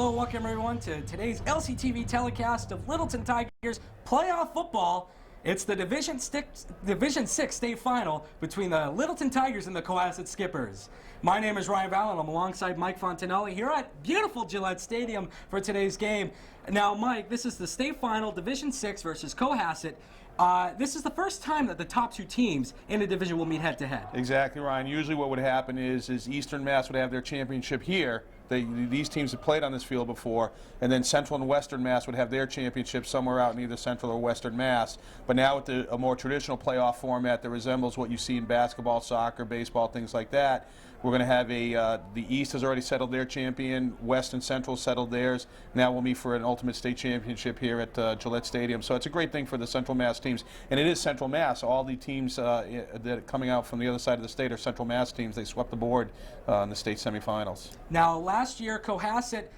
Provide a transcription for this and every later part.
Hello, welcome everyone to today's LCTV telecast of Littleton Tigers playoff football. It's the Division 6 state final between the Littleton Tigers and the Cohasset Skippers. My name is Ryan Vallon. I'm alongside Mike Fontanelli here at beautiful Gillette Stadium for today's game. Now, Mike, this is the state final, Division 6 versus Cohasset. This is the first time that the top two teams in a division will meet head-to-head. Exactly, Ryan. Usually what would happen is Eastern Mass would have their championship here. These teams have played on this field before, and then Central and Western Mass would have their championship somewhere out in either Central or Western Mass. But now with a more traditional playoff format that resembles what you see in basketball, soccer, baseball, things like that, we're going to have the East has already settled their champion, West and Central settled theirs. Now we'll meet for an ultimate state championship here at Gillette Stadium. So it's a great thing for the Central Mass teams. And it is Central Mass. All the teams that are coming out from the other side of the state are Central Mass teams. They swept the board in the state semifinals. Now, last year Cohasset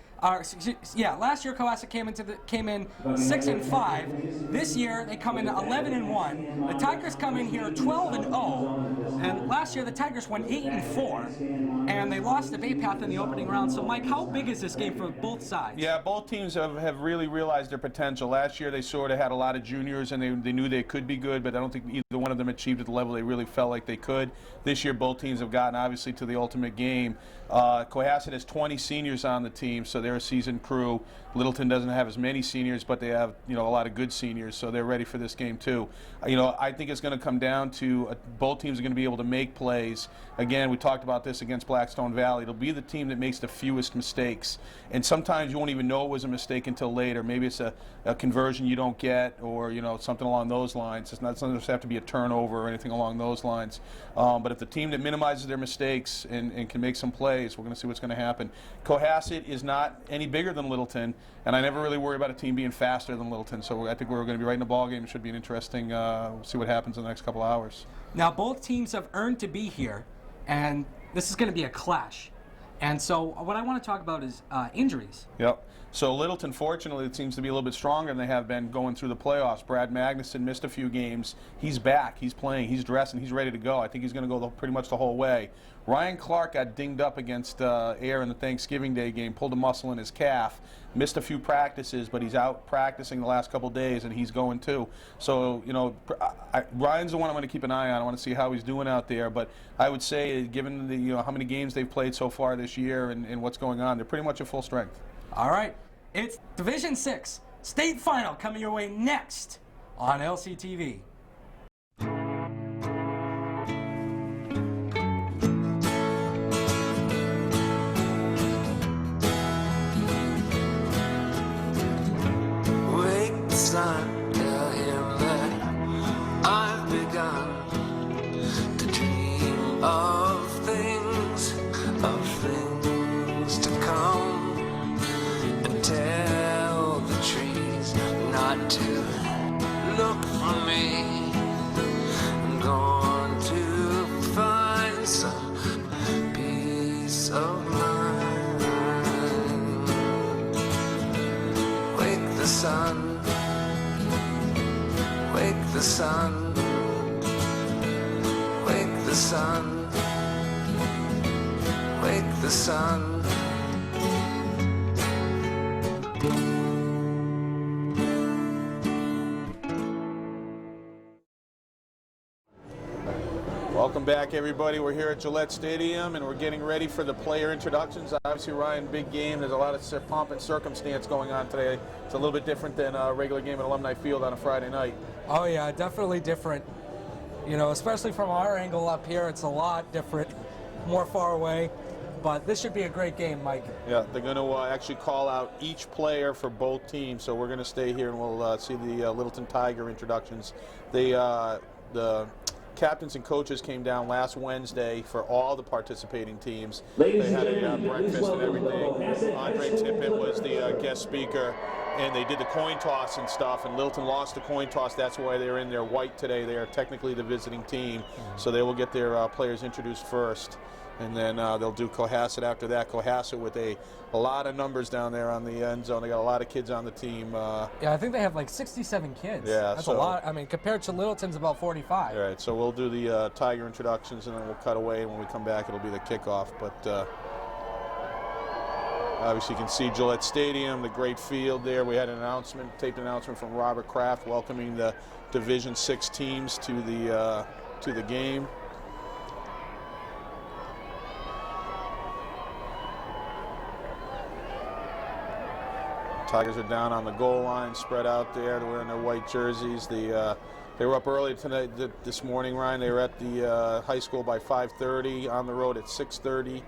came in 6-5. This year they come in 11-1. The Tigers come in here 12-0, and last year the Tigers won 8-4, and they lost to Bay Path in the opening round. So, Mike, how big is this game for both sides? Yeah, both teams have really realized their potential. Last year they sort of had a lot of juniors, and they knew they could be good, but I don't think either one of them achieved at the level they really felt like they could. This year both teams have gotten obviously to the ultimate game. Cohasset has 20 seniors on the team, so they're a seasoned crew. Littleton doesn't have as many seniors, but they have a lot of good seniors, so they're ready for this game too. I think it's going to come down to both teams are going to be able to make plays. Again, we talked about this against Blackstone Valley. It'll be the team that makes the fewest mistakes, and sometimes you won't even know it was a mistake until later. Maybe it's a conversion you don't get, or something along those lines. It doesn't just have to be a turnover or anything along those lines. But if the team that minimizes their mistakes and can make some plays, we're going to see what's going to happen. Cohasset is not any bigger than Littleton, and I never really worry about a team being faster than Littleton. So I think we're going to be right in the ball game. It should be an interesting. We'll see what happens in the next couple of hours. Now, both teams have earned to be here, and this is going to be a clash. And so what I want to talk about is injuries. Yep. So Littleton, fortunately, it seems to be a little bit stronger than they have been going through the playoffs. Brad Magnuson missed a few games. He's back. He's playing. He's dressing. He's ready to go. I think he's going to go pretty much the whole way. Ryan Clark got dinged up against Air in the Thanksgiving Day game, pulled a muscle in his calf, missed a few practices, but he's out practicing the last couple days, and he's going too. So, Ryan's the one I'm going to keep an eye on. I want to see how he's doing out there. But I would say, given the how many games they've played so far this year and what's going on, they're pretty much at full strength. All right. It's Division 6 state final coming your way next on LCTV. Wake the sun, tell him that I've begun to dream of things to come. Tell the trees not to look for me. I'm going to find some peace of mind. Wake the sun, wake the sun, wake the sun, wake the sun. Welcome back, everybody. We're here at Gillette Stadium, and we're getting ready for the player introductions. Obviously, Ryan, big game. There's a lot of pomp and circumstance going on today. It's a little bit different than a regular game at Alumni Field on a Friday night. Oh, yeah, definitely different. Especially from our angle up here, it's a lot different, more far away. But this should be a great game, Mike. Yeah, they're going to actually call out each player for both teams. So we're going to stay here, and we'll see the Littleton Tiger introductions. The captains and coaches came down last Wednesday for all the participating teams. They had a breakfast and everything. Andre Tippett was the guest speaker, and they did the coin toss and stuff, and Littleton lost the coin toss. That's why they're in their white today. They are technically the visiting team, so they will get their players introduced first. And then they'll do Cohasset after that. Cohasset with a lot of numbers down there on the end zone. They got a lot of kids on the team. Yeah, I think they have like 67 kids. Yeah, that's a lot. I mean, compared to Littleton's about 45. All right, so we'll do the Tiger introductions, and then we'll cut away. And when we come back, it'll be the kickoff. But Obviously, you can see Gillette Stadium, the great field there. We had an announcement, taped announcement from Robert Kraft welcoming the Division 6 teams to the game. Tigers are down on the goal line, spread out there. They're wearing their white jerseys. They were up early tonight, this morning, Ryan. They were at the high school by 5:30, on the road at 6:30.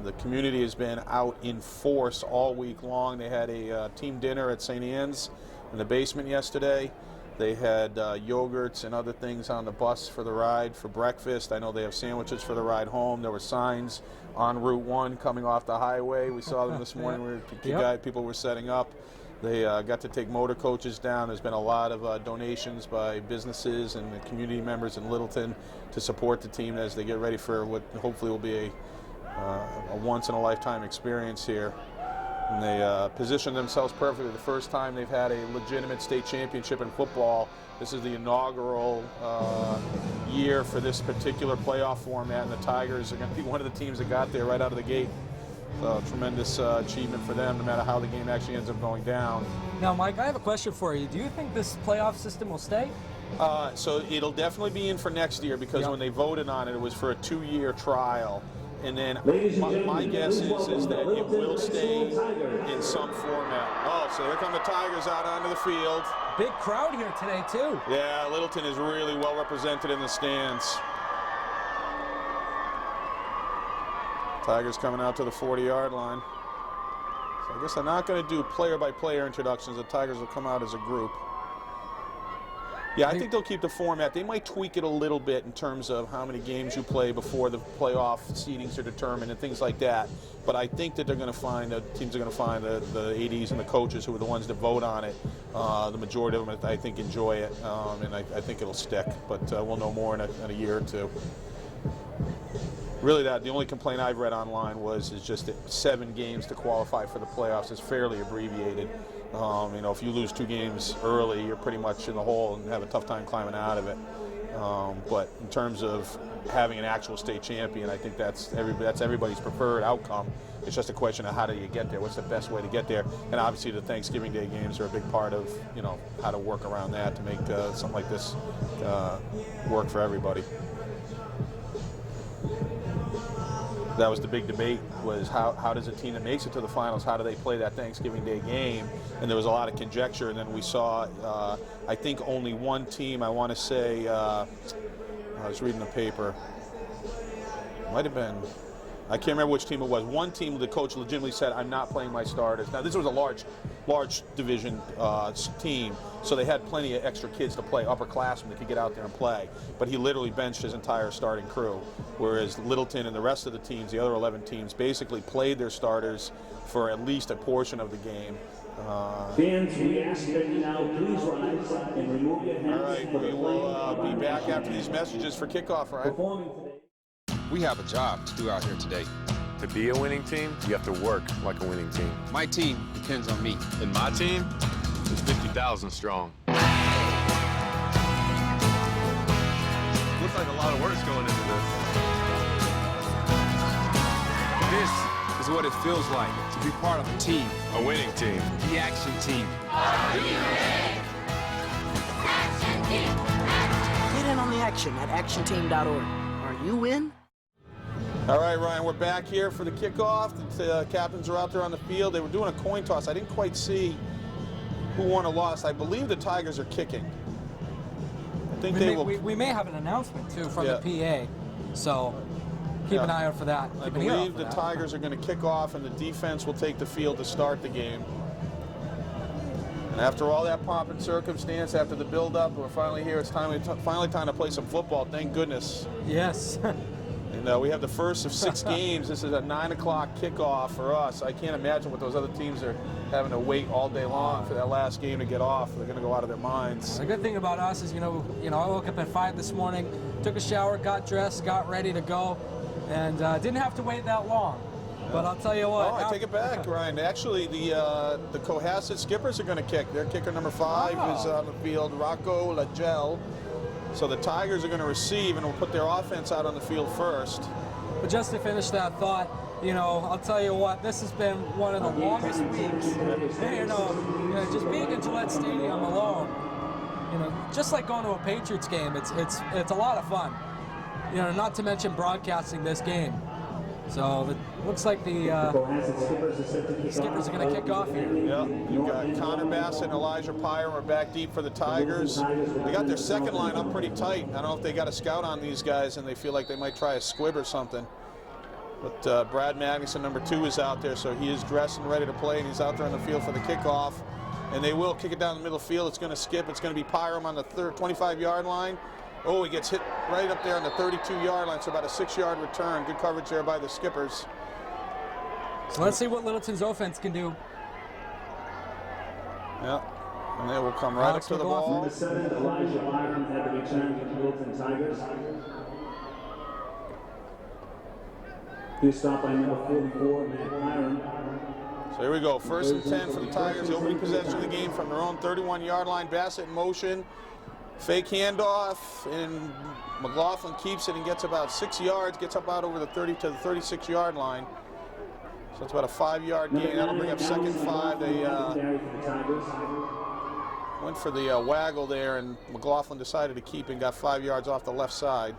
The community has been out in force all week long. They had a team dinner at St. Anne's in the basement yesterday. They had yogurts and other things on the bus for the ride for breakfast. I know they have sandwiches for the ride home. There were signs on Route 1 coming off the highway. We saw them this morning where people were setting up. They got to take motor coaches down. There's been a lot of donations by businesses and the community members in Littleton to support the team as they get ready for what hopefully will be a once-in-a-lifetime experience here. And they positioned themselves perfectly. The first time they've had a legitimate state championship in football. This is the inaugural year for this particular playoff format, and the Tigers are going to be one of the teams that got there right out of the gate. So tremendous achievement for them, no matter how the game actually ends up going down. Now, Mike, I have a question for you. Do you think this playoff system will stay? So it'll definitely be in for next year, because when they voted on it, it was for a 2-year trial. And then my guess is that it will stay in some format. Oh, so here come the Tigers out onto the field. Big crowd here today, too. Yeah, Littleton is really well represented in the stands. Tigers coming out to the 40-yard line. So I guess they're not going to do player-by-player introductions. The Tigers will come out as a group. Yeah, I think they'll keep the format. They might tweak it a little bit in terms of how many games you play before the playoff seedings are determined and things like that. But I think that they're going to find, teams are going to find the ADs and the coaches who are the ones that vote on it. The majority of them, I think, enjoy it, and I think it'll stick. But we'll know more in a year or two. Really, the only complaint I've read online is just that 7 games to qualify for the playoffs is fairly abbreviated. You know, if you lose 2 games early, you're pretty much in the hole and have a tough time climbing out of it. But in terms of having an actual state champion, I think that's everybody's preferred outcome. It's just a question of how do you get there? What's the best way to get there? And obviously, the Thanksgiving Day games are a big part of how to work around that to make something like this work for everybody. That was the big debate, was how does a team that makes it to the finals, how do they play that Thanksgiving Day game? And there was a lot of conjecture, and then we saw, I think only one team, I want to say, I was reading the paper, might have been, I can't remember which team it was. One team, the coach legitimately said, I'm not playing my starters. Now, this was a large division team, so they had plenty of extra kids to play, upperclassmen that could get out there and play. But he literally benched his entire starting crew, whereas Littleton and the rest of the teams, the other 11 teams, basically played their starters for at least a portion of the game. Fans, we ask that you now please rise and remove your hands. All right, we will be back after these messages for kickoff, right? We have a job to do out here today. To be a winning team, you have to work like a winning team. My team depends on me. And my team is 50,000 strong. Looks like a lot of work's going into this. This is what it feels like to be part of a team. A winning team. The action team. Action team. Get in on the action at actionteam.org. Are you in? All right, Ryan, we're back here for the kickoff. The captains are out there on the field. They were doing a coin toss. I didn't quite see who won or lost. I believe the Tigers are kicking. I think we may have an announcement, too, from the PA. So keep an eye out for that. I believe the Tigers are going to kick off, and the defense will take the field to start the game. And after all that pomp and circumstance, after the build-up, we're finally here. It's finally time to play some football. Thank goodness. Yes. And we have the first of 6 games. This is a 9 o'clock kickoff for us. I can't imagine what those other teams are having to wait all day long for that last game to get off. They're going to go out of their minds. The good thing about us is, I woke up at 5 this morning, took a shower, got dressed, got ready to go, and didn't have to wait that long. But I'll tell you what. Oh, I take it back, Ryan. Actually, the Cohasset Skippers are going to kick. Their kicker number 5 is on the field, Rocco Lagel. So the Tigers are going to receive, and we'll put their offense out on the field first. But just to finish that thought, You know, I'll tell you what, this has been one of the longest weeks. You know, just being in Gillette Stadium alone, you know, just like going to a Patriots game, it's a lot of fun. You know, not to mention broadcasting this game. So it looks like the skippers are going to kick off here. Yeah, you've got Connor Bassett and Elijah Pyre are back deep for the Tigers. They got their second line up pretty tight. I don't know if they got a scout on these guys and they feel like they might try a squib or something. But Brad Magnuson, number 2, is out there, so he is dressed and ready to play, and he's out there on the field for the kickoff. And they will kick it down the middle field. It's going to skip. It's going to be Pyram on the 25-yard line. Oh, he gets hit right up there on the 32-yard line, so about a 6-yard return. Good coverage there by the skippers. So let's see what Littleton's offense can do. Yeah, and they will come right up to the ball. Number 7, Elijah Byron had the return for the Littleton Tigers. He's stopped by number 44, Matt Byron. So here we go, 1st and 10 for the Tigers. The opening possession of the game from their own 31-yard line. Bassett in motion. Fake handoff, and McLaughlin keeps it and gets about 6 yards, gets up out over the 30 to the 36-yard line. So it's about a 5-yard gain. That'll bring up 2nd and 5. They went for the waggle there, and McLaughlin decided to keep and got 5 yards off the left side.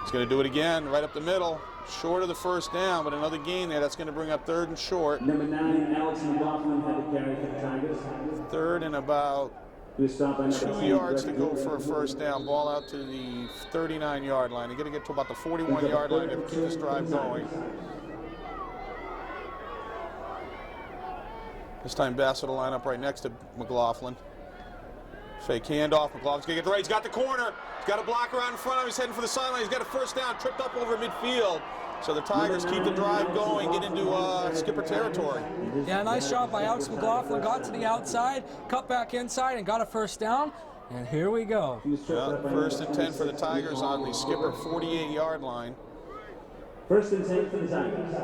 He's going to do it again, right up the middle. Short of the 1st down, but another gain there. That's going to bring up 3rd and short. Number 9, Alex McLaughlin had the carry for the Tigers. 3rd and about 2 yards to go for a 1st down. Ball out to the 39-yard line. They're going to get to about the 41-yard line to keep this drive going. This time Bassett will line up right next to McLaughlin. Fake handoff. McLaughlin's going to get the right. He's got the corner. He's got a blocker out in front of him. He's heading for the sideline. He's got a 1st down. Tripped up over midfield. So the Tigers keep the drive going, get into skipper territory. Yeah, nice job by Alex McLaughlin. Got to the outside, cut back inside, and got a 1st down. And here we go. Yeah, 1st and 10 for the Tigers on the skipper 48-yard line. 1st and 10 for the Tigers.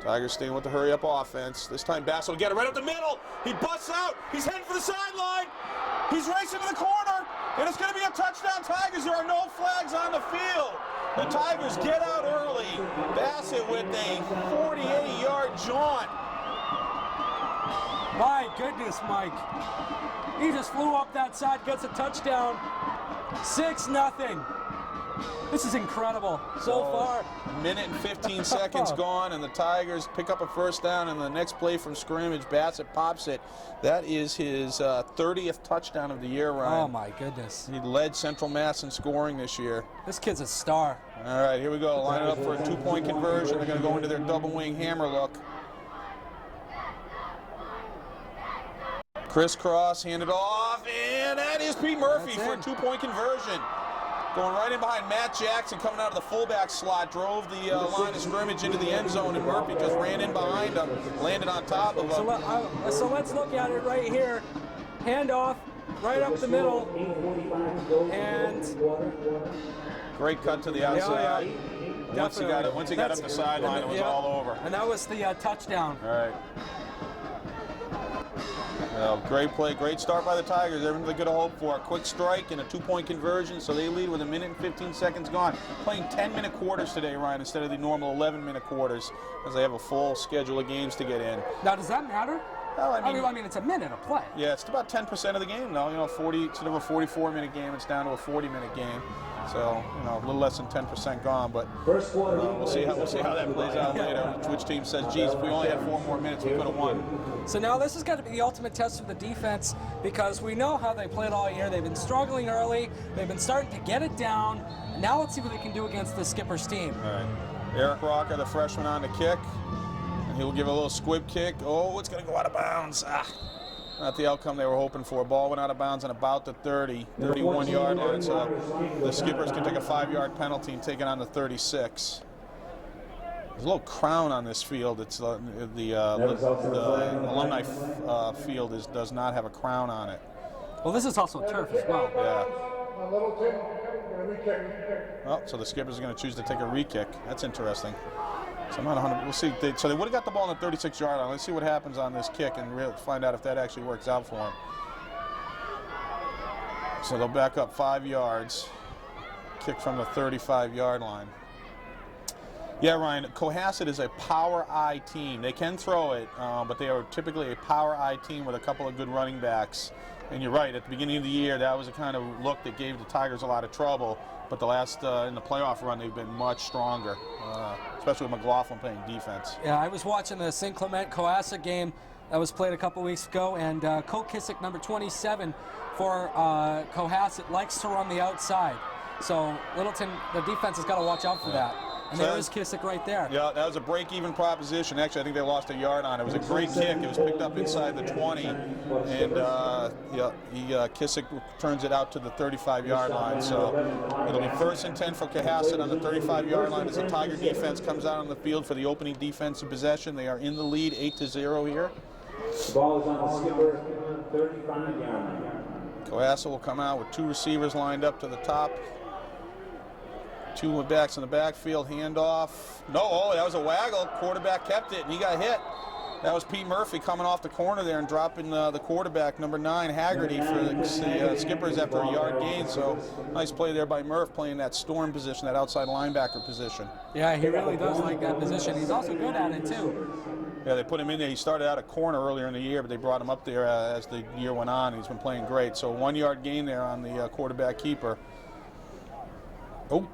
Tigers staying with the hurry-up offense. This time Bassett will get it right up the middle. He busts out. He's heading for the sideline. He's racing to the corner, and it's going to be a touchdown. Tigers, there are no flags on the field. The Tigers get out early. Bassett with a 48-yard jaunt. My goodness, Mike. He just flew up that side, gets a touchdown. 6-0. This is incredible so far. Minute and 15 seconds gone, and the Tigers pick up a 1st down, and the next play from scrimmage, Bassett pops it. That is his 30th touchdown of the year, Ryan. Oh, my goodness. He led Central Mass in scoring this year. This kid's a star. All right, here we go. Line it up for a 2-point conversion. They're going to go into their double wing hammer look. Crisscross, hand it off, and that is Pete Murphy for a 2-point conversion. Going right in behind Matt Jackson, coming out of the fullback slot, drove the line of scrimmage into the end zone, and Murphy just ran in behind him, landed on top of him. So let's look at it right here. Handoff, right up the middle, and great cut to the outside. Yeah, Once he got up the sideline, it was all over. And that was the touchdown. All right. Well, great play, great start by the Tigers. Everything they could have hoped for. A quick strike and a 2-point conversion, so they lead with a minute and 15 seconds gone. Playing 10-minute quarters today, Ryan, instead of the normal 11-minute quarters, because they have a full schedule of games to get in. Now, does that matter? Well, I mean, it's a minute of play. Yeah, it's about 10% of the game, though. You know, instead of a 44-minute game, it's down to a 40-minute game. So, you know, a little less than 10% gone, but we'll see how that plays out later. Which team says, geez, if we only had 4 more minutes, we could have won. So now this is going to be the ultimate test of the defense, because we know how they played all year. They've been struggling early. They've been starting to get it down. Now let's see what they can do against the skipper's team. All right. Eric Rocker, the freshman, on the kick. And he'll give a little squib kick. Oh, it's going to go out of bounds. Not the outcome they were hoping for. Ball went out of bounds on about the 31-yard line. So the skippers can take a 5-yard penalty and take it on the 36. There's a little crown on this field. It's the alumni field does not have a crown on it. Well, this is also turf as well. Yeah. Well, so the skippers are going to choose to take a re-kick. That's interesting. So I'm not 100. We'll see. So they would have got the ball on the 36-yard line. Let's see what happens on this kick and find out if that actually works out for them. So they'll back up 5 yards. Kick from the 35-yard line. Yeah, Ryan, Cohasset is a power I team. They can throw it, but they are typically a power I team with a couple of good running backs. And you're right, at the beginning of the year, that was a kind of look that gave the Tigers a lot of trouble. But the last, in the playoff run, they've been much stronger, especially with McLaughlin playing defense. Yeah, I was watching the St. Clement Cohasset game that was played a couple weeks ago, and Cohasset, number 27 for Cohasset, likes to run the outside. So Littleton, the defense has got to watch out for that. And So there is Kissick right there. Yeah, that was a break-even proposition. Actually, I think they lost a yard on it. It was a great kick. It was picked up inside the 20, and Kissick turns it out to the 35-yard line. So it'll be 1st and 10 for Cohasset on the 35-yard line as the Tiger defense comes out on the field for the opening defensive possession. They are in the lead, 8-0 here. The ball is on the skipper, 35-yard line. Cohasset will come out with 2 receivers lined up to the top. 2 backs in the backfield, handoff. No, oh, that was a waggle. Quarterback kept it, and he got hit. That was Pete Murphy coming off the corner there and dropping the quarterback, number 9, Haggerty, for the Skippers after a yard gain. So nice play there by Murph, playing that storm position, that outside linebacker position. Yeah, he really does like that position. He's also good at it, too. Yeah, they put him in there. He started out at corner earlier in the year, but they brought him up there as the year went on. He's been playing great. So 1-yard gain there on the quarterback keeper. Oh.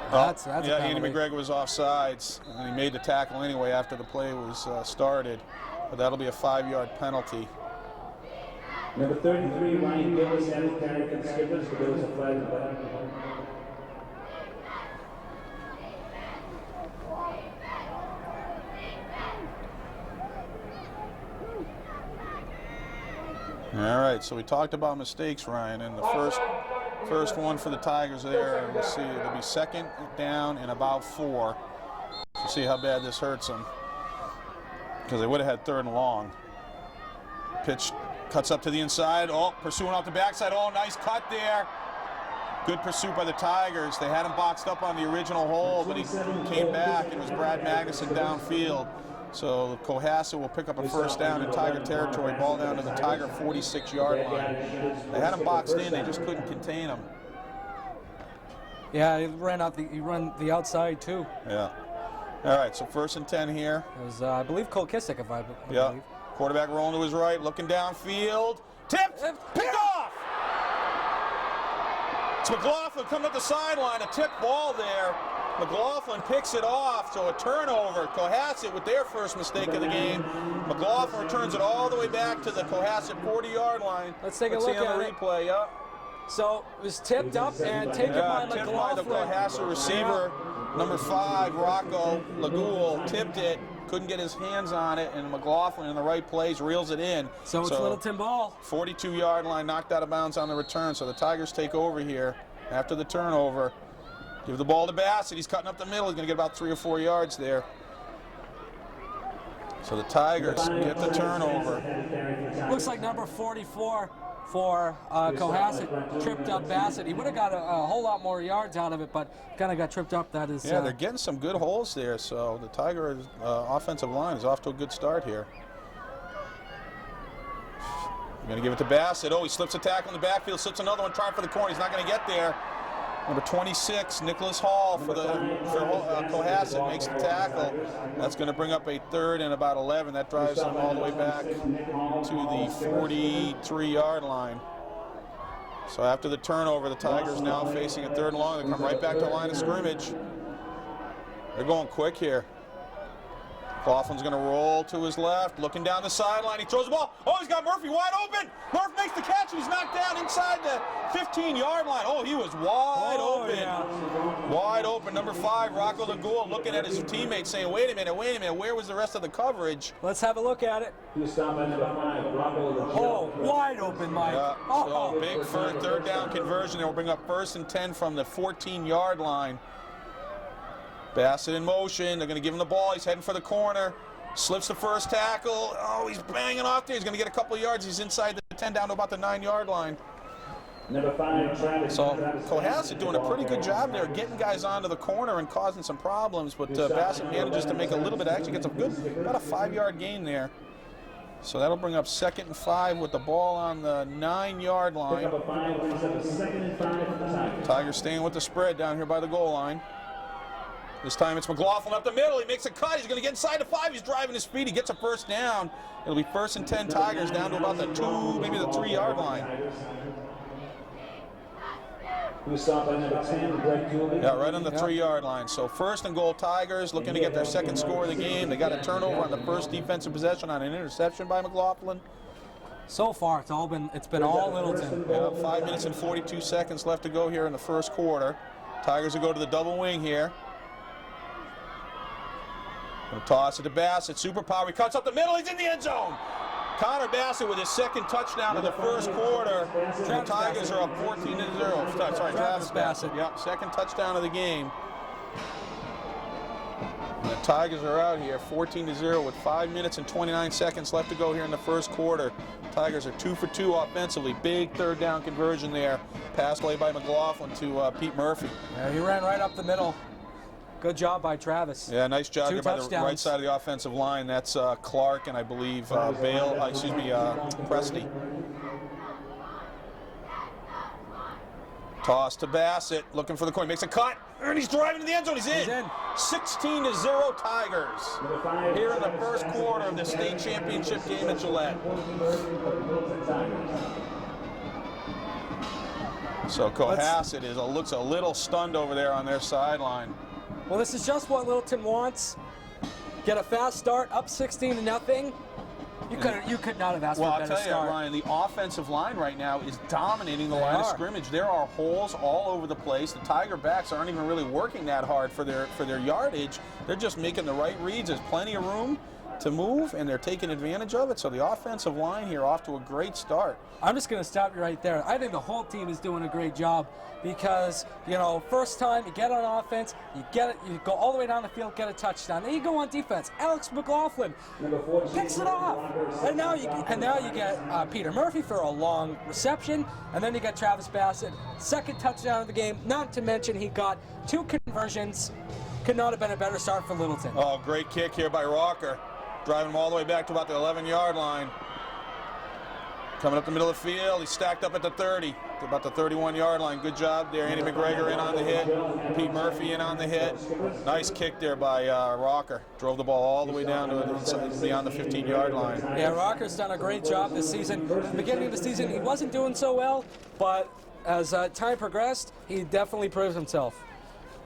That's yeah, Andy McGregor was offsides, and he made the tackle anyway after the play was started. But that'll be a 5-yard penalty. Number 33, Ryan Gillis, added carry for the Skippers, but there was a flag in the back. All right, so we talked about mistakes, Ryan, and the first one for the Tigers there. We'll see, it'll be 2nd down and about 4. So see how bad this hurts them, because they would have had 3rd and long. Pitch cuts up to the inside. Oh, pursuing off the backside. Oh, nice cut there. Good pursuit by the Tigers. They had him boxed up on the original hole, but he came back. It was Brad Magnuson downfield. So Cohasset will pick up a 1st down in Tiger territory. Ball down to the Tiger 46-yard line. They had him boxed in. They just couldn't contain him. Yeah, he ran the outside too. Yeah. All right, so 1st and 10 here. It was, I believe, Cole Kissick, if I believe. Yeah. Quarterback rolling to his right, looking downfield. Tipped! Picked off! It's McLaughlin coming up the sideline. A tip ball there. McLaughlin picks it off, so a turnover. Cohasset with their first mistake of the game. McLaughlin returns it all the way back to the Cohasset 40-yard line. Let's take a look at at the it. replay. Yeah. So it was tipped up and taken by Tipped by the McLaughlin. Cohasset receiver, number 5, Rocco Lagoul, tipped it, couldn't get his hands on it, and McLaughlin in the right place reels it in. So it's Littleton ball. 42-yard line, knocked out of bounds on the return, so the Tigers take over here after the turnover. Give the ball to Bassett. He's cutting up the middle. He's going to get about 3 or 4 yards there. So the Tigers get the turnover. Looks like number 44 for Cohasset tripped up Bassett. He would have got a whole lot more yards out of it, but kind of got tripped up. That is. Yeah, they're getting some good holes there. So the Tigers' offensive line is off to a good start here. They're going to give it to Bassett. Oh, he slips a tackle in the backfield, slips another one, trying for the corner. He's not going to get there. Number 26, Nicholas Hall for Cohasset makes the tackle. That's going to bring up a 3rd and about 11. That drives them all the way back to the 43-yard line. So after the turnover, the Tigers now facing a 3rd and long. They come right back to the line of scrimmage. They're going quick here. McLaughlin's going to roll to his left, looking down the sideline. He throws the ball. Oh, he's got Murphy wide open. Murphy makes the catch. He's knocked down inside the 15-yard line. Oh, he was wide open. Yeah. Wide open. Number 5, Rocco Lagoul, looking at his teammates saying, wait a minute, where was the rest of the coverage? Let's have a look at it. Oh, wide open, Mike. So big 3rd down conversion. They'll bring up 1st and 10 from the 14-yard line. Bassett in motion. They're going to give him the ball. He's heading for the corner. Slips the first tackle. Oh, he's banging off there. He's going to get a couple of yards. He's inside the 10 down to about the 9-yard line. Number 5, Travis. So Cohasset doing a pretty good job there, getting guys onto the corner and causing some problems. But Bassett manages to make a little bit. Actually gets a good, about a 5-yard gain there. So that'll bring up 2nd and 5 with the ball on the 9-yard line. Tigers. Tigers staying with the spread down here by the goal line. This time it's McLaughlin up the middle. He makes a cut. He's going to get inside the 5. He's driving his feet. He gets a first down. It'll be 1st and 10 Tigers down to about the 2, maybe the 3-yard line. Yeah, right on the 3-yard line. So 1st and goal Tigers, looking to get their 2nd score of the game. They got a turnover on the 1st defensive possession on an interception by McLaughlin. So far, it's been all Littleton. Yeah, 5 minutes and 42 seconds left to go here in the 1st quarter. Tigers will go to the double wing here. He'll toss it to Bassett. Superpower. He cuts up the middle. He's in the end zone. Connor Bassett with his 2nd touchdown of the 1st quarter. The Tigers are up 14-0. Sorry, Travis Bassett. Yep, 2nd touchdown of the game. And the Tigers are out here 14-0 with 5 minutes and 29 seconds left to go here in the 1st quarter. Tigers are 2 for 2 offensively. Big 3rd down conversion there. Pass play by McLaughlin to Pete Murphy. Yeah, he ran right up the middle. Good job by Travis. Yeah, nice job there by the right side of the offensive line. That's Clark and I believe Presti. Toss to Bassett, looking for the corner, makes a cut, and he's driving to the end zone. He's in. 16-0 Tigers here in the 1st quarter of the state championship game at Gillette. So Cohasset looks a little stunned over there on their sideline. Well, this is just what Littleton wants. Get a fast start, up 16-0. You could not have asked for a better start. Well, I'll tell you, Ryan, the offensive line right now is dominating the line of scrimmage. There are holes all over the place. The Tiger backs aren't even really working that hard for their yardage. They're just making the right reads. There's plenty of room to move, and they're taking advantage of it. So the offensive line here off to a great start. I'm just going to stop you right there. I think the whole team is doing a great job because, you know, first time you get on offense, you get it, you go all the way down the field, get a touchdown. Then you go on defense. Alex McLaughlin picks it off. And now you get Peter Murphy for a long reception, and then you got Travis Bassett, 2nd touchdown of the game. Not to mention he got 2 conversions. Could not have been a better start for Littleton. Oh, great kick here by Rocker. Driving him all the way back to about the 11-yard line. Coming up the middle of the field, he's stacked up at the 30, to about the 31-yard line. Good job there. Andy McGregor in on the hit. Pete Murphy in on the hit. Nice kick there by Rocker. Drove the ball all the way down to beyond the 15-yard line. Yeah, Rocker's done a great job this season. At the beginning of the season, he wasn't doing so well, but as time progressed, he definitely proved himself.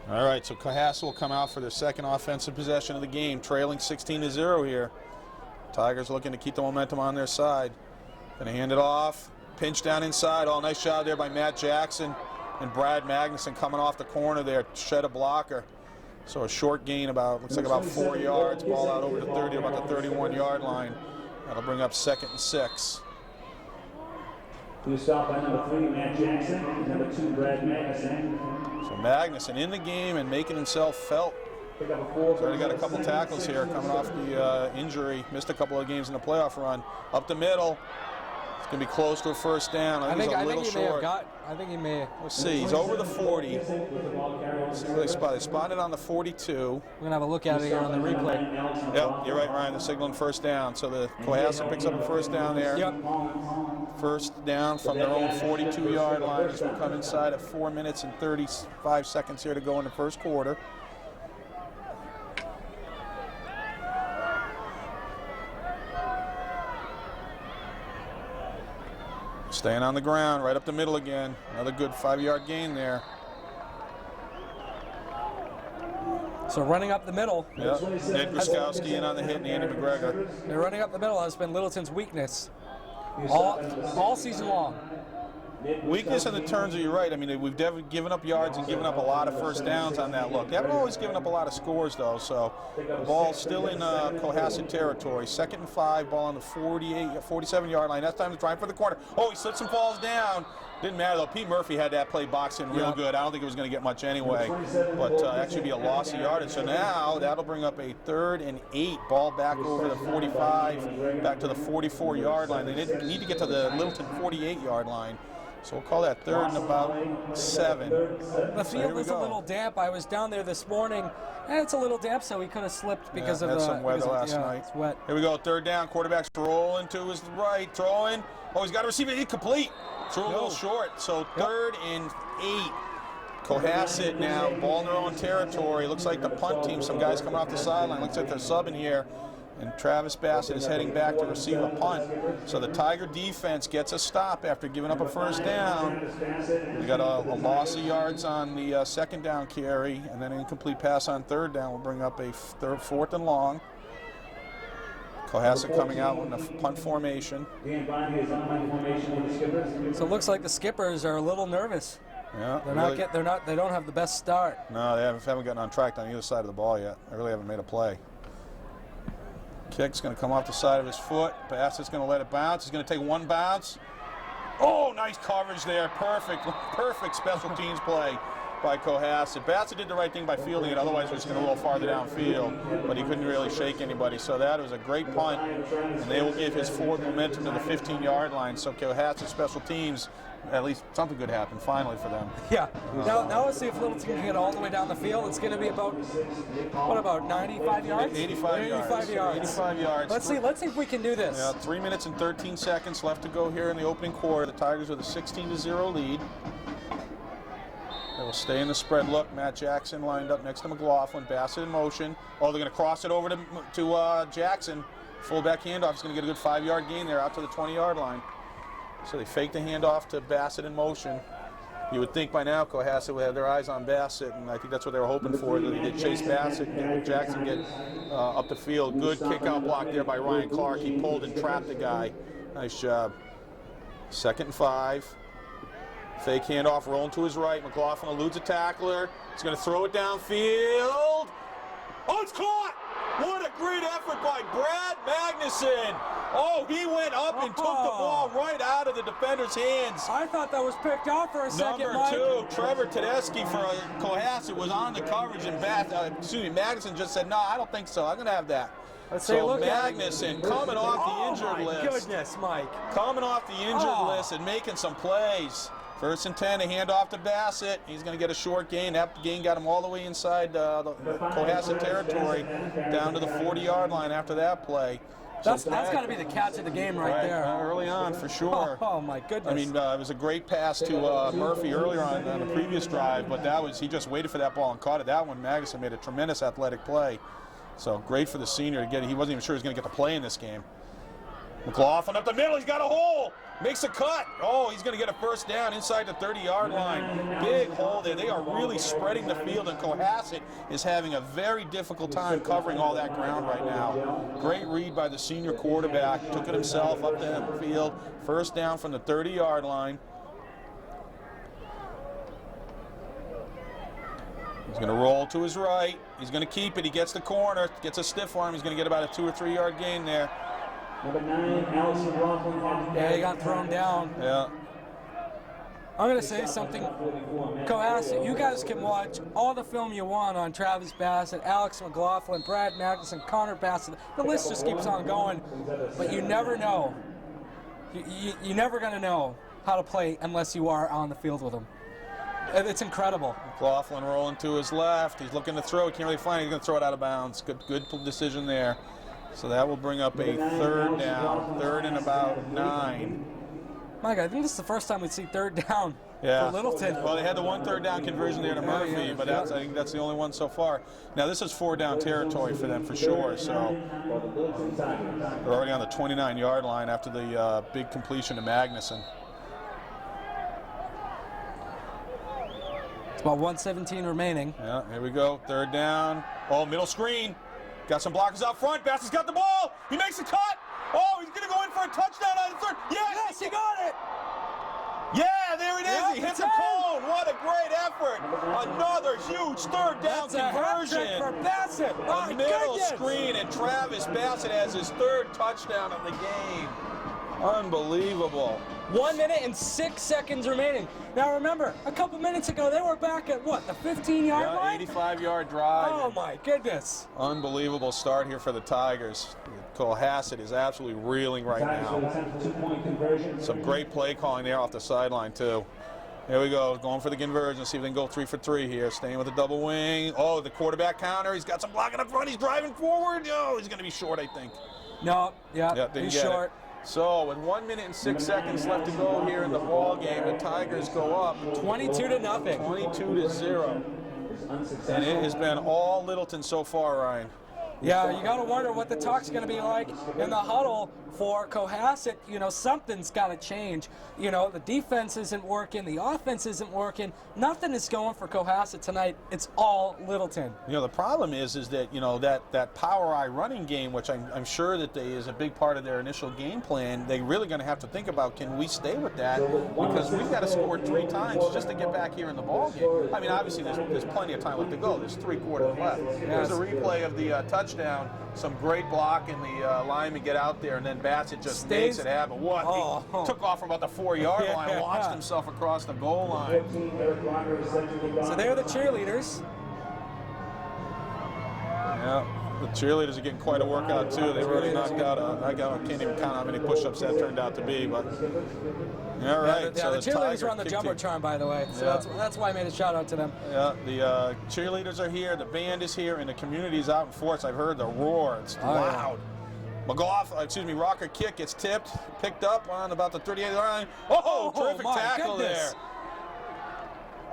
All right, so Cohasset will come out for their 2nd offensive possession of the game, trailing 16-0 here. Tigers looking to keep the momentum on their side. Gonna hand it off, pinch down inside. Oh, nice job there by Matt Jackson and Brad Magnuson coming off the corner there, shed a blocker. So a short gain looks like about 4 yards, ball out over the 30, about the 31-yard line. That'll bring up 2nd and 6. We stop by number 3, Matt Jackson, and number 2, Brad Magnuson. So Magnuson in the game and making himself felt. He's already got a couple tackles here coming off the injury. Missed a couple of games in the playoff run. Up the middle. It's going to be close to a 1st down. I think he's a little short. I think he may. Let's see. He's over the 40. Let's see where they spot. They spotted on the 42. We're going to have a look at it here on the replay. Yep, you're right, Ryan. They're signaling 1st down. So the Cohasset picks up a 1st down there. Yep. 1st down from their own 42-yard line as we come inside at 4 minutes and 35 seconds here to go in the 1st quarter. Staying on the ground, right up the middle again. Another good 5-yard gain there. So running up the middle. Yep. Ned Gruskowski in on the hit and Andy McGregor. They're running up the middle has been Littleton's weakness all season long. Weakness in the turns, you're right. I mean, we've given up yards and given up a lot of 1st downs on that look. They haven't always given up a lot of scores, though, so the ball's still in Cohasset territory. 2nd and 5, ball on the 47-yard line. That's time to try for the corner. Oh, he slips and falls down. Didn't matter, though. Pete Murphy had that play boxed in real good. I don't think it was going to get much anyway, but actually be a loss of yardage. So now that'll bring up a 3rd and 8, ball back over the 45, back to the 44-yard line. They need to get to the Littleton 48-yard line. So we'll call that 3rd and about 7. The field was a little damp. I was down there this morning, and it's a little damp, so he could have slipped because of some weather last night. It's wet. Here we go, 3rd down. Quarterback's rolling to his right, throwing. Oh, he's got to receive it. Incomplete. Threw a little short. So 3rd and 8. Cohasset now, ball in their own territory. Looks like the punt team, some guys coming off the sideline. Looks like they're subbing here. And Travis Bassett is heading back to receive a punt. So the Tiger defense gets a stop after giving up a first down. We got a loss of yards on the second down carry, and then an incomplete pass on third down will bring up a fourth and long. Cohasset coming out in a punt formation. So it looks like the Skippers are a little nervous. Yeah, They don't have the best start. No, they haven't gotten on track on either side of the ball yet. They really haven't made a play. Kick's going to come off the side of his foot. Bassett's going to let it bounce. He's going to take one bounce. Oh, nice coverage there. Perfect special teams play by Cohasset. Bassett did the right thing by fielding it, otherwise it was going a little farther downfield, but he couldn't really shake anybody. So that was a great punt, and they will give his forward momentum to the 15-yard line. So Cohasset special teams, at least something good happened finally for them. Yeah. Now let's see if Littleton can get all the way down the field. It's going to be about, what about 95 yards? 85 yards. 85 yards. Let's see if we can do this. Yeah, 3 minutes and 13 seconds left to go here in the opening quarter. The Tigers with a 16-0 lead. They will stay in the spread look. Matt Jackson lined up next to McLaughlin. Bassett in motion. Oh, they're going to cross it over to Jackson. Fullback handoff. He's going to get a good 5-yard gain there out to the 20-yard line. So they fake the handoff to Bassett in motion. You would think by now Cohasset would have their eyes on Bassett, and I think that's what they were hoping for. They did chase Bassett and Jackson get up the field. Good kick-out block there by Ryan Clark. He pulled and trapped the guy. Nice job. 2nd and 5. Fake handoff, rolling to his right. McLaughlin eludes a tackler. He's going to throw it downfield. Oh, it's caught! What a great effort by Brad Magnuson. Oh, he went up and took the ball right out of the defender's hands. I thought that was picked off for a second, Mike. Number 2, Trevor Tedeschi for Cohasset was on the coverage, and Magnuson just said, no, I don't think so. I'm going to have that. Let's take a look at Magnuson coming off the injured list. Oh, my goodness, Mike. Coming off the injured list and making some plays. 1st and 10, a handoff to Bassett. He's going to get a short gain. That gain got him all the way inside the Cohasset territory, down to the 40-yard line after that play. That's got to be the catch of the game right there. Early on, for sure. Oh, my goodness. I mean, it was a great pass to Murphy earlier on the previous drive, but he just waited for that ball and caught it. That one, Magnuson made a tremendous athletic play. So great for the senior to get it. He wasn't even sure he was going to get to play in this game. McLaughlin up the middle. He's got a hole. Makes a cut. Oh, he's going to get a first down inside the 30-yard line. Big hole there. They are really spreading the field, and Cohasset is having a very difficult time covering all that ground right now. Great read by the senior quarterback. Took it himself up the field. First down from the 30-yard line. He's going to roll to his right. He's going to keep it. He gets the corner. Gets a stiff arm. He's going to get about a 2 or 3 yard gain there. Number 9, Allison Rothman. Yeah, he got thrown down. Yeah. I'm going to say something. Cohasset, you guys can watch all the film you want on Travis Bassett, Alex McLaughlin, Brad Magnuson, Connor Bassett. The list just keeps on going. But you never know. You're never going to know how to play unless you are on the field with them. It's incredible. McLaughlin rolling to his left. He's looking to throw. He can't really find it. He's going to throw it out of bounds. Good decision there. So that will bring up a 3rd down. 3rd and about 9. Mike, I think this is the first time we'd see 3rd down for Littleton. Well, they had the 1 3rd down conversion there to Murphy, but I think that's the only one so far. Now, this is 4 down territory for them for sure. So they're already on the 29-yard line after the big completion to Magnuson. It's about 1:17 remaining. Yeah, here we go. 3rd down. Oh, middle screen. Got some blockers out front. Bassett's got the ball. He makes a cut. Oh, he's going to go in for a touchdown on the 3rd. Yes, he got it. Yeah, there it is. Yep, He hits the cone. What a great effort. Another huge 3rd down conversion. For Bassett. A middle screen, and Travis Bassett has his 3rd touchdown of the game. Unbelievable. 1 minute and 6 seconds remaining. Now remember, a couple minutes ago, they were back at what, the 15-yard line? 85-yard drive. Oh my goodness. Unbelievable start here for the Tigers. Cohasset is absolutely reeling right now. Some great play calling there off the sideline too. Here we go, going for the conversion. See if they can go 3 for 3 here. Staying with the double wing. Oh, the quarterback counter. He's got some blocking up front. He's driving forward. Oh, he's going to be short, I think. No, yeah, he's short. So with 1 minute and 6 seconds left to go here in the ball game, the Tigers go up 22-0. 22-0. And it has been all Littleton so far, Ryan. Yeah, you got to wonder what the talk's going to be like in the huddle for Cohasset. You know, something's got to change. You know, the defense isn't working, the offense isn't working. Nothing is going for Cohasset tonight. It's all Littleton. You know, the problem is that, you know, that power eye running game, which I'm sure that is a big part of their initial game plan, they're really going to have to think about, can we stay with that? Because we've got to score 3 times just to get back here in the ball game. I mean, obviously, there's plenty of time left to go. There's 3 quarters left. There's a replay of the touchdown. Some great block, and the lineman get out there, and then Bassett just makes it happen. What? He took off from about the 4-yard line, launched himself across the goal line. So they're the cheerleaders. Yeah, the cheerleaders are getting quite a workout too. They really knocked out I can't even count how many push-ups that turned out to be, but all right. Yeah, so the cheerleaders are on the Jumbotron, by the way, so that's why I made a shout out to them. Yeah, the cheerleaders are here, the band is here, and the community's out in force. I've heard the roar. It's loud. Rocker kick gets picked up on about the 38 line. Oh, terrific tackle there.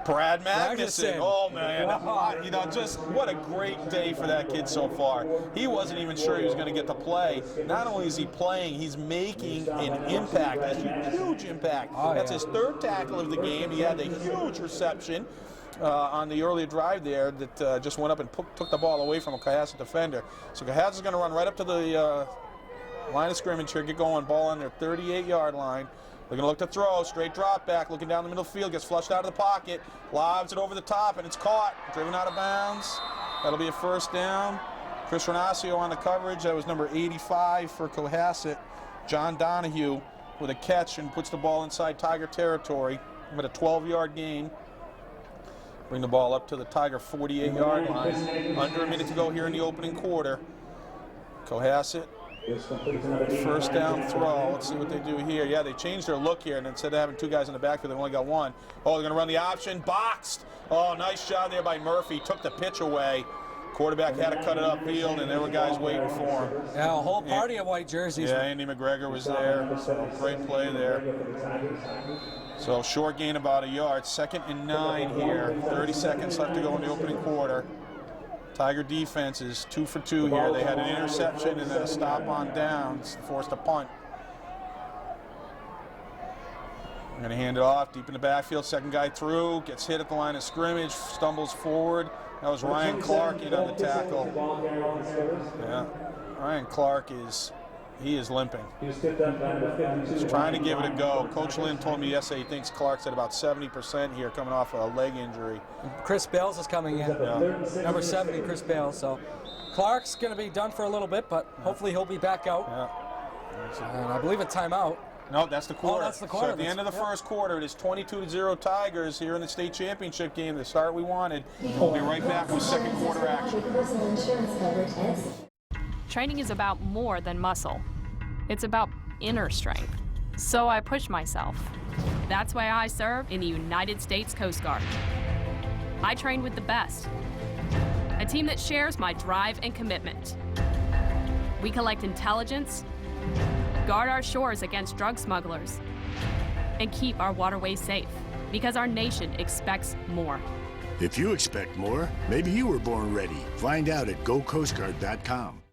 Brad Magnuson. Oh, man. Wow. You know, just what a great day for that kid so far. He wasn't even sure he was going to get to play. Not only is he playing, he's making an impact, a huge impact. That's his 3rd tackle of the game. He had a huge reception on the earlier drive there that just went up and took the ball away from a Cohasset defender. So Cohasset's going to run right up to the line of scrimmage here, get going, ball on their 38-yard line. They're going to look to throw, straight drop back, looking down the middle field, gets flushed out of the pocket, lobs it over the top, and it's caught, driven out of bounds. That'll be a 1st down. Chris Renacio on the coverage. That was number 85 for Cohasset. John Donahue with a catch and puts the ball inside Tiger territory with a 12-yard gain. Bring the ball up to the Tiger 48-yard line. Under a minute to go here in the opening quarter. Cohasset. 1st down throw. Let's see what they do here. Yeah, they changed their look here, and instead of having 2 guys in the backfield, they've only got 1. Oh, they're going to run the option. Boxed. Oh, nice job there by Murphy. Took the pitch away. Quarterback had to cut it upfield, and there were guys waiting for him. Yeah, a whole party of white jerseys. Yeah, Andy McGregor was there. So great play there. So short gain about a yard. 2nd and 9 here. 30 seconds left to go in the opening quarter. Tiger defense is 2 for 2 here. They had an interception and then a stop on downs, forced a punt. I'm going to hand it off deep in the backfield. 2nd guy through, gets hit at the line of scrimmage, stumbles forward. That was Ryan Clark in on the tackle. Yeah, Ryan Clark is limping. He's trying to give it a go. Coach Lynn told me yesterday he thinks Clark's at about 70% here, coming off a leg injury. Chris Bales is coming in. Yeah. Number 70, Chris Bales. So Clark's going to be done for a little bit, but hopefully he'll be back out. Yeah. And I believe a timeout. No, that's the quarter. Oh, that's the quarter. So at the end of the 1st quarter, it is 22-0 Tigers here in the state championship game, the start we wanted. We'll be right back with 2nd quarter action. Training is about more than muscle. It's about inner strength. So I push myself. That's why I serve in the United States Coast Guard. I train with the best, a team that shares my drive and commitment. We collect intelligence, guard our shores against drug smugglers, and keep our waterways safe, because our nation expects more. If you expect more, maybe you were born ready. Find out at GoCoastGuard.com.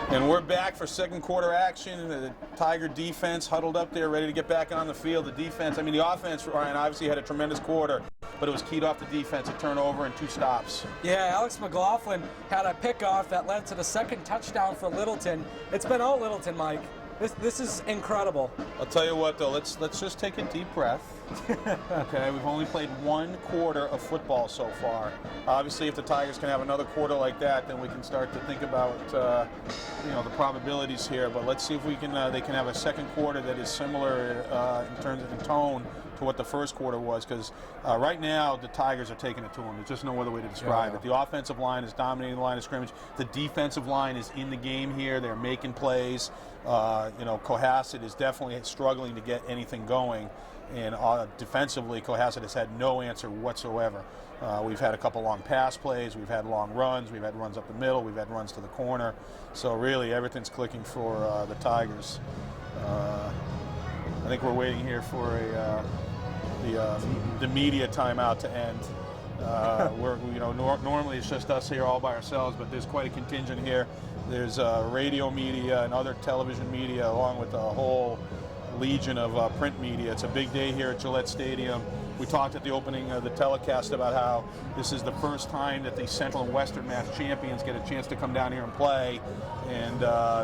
And we're back for 2nd quarter action. The Tiger defense huddled up there, ready to get back on the field. The defense, I mean, the offense, Ryan, obviously had a tremendous quarter, but it was keyed off the defense, a turnover and 2 stops. Yeah, Alex McLaughlin had a pickoff that led to the 2nd touchdown for Littleton. It's been all Littleton, Mike. This is incredible. I'll tell you what, though, let's just take a deep breath. Okay, we've only played 1 quarter of football so far. Obviously, if the Tigers can have another quarter like that, then we can start to think about the probabilities here. But let's see if we can. They can have a 2nd quarter that is similar in terms of tone to what the 1st quarter was, because right now the Tigers are taking it to them. There's just no other way to describe it. The offensive line is dominating the line of scrimmage. The defensive line is in the game here. They're making plays. Cohasset is definitely struggling to get anything going. And defensively, Cohasset has had no answer whatsoever. We've had a couple long pass plays, we've had long runs, we've had runs up the middle, we've had runs to the corner. So really, everything's clicking for the Tigers. I think we're waiting here for the media timeout to end. Normally it's just us here all by ourselves, but there's quite a contingent here. There's radio media and other television media, along with a whole legion of print media. It's a big day here at Gillette Stadium. We talked at the opening of the telecast about how this is the first time that the Central and Western Mass champions get a chance to come down here and play, and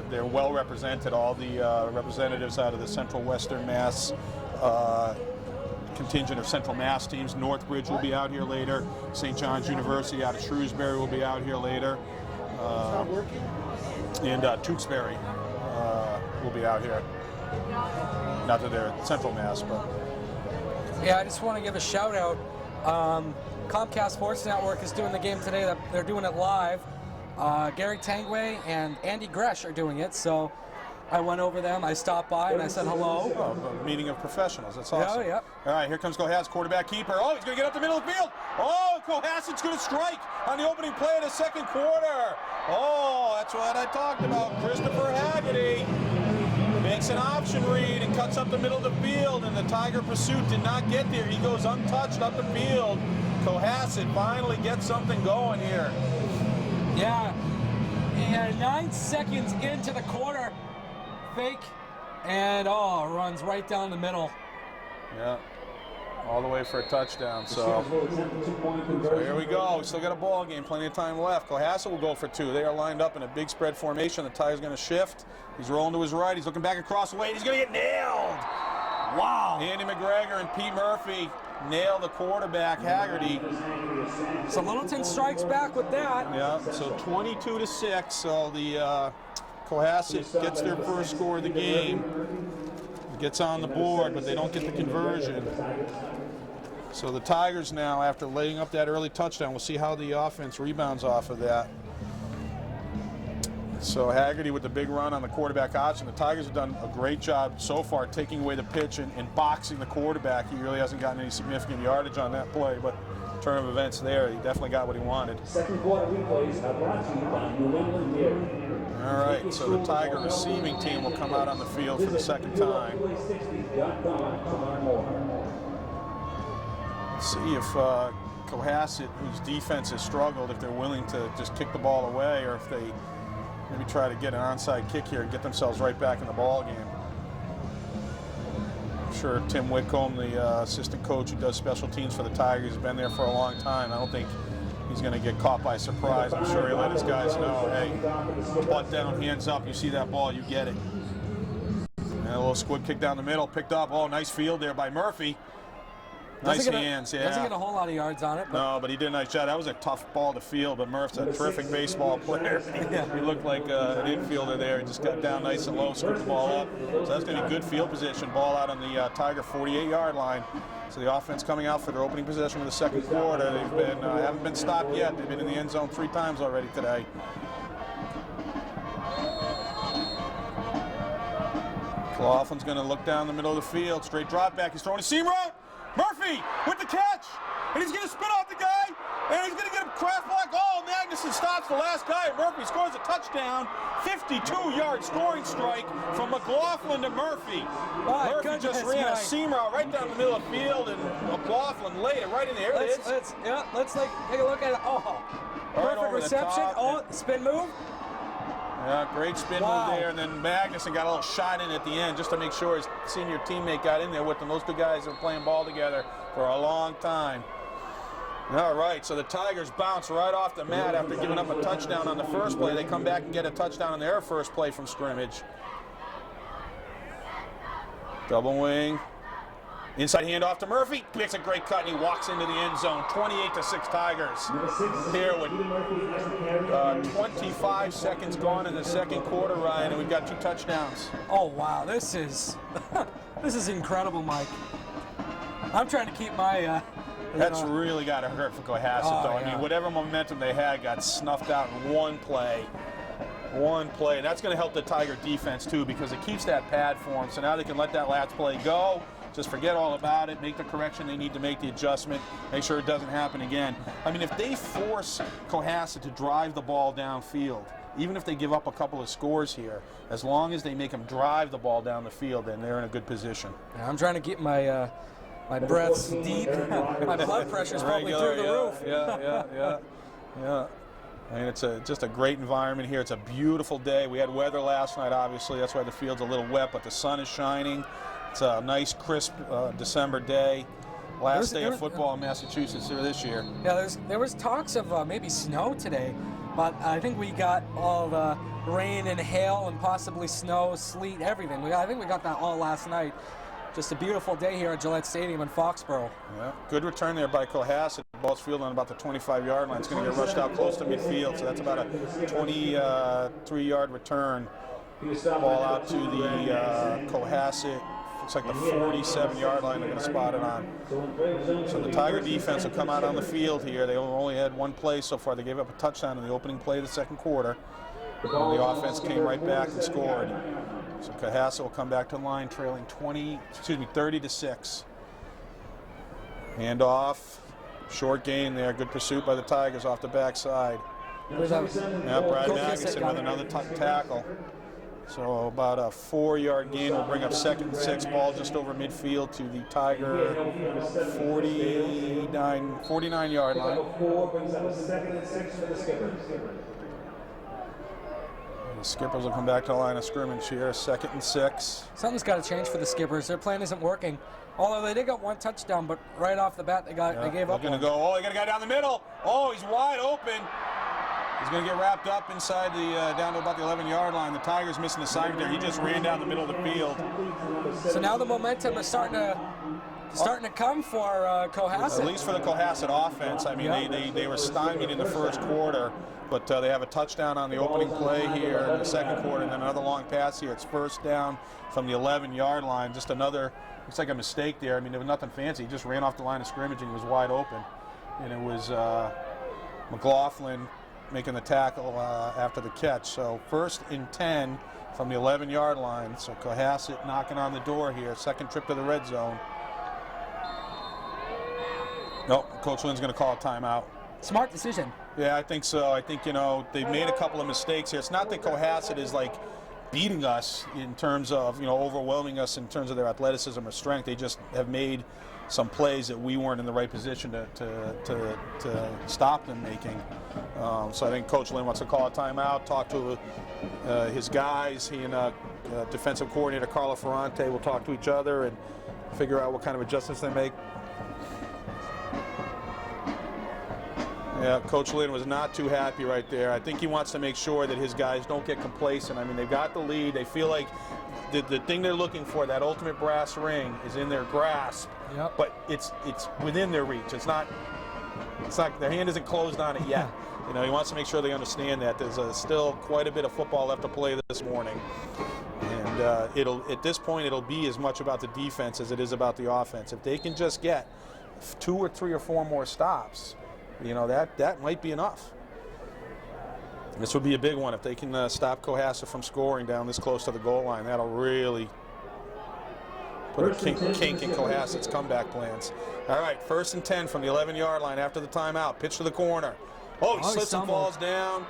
they're well represented. All the representatives out of the Central Western Mass contingent of Central Mass teams. Northbridge will be out here later. St. John's University out of Shrewsbury will be out here later. And Tewksbury will be out here. Not that they're Central Mass, but... Yeah, I just want to give a shout out. Comcast Sports Network is doing the game today. They're doing it live. Gary Tangway and Andy Gresh are doing it, so I went over them. I stopped by and I said hello. Oh, a meeting of professionals. That's awesome. Yeah. All right, here comes Cohasset, quarterback keeper. Oh, he's going to get up the middle of the field. Oh, Cohasset's going to strike on the opening play of the second quarter. Oh, that's what I talked about. Christopher Haggerty makes an option read and cuts up the middle of the field, and the Tiger pursuit did not get there. He goes untouched up the field. Cohasset finally gets something going here. Yeah, and 9 seconds into the quarter, fake, and runs right down the middle. Yeah, all the way for a touchdown. So here we go. We still got a ball game, plenty of time left. Cohasset will go for 2. They are lined up in a big spread formation. The Tiger's going to shift. He's rolling to his right. He's looking back across the way. He's going to get nailed. Wow. Andy McGregor and Pete Murphy nail the quarterback, Haggerty. So Littleton strikes back with that. Yeah, so 22-6. So the Cohasset gets their first score of the game. Gets on the board, but they don't get the conversion. So the Tigers now, after laying up that early touchdown, we'll see how the offense rebounds off of that. So Haggerty with the big run on the quarterback option. The Tigers have done a great job so far taking away the pitch and boxing the quarterback. He really hasn't gotten any significant yardage on that play, but turn of events there, he definitely got what he wanted. Second quarter replays are brought to you by New England Dairy. All right, so the Tiger receiving team will come out on the field for the second time. Let's see if Cohasset, whose defense has struggled, if they're willing to just kick the ball away, or if they maybe try to get an onside kick here and get themselves right back in the ball game. I'm sure Tim Whitcomb, the assistant coach who does special teams for the Tigers, has been there for a long time. I don't think he's going to get caught by surprise. I'm sure he'll let his guys know, hey, butt down, hands up, you see that ball, you get it. And a little squib kick down the middle, picked up. Oh, nice field there by Murphy. Nice hands, yeah. Doesn't get a whole lot of yards on it. But no, but he did a nice job. That was a tough ball to field, but Murph's a terrific baseball player. He looked like an infielder there. He just got down nice and low, scooped the ball up. So that's going to be good field position. Ball out on the Tiger 48-yard line. So the offense coming out for their opening possession of the second quarter. They've been haven't been stopped yet. They've been in the end zone 3 times already today. McLaughlin's going to look down the middle of the field. Straight drop back. He's throwing a seam route. Murphy with the catch. And he's going to spin off the guy. And he's going to get a craft block. Oh, Magnuson stops the last guy. Murphy scores a touchdown. 52-yard scoring strike from McLaughlin to Murphy. Murphy just ran a seam route right down the middle of the field, and McLaughlin laid it right in the air. Let's take a look at it. Oh, right perfect reception. Oh, spin move. Yeah, great spin move there, and then Magnuson got a little shot in at the end just to make sure his senior teammate got in there with him. Those 2 guys have been playing ball together for a long time. All right, so the Tigers bounce right off the mat after giving up a touchdown on the first play. They come back and get a touchdown on their first play from scrimmage. Double wing. Inside handoff to Murphy. Makes a great cut, and he walks into the end zone. 28-6 Tigers. Here with 25 seconds gone in the second quarter, Ryan, and we've got 2 touchdowns. Oh, wow. This is this is incredible, Mike. I'm trying to keep my... That's really got to hurt for Cohasset, though. Yeah. I mean, whatever momentum they had got snuffed out in one play. And that's going to help the Tiger defense, too, because it keeps that pad for them. So now they can let that last play go. just forget all about it, make the correction they need to make, the adjustment, make sure it doesn't happen again. I mean, if they force Cohasset to drive the ball downfield, even if they give up a couple of scores here, as long as they make them drive the ball down the field, then they're in a good position. Yeah, I'm trying to keep my my breaths deep. My blood pressure's probably through the roof. Yeah. I mean, it's just a great environment here. It's a beautiful day. We had weather last night, obviously. That's why the field's a little wet, but the sun is shining. It's a nice, crisp December day. Last day of football in Massachusetts here this year. Yeah, there was talks of maybe snow today, but I think we got all the rain and hail and possibly snow, sleet, everything. I think we got that all last night. Just a beautiful day here at Gillette Stadium in Foxborough. Yeah, good return there by Cohasset. The ball's fielded on about the 25-yard line. It's going to get rushed out close to midfield, so that's about a 23-yard return. Ball out to the Cohasset. Looks like the 47-yard line they're going to spot it on. So the Tiger defense will come out on the field here. They only had one play so far. They gave up a touchdown in the opening play of the second quarter. And the offense came right back and scored. So Cohasset will come back to the line trailing 30-6. Hand off. Short gain there. Good pursuit by the Tigers off the backside. Yeah, Brad Magnuson with another tackle. So about a 4-yard gain will bring up 2nd and 6. Ball just over midfield to the Tiger 49-yard line. The Skippers will come back to the line of scrimmage here, 2nd and 6. Something's got to change for the Skippers. Their plan isn't working. Although they did got one touchdown, but right off the bat they gave up. They're going to go. Oh, they got a guy down the middle. Oh, he's wide open. He's going to get wrapped up inside the down to about the 11-yard line. The Tigers missing the assignment there. He just ran down the middle of the field. So now the momentum is starting to come for Cohasset. At least for the Cohasset offense. I mean, they were stymied in the first quarter, but they have a touchdown on the opening play here in the second quarter, and then another long pass here. It's first down from the 11-yard line. Just another, looks like a mistake there. I mean, there was nothing fancy. He just ran off the line of scrimmage and he was wide open. And it was McLaughlin making the tackle after the catch. So 1st and 10 from the 11-yard line. So Cohasset knocking on the door here. Second trip to the red zone. Nope, Coach Lynn's going to call a timeout. Smart decision. Yeah, I think so. I think, they've made a couple of mistakes here. It's not that Cohasset is like beating us in terms of, overwhelming us in terms of their athleticism or strength. They just have made some plays that we weren't in the right position to stop them making. So I think Coach Lynn wants to call a timeout, talk to his guys. He and defensive coordinator Carla Ferrante will talk to each other and figure out what kind of adjustments they make. Yeah, Coach Lynn was not too happy right there. I think he wants to make sure that his guys don't get complacent. I mean, they've got the lead. They feel like the thing they're looking for, that ultimate brass ring, is in their grasp. Yep. But it's within their reach. It's not. Their hand isn't closed on it yet. He wants to make sure they understand that there's still quite a bit of football left to play this morning. And at this point it'll be as much about the defense as it is about the offense. If they can just get 2 or 3 or 4 more stops, that might be enough. This would be a big one if they can stop Cohasset from scoring down this close to the goal line. That'll really put a kink in Cohasset's comeback plans. All right, 1st and 10 from the 11-yard line after the timeout. Pitch to the corner. Oh, he slips and falls down.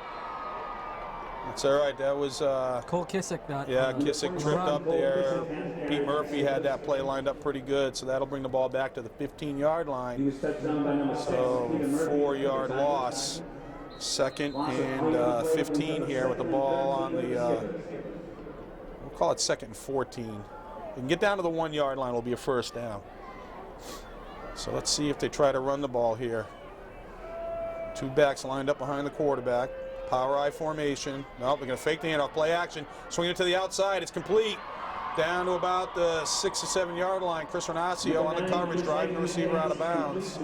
That's all right. That was Cole Kissick. Kissick tripped up there. Pete Murphy had that play lined up pretty good, so that'll bring the ball back to the 15-yard line. So 4-yard loss. 2nd and 15 here with the ball on the, we'll call it 2nd and 14. If we can get down to the 1-yard line, it'll be a first down. So let's see if they try to run the ball here. 2 backs lined up behind the quarterback. Power I formation. Nope, they're going to fake the handoff. Play action. Swing it to the outside. It's complete. Down to about the 6 or 7-yard line. Chris Renacio on the coverage, driving the receiver out of bounds.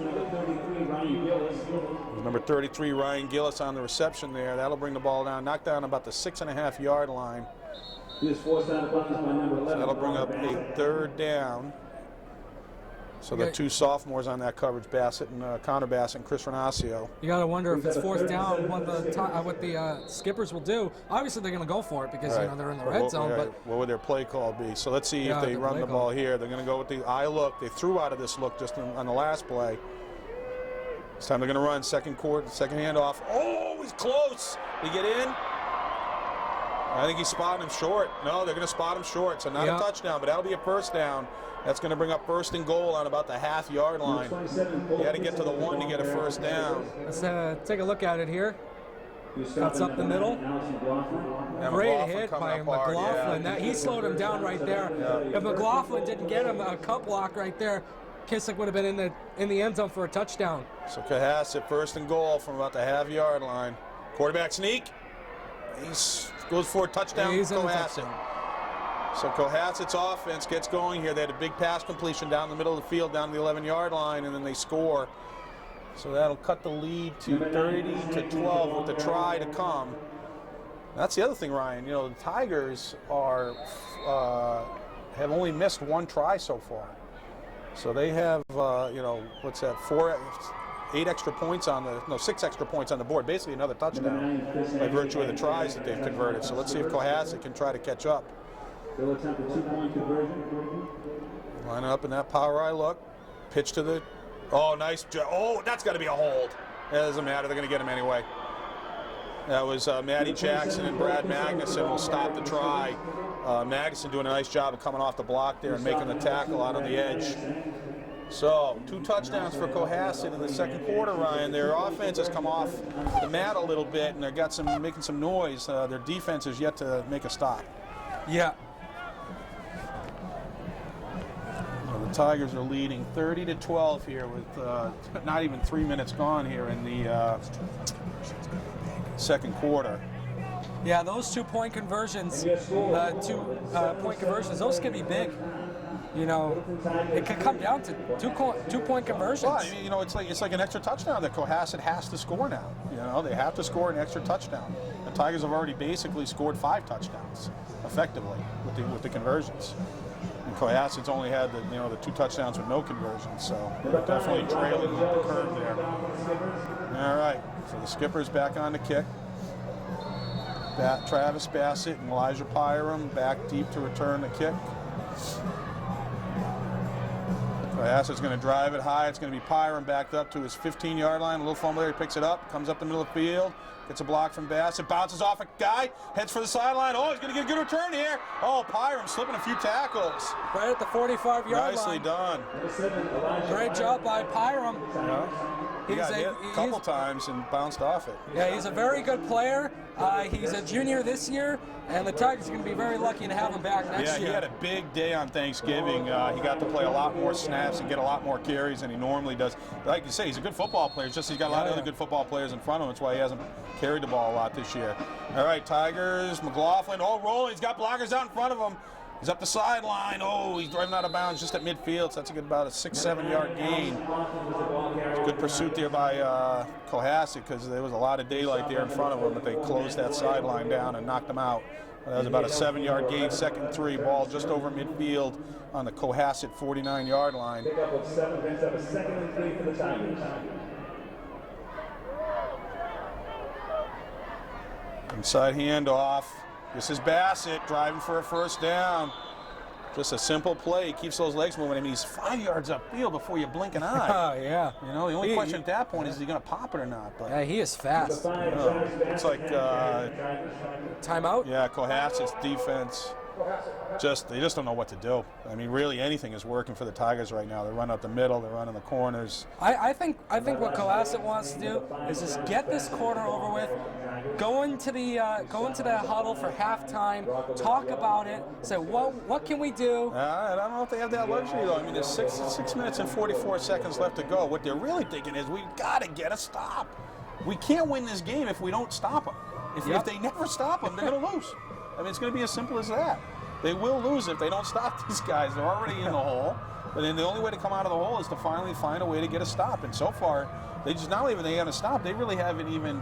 Number 33, Ryan Gillis on the reception there. That'll bring the ball down. Knocked down about the 6.5-yard line. So that'll bring up a 3rd down. So the two sophomores on that coverage, Bassett and Connor Bassett and Chris Renacio. You got to wonder if it's fourth down, what the skippers will do. Obviously, they're going to go for it because you know they're in the red zone. But what would their play call be? So let's see if they run the ball here. They're going to go with the eye look. They threw out of this look just on the last play. This time they're going to run second handoff. Oh, he's close. They get in. I think he's spotting him short. No, they're going to spot him short. So not a touchdown, but that'll be a first down. That's going to bring up first and goal on about the half-yard line. You got to get to the 1 to get a first down. Let's take a look at it here. Cuts up the middle. Great hit by McLaughlin. He slowed him down right there. If McLaughlin didn't get him a cut block right there, Kissick would have been in the end zone for a touchdown. So Cohasset first and goal from about the half-yard line. Quarterback sneak. He goes for a touchdown. Cohasset. So Cohasset's offense gets going here. They had a big pass completion down the middle of the field, down to the 11-yard line, and then they score. So that'll cut the lead to 30-12 with the try to come. That's the other thing, Ryan. You know, the Tigers have only missed one try so far. So they have, you know, what's that? 6 extra points on the board. Basically another touchdown by virtue of the tries that they've converted. So let's see if Cohasset can try to catch up. They'll attempt a 2-point conversion. Line up in that power eye look. Pitch to the. Oh, nice. Oh, that's got to be a hold. It doesn't matter. They're going to get him anyway. That was Matty Jackson and Brad Magnuson will stop the try. Magnuson doing a nice job of coming off the block there and making the tackle out on the edge. So 2 touchdowns for Cohasset in the second quarter, Ryan. Their offense has come off the mat a little bit and they've got making some noise. Their defense is yet to make a stop. Yeah. The Tigers are leading 30-12 here with not even 3 minutes gone here in the second quarter. Yeah, those 2-point conversions, those can be big. You know, it could come down to two-point conversions. Well, you know, it's like an extra touchdown that Cohasset has to score now. You know, they have to score an extra touchdown. The Tigers have already basically scored 5 touchdowns effectively with the conversions. And Cohasset's only had the 2 touchdowns with no conversions, so they're definitely trailing the curve there. All right, so the skipper's back on the kick. Travis Bassett and Elijah Pyram back deep to return the kick. Cohasset's going to drive it high. It's going to be Pyram backed up to his 15-yard line. A little fumble there. He picks it up, comes up the middle of the field, gets a block from Bassett, bounces off a guy, heads for the sideline. Oh, he's going to get a good return here. Oh, Pyram slipping a few tackles. Right at the 45-yard line. Nicely done. Great job by Pyram. He got hit a couple times and bounced off it. Yeah, he's a very good player. He's a junior this year, and the Tigers are going to be very lucky to have him back next year. Yeah, he had a big day on Thanksgiving. He got to play a lot more snaps and get a lot more carries than he normally does. Like you say, he's a good football player. It's just he's got a lot of other good football players in front of him. That's why he hasn't carried the ball a lot this year. All right, Tigers, McLaughlin. Oh, rolling. He's got blockers out in front of him. He's up the sideline. Oh, he's driving out of bounds just at midfield. So that's about a 6-7-yard gain. Good pursuit there by Cohasset because there was a lot of daylight there in front of him, but they closed that sideline down and knocked him out. That was about a 7-yard gain, 2nd and 3, ball just over midfield on the Cohasset 49-yard line. Pick up of 7, brings up a 2nd and 3 for the Tigers. Inside handoff. This is Bassett driving for a first down. Just a simple play. He keeps those legs moving. I mean, he's 5 yards upfield before you blink an eye. Oh, yeah. You know, the only question at that point is he going to pop it or not? But yeah, he is fast. it's like timeout. Yeah, Cohasset's defense. They just don't know what to do. I mean, really anything is working for the Tigers right now. They run up the middle, they run in the corners. I think what Cohasset wants to do is just get this quarter over with, go into the huddle for halftime, talk about it, say what can we do? I don't know if they have that luxury though. I mean, there's 6 minutes and 44 seconds left to go. What they're really thinking is we've got to get a stop. We can't win this game if we don't stop them. If they never stop them, they're going to lose. I mean, it's going to be as simple as that. They will lose if they don't stop these guys. They're already in the hole. But then the only way to come out of the hole is to finally find a way to get a stop. And so far, they just not only have they got a stop, they really haven't even,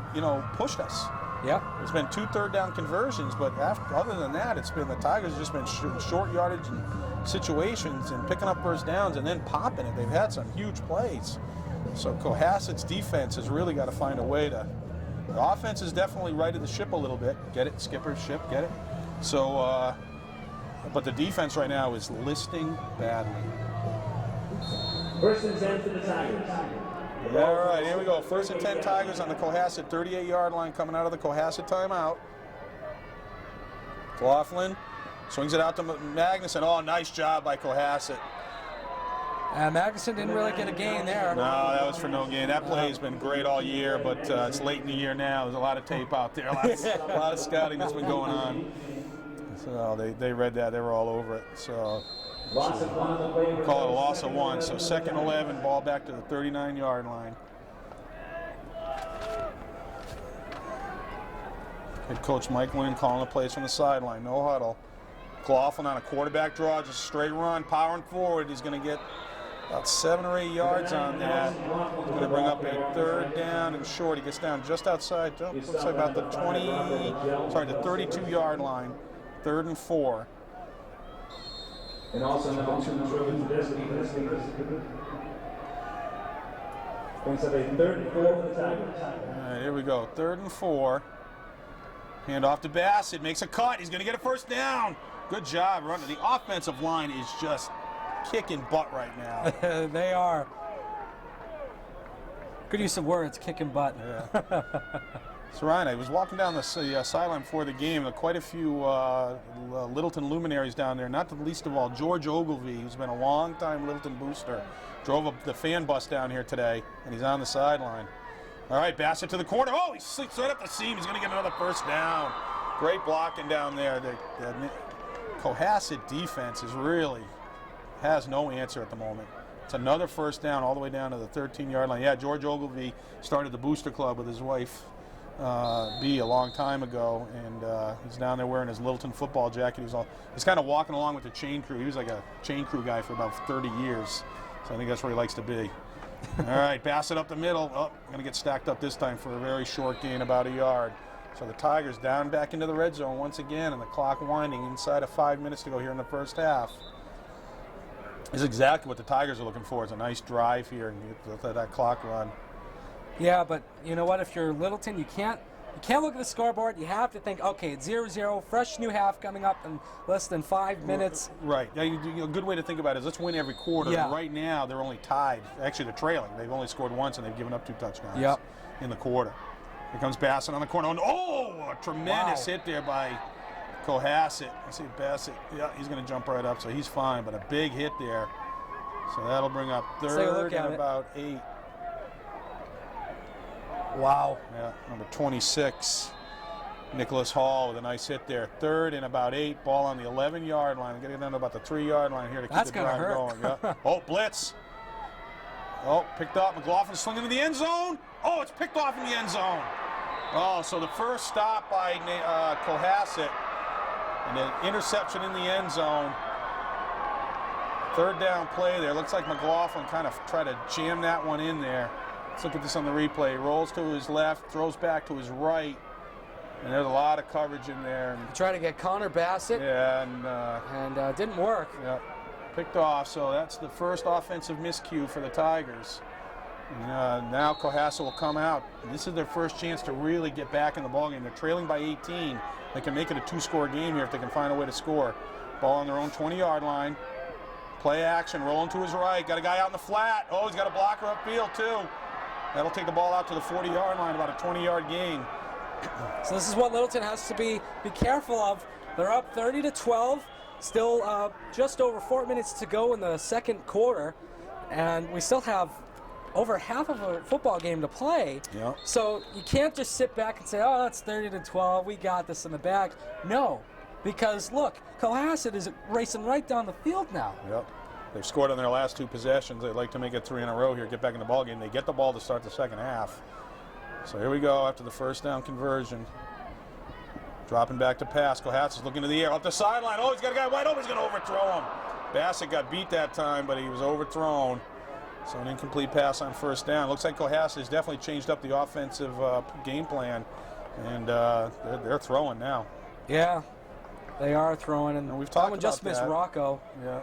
pushed us. Yep. It's been 2 third-down conversions, but other than that, it's been the Tigers have just been short yardage and situations and picking up first downs and then popping it. They've had some huge plays. So Cohasset's defense has really got to find a way to. The offense is definitely righted the ship a little bit. Get it, skipper, ship, get it. So, but the defense right now is listing badly. First and 10 for the Tigers. All right, here we go. First and 10 Tigers on the Cohasset 38-yard line coming out of the Cohasset timeout. Coughlin swings it out to Magnuson. Oh, nice job by Cohasset. Magnuson didn't really get a gain there. No, that was for no gain. That play has been great all year, but it's late in the year now. There's a lot of tape out there, a lot of scouting that's been going on. So they read that. They were all over it. So call it a loss of 1. So 2nd and 11, ball back to the 39-yard line. Head coach Mike Lynn calling the plays from the sideline. No huddle. Coughlin on a quarterback draw, just a straight run, powering forward. He's going to get about 7 or 8 yards on that. He's going to bring up a 3rd down and short. He gets down just outside, looks like about the 32-yard line. 3rd and 4. And also now to this. Brings up a 3rd and 4 for the Tigers. All right, here we go. 3rd and 4. Hand off to Bassett. Makes a cut. He's going to get a first down. Good job running. The offensive line is just kicking butt right now. They are. Good use of words, kicking butt. Yeah. So Ryan, I was walking down the sideline before the game. There are quite a few Littleton luminaries down there, not the least of all George Ogilvie, who's been a long-time Littleton booster. Drove the fan bus down here today, and he's on the sideline. All right, Bassett to the corner. Oh, he slips right up the seam. He's going to get another first down. Great blocking down there. The Cohasset defense has no answer at the moment. It's another first down all the way down to the 13-yard line. Yeah, George Ogilvie started the Booster Club with his wife, B, a long time ago, and he's down there wearing his Littleton football jacket. He's kind of walking along with the chain crew. He was like a chain crew guy for about 30 years, so I think that's where he likes to be. All right, Bassett up the middle. Oh, going to get stacked up this time for a very short gain, about a yard. So the Tigers down back into the red zone once again, and the clock winding inside of 5 minutes to go here in the first half. This is exactly what the Tigers are looking for. It's a nice drive here and let that clock run. Yeah, but you know what? If you're Littleton, you can't look at the scoreboard. You have to think, okay, it's 0-0, fresh new half coming up in less than 5 minutes. Right. A good way to think about it is let's win every quarter. Yeah. And right now, they're only tied. Actually, they're trailing. They've only scored once, and they've given up 2 touchdowns in the quarter. Here comes Bassett on the corner. Oh, a tremendous hit there by Cohasset. I see Bassett. Yeah, he's going to jump right up, so he's fine. But a big hit there. So that'll bring up 3rd and about 8. Wow. Yeah, number 26, Nicholas Hall with a nice hit there. 3rd and about 8. Ball on the 11-yard line. Getting down to about the 3-yard line here to keep the drive going. Yeah. Oh, blitz. Oh, picked up. McLaughlin slinging into the end zone. Oh, it's picked off in the end zone. Oh, so the first stop by Cohasset and an interception in the end zone. 3rd down play there. Looks like McLaughlin kind of tried to jam that one in there. Let's look at this on the replay. Rolls to his left, throws back to his right, and there's a lot of coverage in there. He tried to get Connor Bassett. Yeah, and didn't work. Yeah, picked off. So that's the first offensive miscue for the Tigers. And, now Cohasset will come out. This is their first chance to really get back in the ballgame. They're trailing by 18. They can make it a 2-score game here if they can find a way to score. Ball on their own 20-yard line. Play action, rolling to his right. Got a guy out in the flat. Oh, he's got a blocker upfield too. That'll take the ball out to the 40-yard line, about a 20-yard gain. So this is what Littleton has to be careful of. They're up 30-12. Still just over 4 minutes to go in the second quarter, and we still have over half of a football game to play. Yep. So you can't just sit back and say, oh, it's 30-12. We got this in the bag. No, because look, Cohasset is racing right down the field now. Yep. They've scored on their last 2 possessions. They'd like to make it 3 in a row here, get back in the ball game. They get the ball to start the second half. So here we go after the first down conversion. Dropping back to pass. Cohasset's looking to the air. Up the sideline. Oh, he's got a guy wide open. He's going to overthrow him. Bassett got beat that time, but he was overthrown. So an incomplete pass on first down. Looks like Cohasset has definitely changed up the offensive game plan. And they're throwing now. Yeah, they are throwing, and we've talked someone just about missed that. Rocco. Yeah,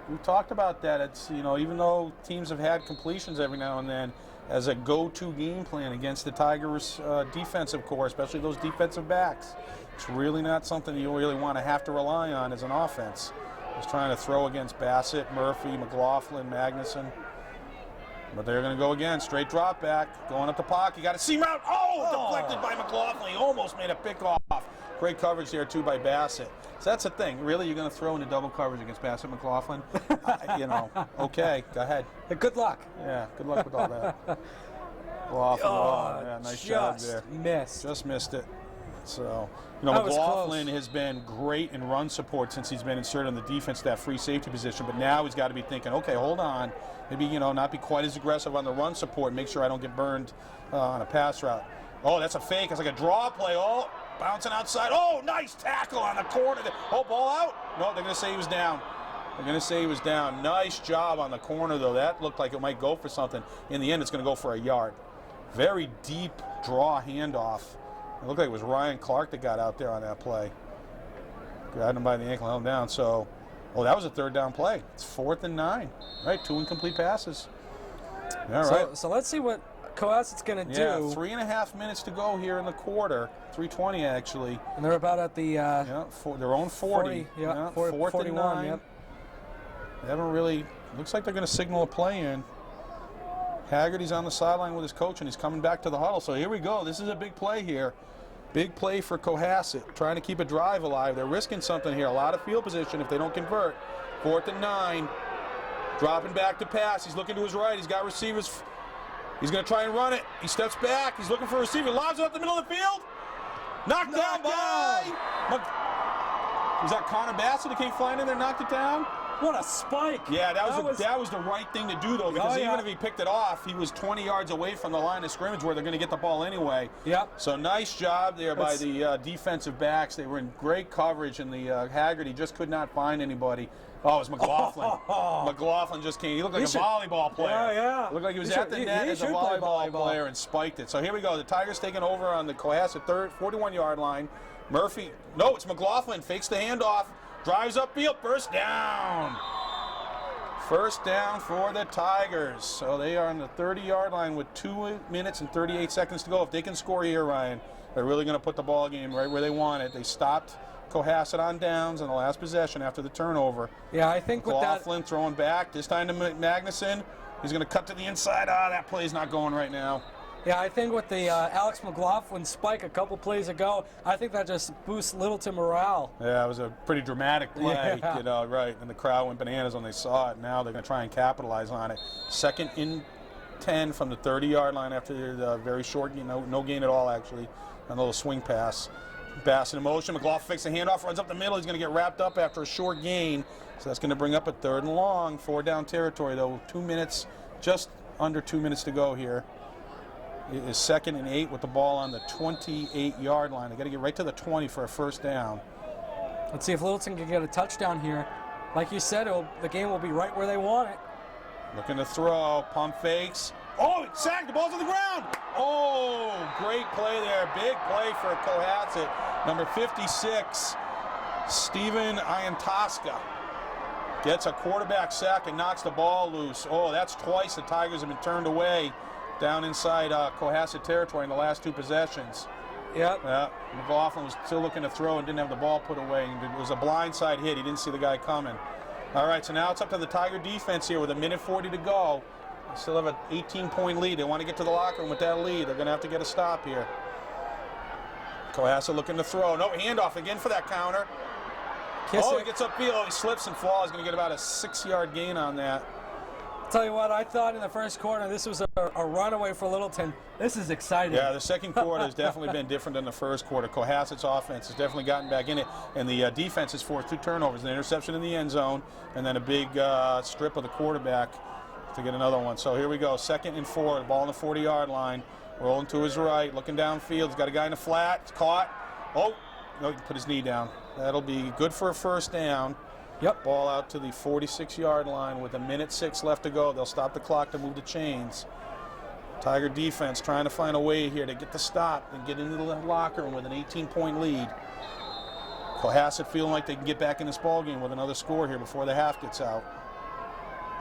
we've talked about that. It's, you know, even though teams have had completions every now and then, as a go-to game plan against the Tigers' defensive core, especially those defensive backs, it's really not something you really want to have to rely on as an offense. Just trying to throw against Bassett, Murphy, McLaughlin, Magnuson. But they're going to go again. Straight drop back. Going up the pocket. You got a seam route. Oh, deflected by McLaughlin. He almost made a pick off. Great coverage there, too, by Bassett. So that's the thing. Really, you're going to throw into double coverage against Bassett, McLaughlin? You know, okay, go ahead. Good luck. Yeah, good luck with all that. McLaughlin, yeah, nice job there. Just missed it. So, you know, McLaughlin has been great in run support since he's been inserted on the defense, that free safety position. But now he's got to be thinking, okay, hold on. Maybe, you know, not be quite as aggressive on the run support. Make sure I don't get burned on a pass route. Oh, that's a fake. It's like a draw play. Oh, bouncing outside. Oh, nice tackle on the corner. Oh, ball out? No, they're going to say he was down. They're going to say he was down. Nice job on the corner, though. That looked like it might go for something. In the end, it's going to go for a yard. Very deep draw handoff. It looked like it was Ryan Clark that got out there on that play. Grabbed him by the ankle, held him down. So, oh, that was a third down play. It's 4th and 9. Right, 2 incomplete passes. All right. So let's see what Cohasset's going to do. Yeah, 3.5 minutes to go here in the quarter. 3:20 actually. And they're about at the their own 40. Yeah, 4th 41, and 9. Yep. They haven't really. Looks like they're going to signal a play in. Haggerty's on the sideline with his coach, and he's coming back to the huddle. So here we go. This is a big play here. Big play for Cohasset, trying to keep a drive alive. They're risking something here. A lot of field position if they don't convert. 4th and 9. Dropping back to pass. He's looking to his right. He's got receivers. He's going to try and run it. He steps back. He's looking for a receiver. Lobs it up the middle of the field. Knocked down by... Was that Connor Bassett that came flying in there, knocked it down? What a spike! Yeah, that was the right thing to do, though, because even if he picked it off, he was 20 yards away from the line of scrimmage where they're going to get the ball anyway. Yep. So nice job there by the defensive backs. They were in great coverage, and the Haggerty just could not find anybody. Oh, it was McLaughlin. McLaughlin just came. He looked like a volleyball player. Yeah. Looked like he was at the net as a volleyball player and spiked it. So here we go. The Tigers taking over on the Cohasset 41-yard line. Murphy, no, it's McLaughlin. Fakes the handoff. Drives upfield. First down. First down for the Tigers. So they are on the 30-yard line with 2 minutes and 38 seconds to go. If they can score here, Ryan, they're really going to put the ball game right where they want it. They stopped Cohasset on downs on the last possession after the turnover. Yeah, I think McLaughlin throwing back. This time to Magnuson. He's going to cut to the inside. That play's not going right now. Yeah, I think with the Alex McLaughlin spike a couple plays ago, I think that just boosts Littleton morale. Yeah, it was a pretty dramatic play, Yeah. you know, right. And the crowd went bananas when they saw it. Now they're going to try and capitalize on it. 2nd and 10 from the 30-yard line after the very short, no gain at all, actually. A little swing pass. Bassett in motion. McLaughlin fakes the handoff, runs up the middle. He's going to get wrapped up after a short gain. So that's going to bring up a 3rd and long. 4-down territory, though. 2 minutes, just under 2 minutes to go here. It is 2nd and 8 with the ball on the 28-yard line. They got to get right to the 20 for a first down. Let's see if Littleton can get a touchdown here. Like you said, the game will be right where they want it. Looking to throw, pump fakes. Oh, it's sacked, the ball's on the ground. Oh, great play there. Big play for Cohasset. Number 56, Steven Iantoska. Gets a quarterback sack and knocks the ball loose. Oh, that's twice the Tigers have been turned away down inside Cohasset territory in the last 2 possessions. Yep. Yeah, McLaughlin was still looking to throw and didn't have the ball put away. And it was a blindside hit. He didn't see the guy coming. All right, so now it's up to the Tiger defense here with 1:40 to go. They still have an 18-point lead. They want to get to the locker room with that lead. They're going to have to get a stop here. Cohasset looking to throw. No, handoff again for that counter. He gets upfield. Oh, he slips and falls. He's going to get about a 6-yard gain on that. Tell you what, I thought in the first quarter this was a runaway for Littleton. This is exciting. Yeah, the second quarter has definitely been different than the first quarter. Cohasset's offense has definitely gotten back in it, and the defense has forced 2 turnovers, an interception in the end zone, and then a big strip of the quarterback to get another one. So here we go, 2nd and 4, the ball on the 40-yard line, rolling to his right, looking downfield. He's got a guy in the flat. It's caught. Oh, no, he put his knee down. That'll be good for a first down. Yep. Ball out to the 46-yard line with 1:06 left to go. They'll stop the clock to move the chains. Tiger defense trying to find a way here to get the stop and get into the locker room with an 18-point lead. Cohasset feeling like they can get back in this ball game with another score here before the half gets out.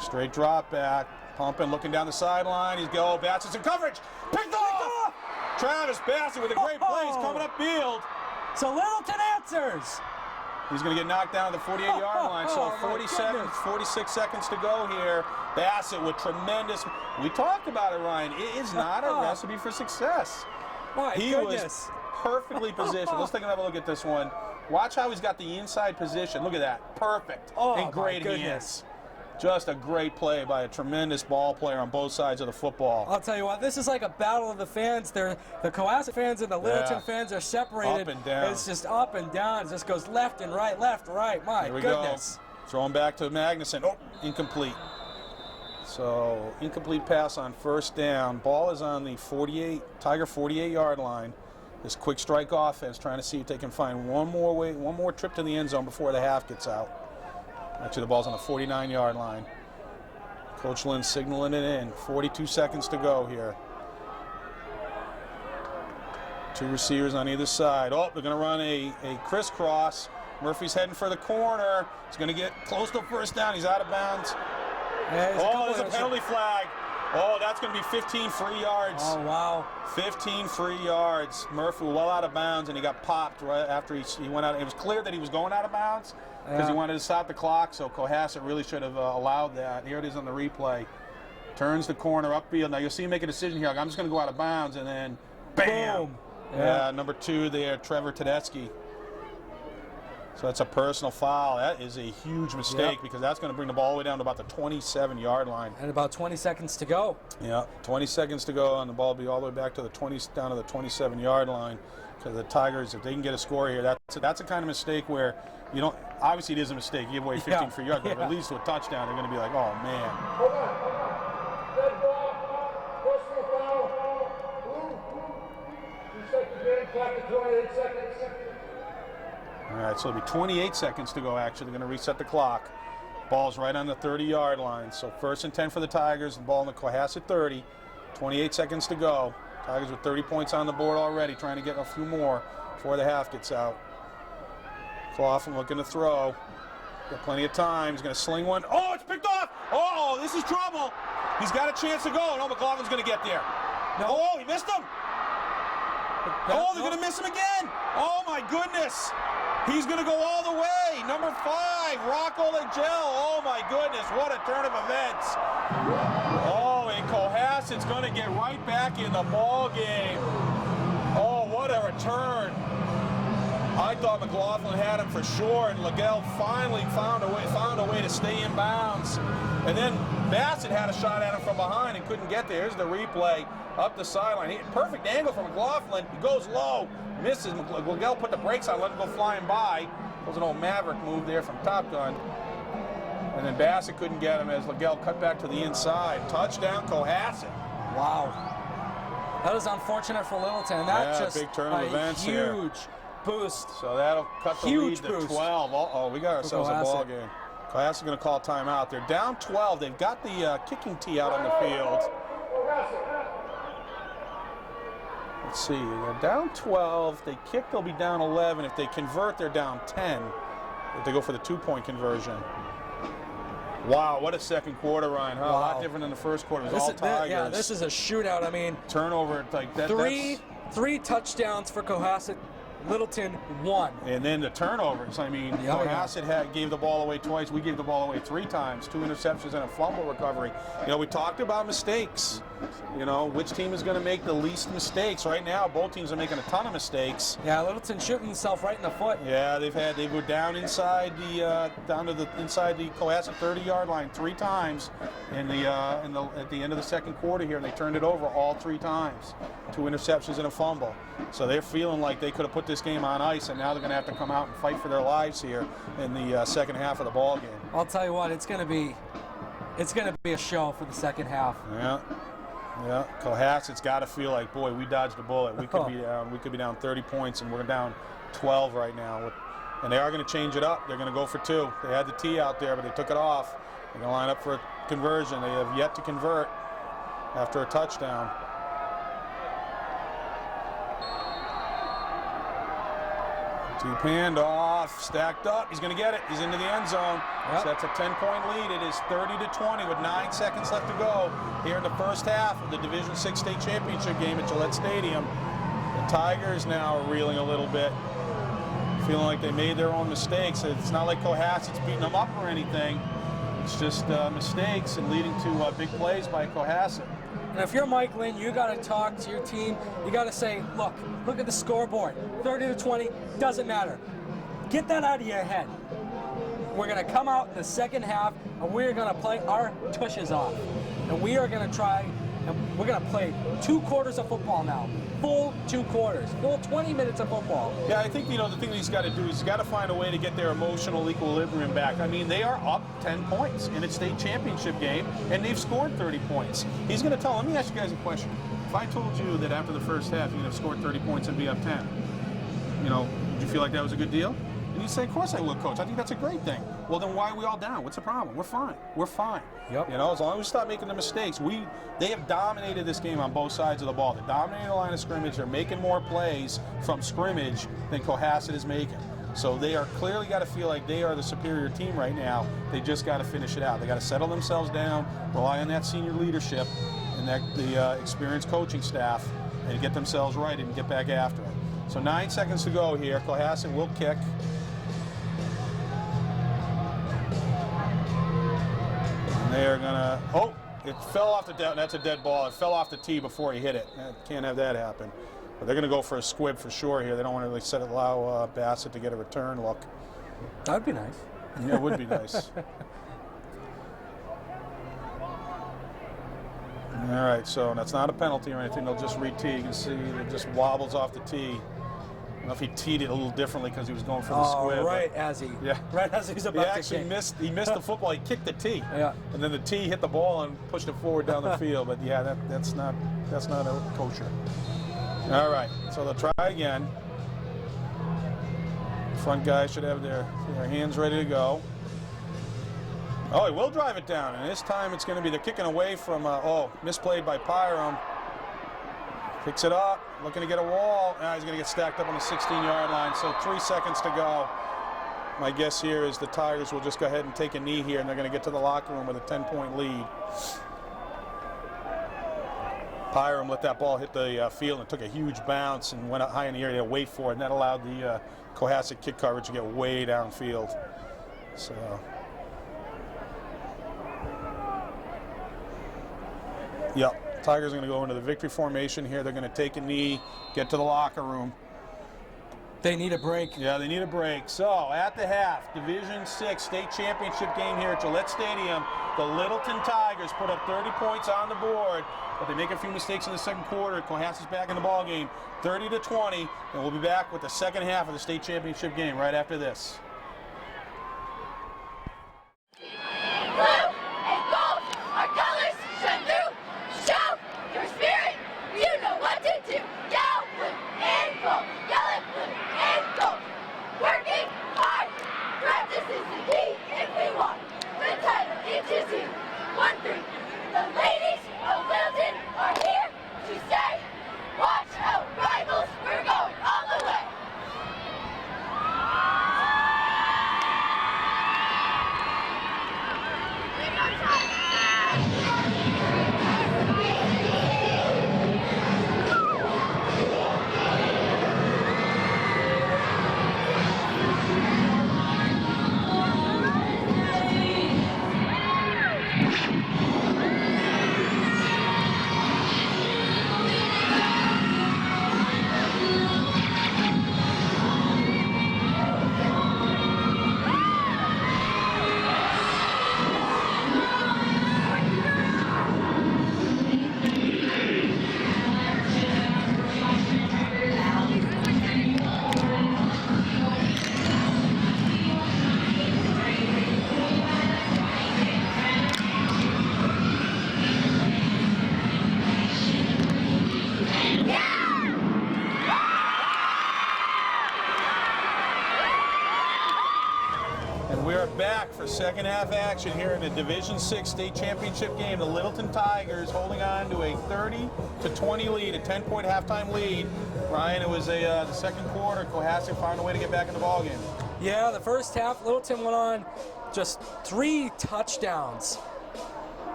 Straight drop back, pumping, looking down the sideline. He's going, Bassett's in coverage. Picked off! Travis Bassett with a great play. He's coming upfield. So Littleton answers. He's going to get knocked down at the 48-yard line. So 46 seconds to go here. Bassett with tremendous. We talked about it, Ryan. It is not a recipe for success. He was perfectly positioned. Let's take another look at this one. Watch how he's got the inside position. Look at that. Perfect. And great hands. Just a great play by a tremendous ball player on both sides of the football. I'll tell you what, this is like a battle of the fans. The Cohasset fans and the Littleton fans are separated. Up and down. It's just up and down. It just goes left and right, left, right. My goodness. Go. Throwing back to Magnuson. Oh, incomplete. So, incomplete pass on first down. Ball is on the Tiger 48-yard line. This quick strike offense trying to see if they can find one more trip to the end zone before the half gets out. Actually, the ball's on the 49-yard line. Coach Lynn signaling it in. 42 seconds to go here. Two receivers on either side. Oh, they're going to run a crisscross. Murphy's heading for the corner. He's going to get close to first down. He's out of bounds. There's a penalty flag. Oh, that's going to be 15 free yards. Oh, wow. 15 free yards. Murphy well out of bounds, and he got popped right after he went out. It was clear that he was going out of bounds because he wanted to stop the clock, so Cohasset really should have allowed that. Here it is on the replay. Turns the corner upfield. Now, you'll see him make a decision here. Like, I'm just going to go out of bounds, and then bam. Boom. Yeah, number 2 there, Trevor Tedeschi. So that's a personal foul. That is a huge mistake because that's going to bring the ball all the way down to about the 27-yard line. And about 20 seconds to go. Yeah, 20 seconds to go, and the ball will be all the way back to the down to the 27-yard line. Because the Tigers, if they can get a score here, that's a kind of mistake where you don't. Obviously, it is a mistake. You give away 15 free yards, but at least to a touchdown, they're going to be like, oh man. Hold on. Red ball. Personal foul. Reset the game. Clock at 28 seconds. All right, so it'll be 28 seconds to go, actually. They're going to reset the clock. Ball's right on the 30-yard line. So 1st and 10 for the Tigers. The ball in the Cohasset 30. 28 seconds to go. Tigers with 30 points on the board already, trying to get a few more before the half gets out. Coughlin looking to throw. Got plenty of time. He's going to sling one. Oh, it's picked off. Oh, this is trouble. He's got a chance to go. No, McLaughlin's going to get there. No. Oh, he missed him. Oh, they're going to miss him again. Oh, my goodness. He's going to go all the way. Number 5, Rocco Legel. Oh, my goodness. What a turn of events. Oh, and Cohasset's going to get right back in the ball game. Oh, what a return. I thought McLaughlin had him for sure, and Legel finally found a way to stay in bounds. And then Bassett had a shot at him from behind and couldn't get there. Here's the replay up the sideline. Perfect angle from McLaughlin. He goes low, misses. Legel put the brakes on, let him go flying by. It was an old Maverick move there from Top Gun. And then Bassett couldn't get him as Legel cut back to the inside. Touchdown, Cohasset. Wow. That was unfortunate for Littleton. That just big turn of events here. Huge boost. So that'll cut the lead to 12. Uh-oh, we got ourselves a ball game. Cohasset's going to call timeout. They're down 12. They've got the kicking tee out on the field. Let's see. They're down 12. They kick, they'll be down 11. If they convert, they're down 10. If they go for the 2-point conversion. Wow, what a second quarter, Ryan. Huh? Wow. A lot different than the first quarter. It was all Tigers. Yeah, this is a shootout. I mean, turnover like that. Three touchdowns for Cohasset. Littleton 1. And then the turnovers. I mean, Cohasset gave the ball away twice. We gave the ball away 3 times. 2 interceptions and a fumble recovery. You know, we talked about mistakes. You know, which team is going to make the least mistakes? Right now, both teams are making a ton of mistakes. Yeah, Littleton shooting himself right in the foot. Yeah, they go down inside the inside the Cohasset 30-yard line 3 times at the end of the second quarter here. They turned it over all 3 times. 2 interceptions and a fumble. So they're feeling like they could have put this game on ice, and now they're going to have to come out and fight for their lives here in the second half of the ball game. I'll tell you what, it's going to be a show for the second half. Yeah, Cohasset's got to feel like, boy, we dodged a bullet. We could be down 30 points, and we're down 12 right now. And they are going to change it up. They're going to go for 2. They had the tee out there, but they took it off. They're going to line up for a conversion. They have yet to convert after a touchdown. Deep handoff, stacked up. He's going to get it. He's into the end zone. Yep. So that's a 10-point lead. It is 30-20 with 9 seconds left to go here in the first half of the Division VI state championship game at Gillette Stadium. The Tigers now are reeling a little bit, feeling like they made their own mistakes. It's not like Cohasset's beating them up or anything. It's just mistakes and leading to big plays by Cohasset. And if you're Mike Lynn, you got to talk to your team. You got to say, look at the scoreboard. 30-20, doesn't matter. Get that out of your head. We're going to come out in the second half, and we're going to play our tushes off. And we are going to try, and we're going to play 2 quarters of football now. Full 2 quarters, full 20 minutes of football. Yeah, I think, the thing that he's got to do is he's got to find a way to get their emotional equilibrium back. I mean, they are up 10 points in a state championship game, and they've scored 30 points. He's going to tell them, let me ask you guys a question. If I told you that after the first half you're going to have scored 30 points and be up 10, would you feel like that was a good deal? And you say, of course I will, Coach. I think that's a great thing. Well, then why are we all down? What's the problem? We're fine. We're fine. Yep. As long as we stop making the mistakes. They have dominated this game on both sides of the ball. They're dominating the line of scrimmage. They're making more plays from scrimmage than Cohasset is making. So they are clearly got to feel like they are the superior team right now. They just got to finish it out. They got to settle themselves down, rely on that senior leadership and the experienced coaching staff, and get themselves right and get back after it. So 9 seconds to go here. Cohasset will kick. They're gonna, it fell off the, that's a dead ball. It fell off the tee before he hit it. Can't have that happen. But they're gonna go for a squib for sure here. They don't want to really allow Bassett to get a return look. That'd be nice. Yeah, it would be nice. All right, so that's not a penalty or anything. They'll just re-tee. You can see it just wobbles off the tee. I don't know if he teed it a little differently because he was going for the squib. Right as he was about to kick. He missed the football. He kicked the tee. Yeah. And then the tee hit the ball and pushed it forward down the field. But yeah, that's not a kosher. All right, so they'll try again. Front guys should have their hands ready to go. Oh, he will drive it down, and this time it's going to be they're kicking away from misplayed by Pyram. Picks it up, looking to get a wall. Now he's going to get stacked up on the 16-yard line, so 3 seconds to go. My guess here is the Tigers will just go ahead and take a knee here, and they're going to get to the locker room with a 10-point lead. Pyram let that ball hit the field and took a huge bounce and went up high in the air. They had to wait for it, and that allowed the Cohasset kick coverage to get way downfield. So. Yep. Tigers are going to go into the victory formation here. They're going to take a knee, get to the locker room. They need a break. Yeah, they need a break. So, at the half, Division VI state championship game here at Gillette Stadium, the Littleton Tigers put up 30 points on the board, but they make a few mistakes in the second quarter. Cohasset's back in the ball game, 30-20, and we'll be back with the second half of the state championship game right after this. The ladies of Littleton are here to stay. Watch out, rivals, we're going all the way. And we are back for second half action here in the Division 6 state championship game. The Littleton Tigers holding on to a 30-20 lead, a 10-point halftime lead. Ryan, it was the second quarter. Cohasset found a way to get back in the ballgame. Yeah, the first half, Littleton went on just 3 touchdowns.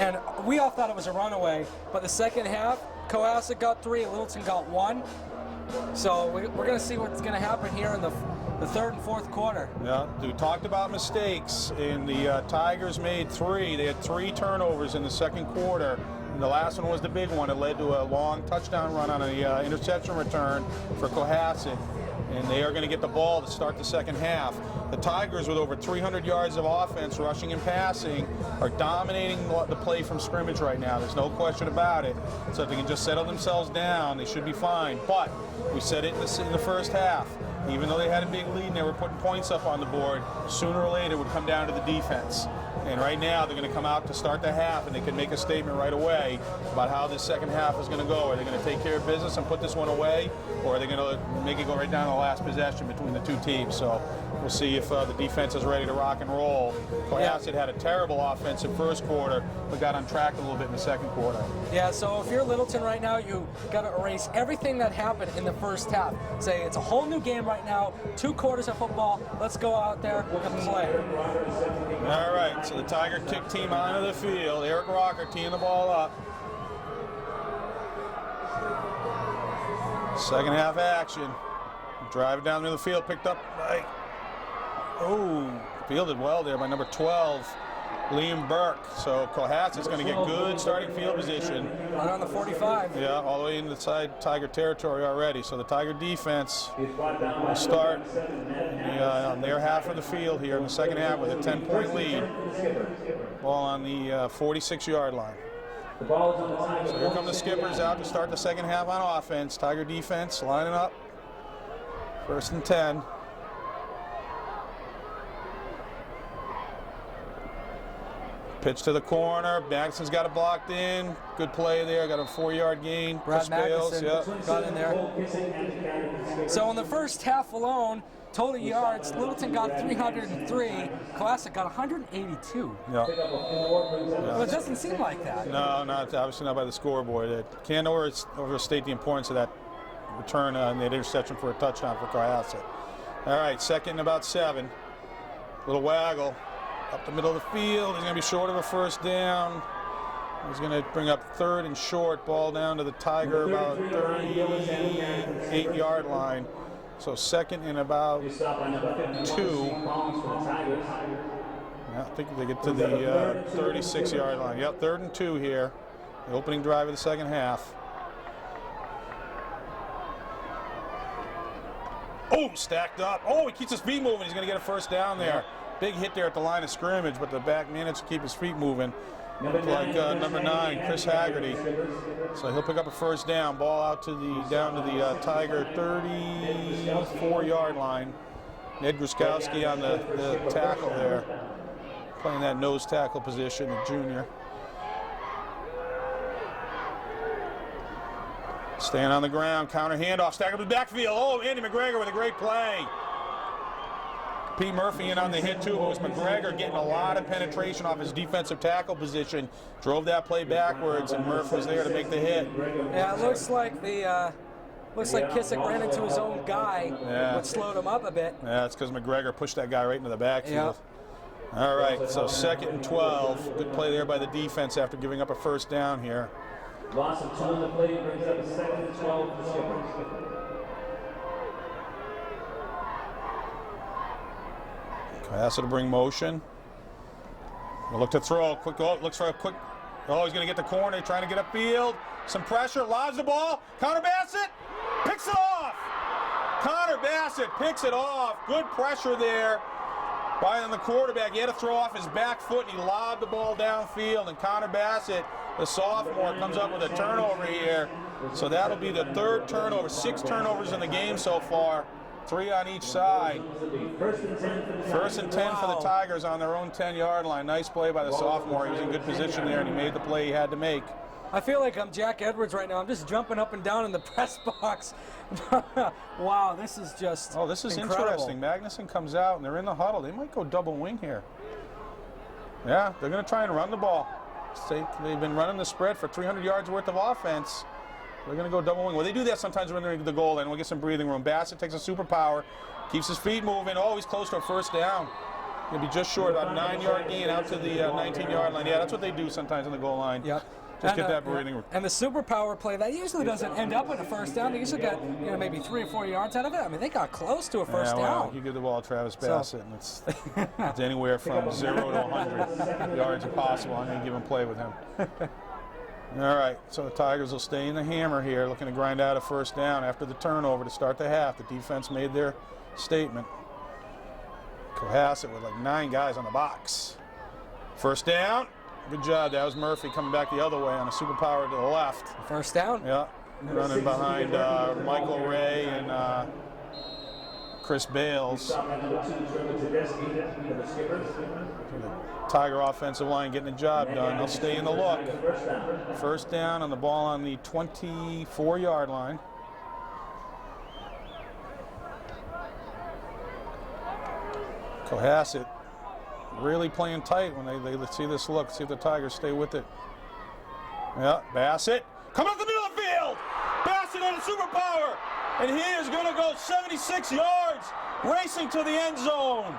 And we all thought it was a runaway. But the second half, Cohasset got 3, Littleton got 1. So we're going to see what's going to happen here in the third and fourth quarter. Yeah, we talked about mistakes, and the Tigers made 3. They had 3 turnovers in the second quarter. And the last one was the big one. It led to a long touchdown run on an interception return for Cohasset. And they are going to get the ball to start the second half. The Tigers, with over 300 yards of offense, rushing and passing, are dominating the play from scrimmage right now. There's no question about it. So if they can just settle themselves down, they should be fine. But we said it in the first half. Even though they had a big lead and they were putting points up on the board, sooner or later it would come down to the defense. And right now they're going to come out to start the half, and they can make a statement right away about how this second half is going to go. Are they going to take care of business and put this one away, or are they going to make it go right down to the last possession between the 2 teams? So we'll see if the defense is ready to rock and roll. Cohasset had a terrible offense in first quarter, but got on track a little bit in the second quarter. Yeah, so if you're Littleton right now, you got to erase everything that happened in the first half. Say it's a whole new game right now, 2 quarters of football. Let's go out there and play. All right, so the Tiger kick team onto the field. Eric Rocker teeing the ball up. Second half action. Driving down through the field, picked up by, fielded well there by number 12, Liam Burke. So Cohasset's going to get good starting field position. Right on the 45. Yeah, all the way inside Tiger territory already. So the Tiger defense will start on their half of the field here in the second half with a 10-point lead. Ball on the 46-yard line. So here come the Skippers out to start the second half on offense. Tiger defense lining up. 1st and 10. Pitch to the corner. Madison's got it blocked in. Good play there. Got a 4-yard gain. Brad Madison got in there. So in the first half alone, total yards, Littleton got 303. Cohasset got 182. Yeah. Well, it doesn't seem like that. No, obviously not by the scoreboard. Can't overstate the importance of that return and that interception for a touchdown for Cohasset. All right, second and about 7. Little waggle up the middle of the field. He's going to be short of a first down. He's going to bring up 3rd and short. Ball down to the Tiger about 38-yard line. So second and about 2. I think they get to the 36-yard line. Yep, 3rd and 2 here. The opening drive of the second half. Oh, stacked up. Oh, he keeps his feet moving. He's going to get a first down there. Big hit there at the line of scrimmage, but the back managed to keep his feet moving. Looked like number 9, Chris Haggerty. So he'll pick up a first down. Ball out to the Tiger 34-yard line. Ned Gruskowski on the tackle there, playing that nose tackle position, the junior. Staying on the ground, counter handoff, stack up the backfield. Oh, Andy McGregor with a great play. Pete Murphy in on the hit too. It was McGregor getting a lot of penetration off his defensive tackle position. Drove that play backwards, and Murphy was there to make the hit. Yeah, it looks like Kissick ran into his own guy, which slowed him up a bit. Yeah, it's because McGregor pushed that guy right into the backfield. Yeah. All right, so 2nd and 12. Good play there by the defense after giving up a first down here. Loss of 2 on the play brings up a 2nd and 12 for the Skippers. Cohasset to bring motion. We'll look to throw. Quick. Oh, looks for a quick. Oh, he's going to get the corner, trying to get upfield. Some pressure. Lobs the ball. Connor Bassett picks it off. Connor Bassett picks it off. Good pressure there by the quarterback. He had to throw off his back foot, and he lobbed the ball downfield. And Connor Bassett, the sophomore, comes up with a turnover here. So that'll be the 3rd turnover. 6 turnovers in the game so far. 3 on each side. 1st and 10 for the Tigers on their own 10-yard line. Nice play by the sophomore. He was in good position there, and he made the play he had to make. I feel like I'm Jack Edwards right now. I'm just jumping up and down in the press box. Wow, this is just Oh, this is incredible. interesting. Magnuson comes out, and they're in the huddle. They might go double wing here. Yeah, they're going to try and run the ball. They've been running the spread for 300 yards worth of offense. They're going to go double wing. Well, they do that sometimes when they're in the goal line. We'll get some breathing room. Bassett takes a superpower, keeps his feet moving. Oh, he's close to a first down. He'll be just short, about a 9-yard gain out to the 19-yard line. Yeah, that's what they do sometimes in the goal line. Yep. Just get that breathing room. And the superpower play, that usually doesn't end up in a first down. They usually get maybe 3 or 4 yards out of it. I mean, they got close to a first down. You give the ball to Travis Bassett, and it's anywhere from 0 to 100 yards if possible on any given play with him. All right, so the Tigers will stay in the hammer here, looking to grind out a first down after the turnover to start the half. The defense made their statement. Cohasset with like 9 guys on the box. First down. Good job. That was Murphy coming back the other way on a superpower to the left. First down. Yeah, running behind Michael Ray and Chris Bales. The Tiger offensive line getting the job done. They'll stay in the look. First down on the ball on the 24-yard line. Cohasset really playing tight when they see this look, see if the Tigers stay with it. Yeah, Bassett coming up the middle of the field. Bassett on a superpower, and he is going to go 76 yards, racing to the end zone.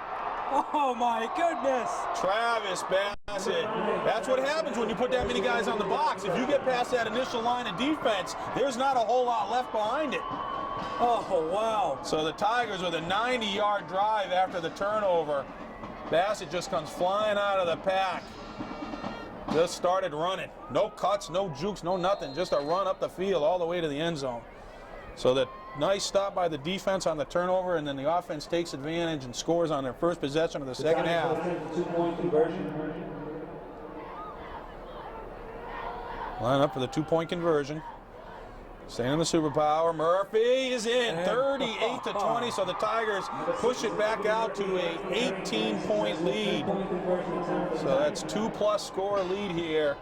Oh my goodness! Travis Bassett. That's what happens when you put that many guys on the box. If you get past that initial line of defense, there's not a whole lot left behind it. Oh wow! So the Tigers with a 90-yard drive after the turnover. Bassett just comes flying out of the pack. Just started running. No cuts, no jukes, no nothing. Just a run up the field all the way to the end zone. So the nice stop by the defense on the turnover, and then the offense takes advantage and scores on their first possession of the second half. Line up for the 2-point conversion. Staying in the superpower. Murphy is in. 38-20. So the Tigers push it back out to a 18-point lead. So that's 2+ score lead here.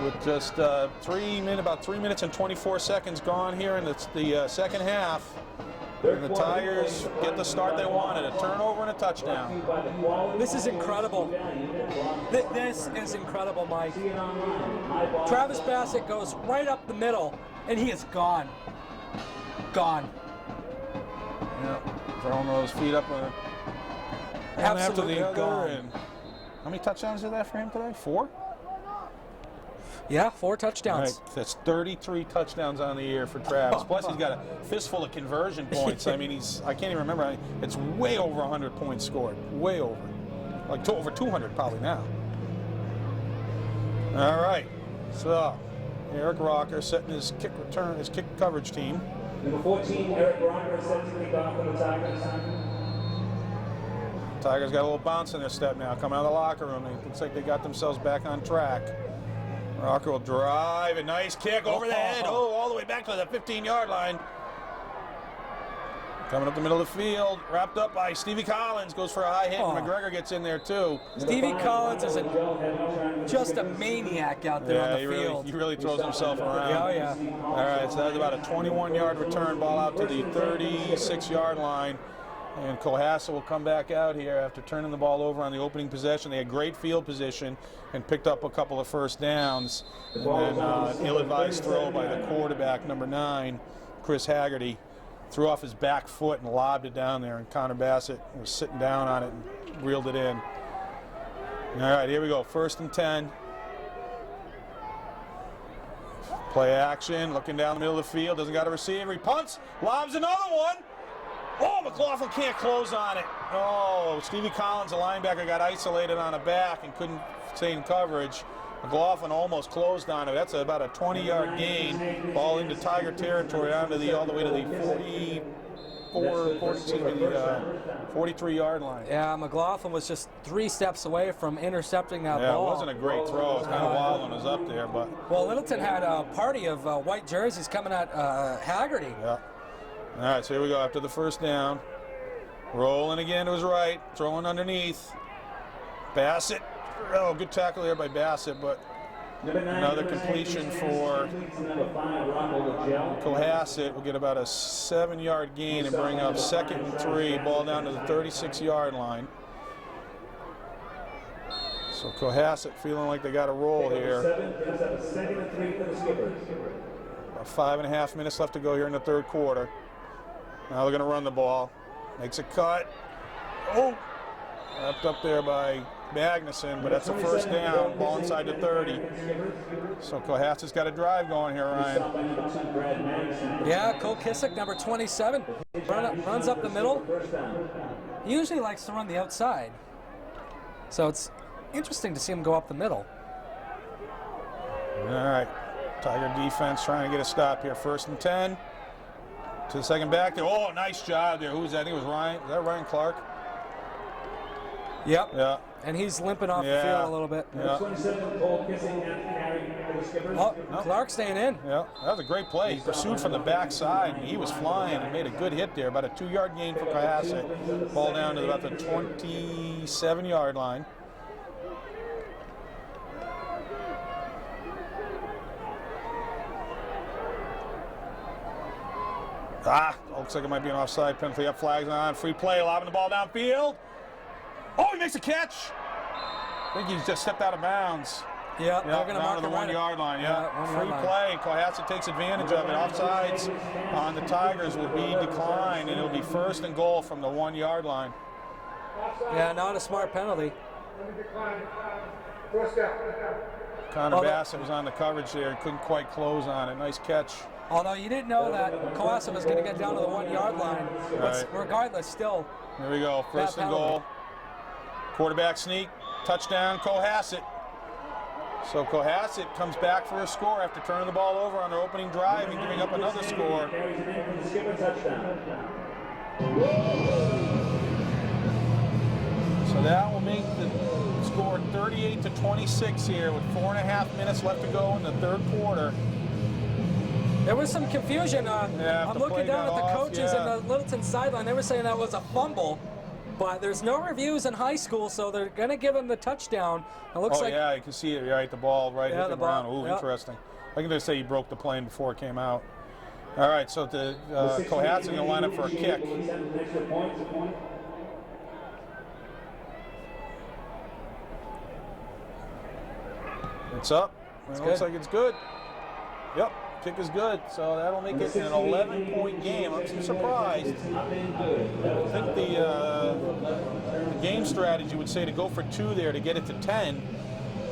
With just about 3 minutes and 24 seconds gone here in the second half. And the Tigers get the start they wanted, a turnover and a touchdown. This is incredible. This is incredible, Mike. Travis Bassett goes right up the middle, and he is gone. Gone. Yeah, throwing those feet up one after the other. Gone. And how many touchdowns is that for him today? 4? Yeah, 4 touchdowns. Right. That's 33 touchdowns on the year for Travis. Plus, he's got a fistful of conversion points. I mean, I can't even remember. It's way over 100 points scored. Way over. Like over 200 probably now. All right. So, Eric Rocker setting his kick coverage team. Number 14, Eric Rocker set to kick off for the Tigers. Tigers got a little bounce in their step now. Coming out of the locker room. It looks like they got themselves back on track. Rocker will drive, a nice kick over the head. Oh, all the way back to the 15-yard line. Coming up the middle of the field, wrapped up by Stevie Collins, goes for a high hit, and McGregor gets in there too. Stevie Collins is just a maniac out there on the field. He really throws himself around. Oh, yeah. All right, so that's about a 21-yard return, ball out to the 36-yard line. And Cohasset will come back out here after turning the ball over on the opening possession. They had great field position and picked up a couple of first downs. And then an ill-advised throw by the quarterback, number 9, Chris Haggerty, threw off his back foot and lobbed it down there. And Connor Bassett was sitting down on it and reeled it in. All right, here we go. 1st and 10. Play action, looking down the middle of the field. Doesn't got a receiver. He punts, lobs another one. Oh, McLaughlin can't close on it. Oh, Stevie Collins, the linebacker, got isolated on a back and couldn't stay in coverage. McLaughlin almost closed on it. That's about a 20-yard gain. Ball into Tiger territory, all the way to the 43-yard line. Yeah, McLaughlin was just 3 steps away from intercepting that ball. Yeah, it wasn't a great throw. It was kind of wild when it was up there. But well, Littleton had a party of white jerseys coming at Haggerty. Yeah. All right, so here we go after the first down. Rolling again to his right, throwing underneath. Bassett. Oh, good tackle here by Bassett, but Another completion for Cohasset will get about a 7-yard gain and bring up 2nd and 3, ball down to the 36-yard line. So Cohasset feeling like they got a roll here. About 5.5 minutes left to go here in the 3rd quarter. Now they're going to run the ball. Makes a cut. Oh! Wrapped up there by Magnuson, but that's a 1st down. Ball inside the 30. So Cohasset's got a drive going here, Ryan. Yeah, Cohasset, number 27, runs up the middle. He usually likes to run the outside. So it's interesting to see him go up the middle. All right, Tiger defense trying to get a stop here. 1st and 10. To the second back there. Oh, nice job there. Who was that? I think it was Ryan. Is that Ryan Clark? Yep. Yeah. And he's limping off the field a little bit. Yeah. Oh, Clark staying in. Yeah, that was a great play. He pursued from the backside, and he was flying and made a good hit there. About a 2-yard gain for Cohasset. Ball down to about the 27-yard line. Looks like it might be an offside penalty. Up flags on. Free play, lobbing the ball downfield. Oh, he makes a catch. I think he just stepped out of bounds. Yeah, they're going to down mark to the him 1-yard line. Yeah, free play. Cohasset takes advantage of it. Offsides on the Tigers will be declined, and it'll be 1st and goal from the 1-yard line. Yeah, not a smart penalty. Connor Bassett was on the coverage there and couldn't quite close on it. Nice catch. Although you didn't know that Cohasset was going to get down to the 1-yard line. But regardless, still. Here we go. 1st and goal. Quarterback sneak. Touchdown, Cohasset. So Cohasset comes back for a score after turning the ball over on their opening drive and giving up another score. So that will make the score 38-26 here with 4.5 minutes left to go in the 3rd quarter. There was some confusion. I'm looking down at the coaches in the Littleton sideline. They were saying that was a fumble, but there's no reviews in high school, so they're going to give him the touchdown. It looks like. Yeah, you can see it. Right, the ball right hit the ground. Ooh, interesting. I think they say he broke the plane before it came out. All right, so the Cohasset's going to line up for a kick. It's up. It looks like it's good. Yep. Kick is good, so that'll make it an 11-point game. I'm surprised. I think the game strategy would say to go for 2 there to get it to 10,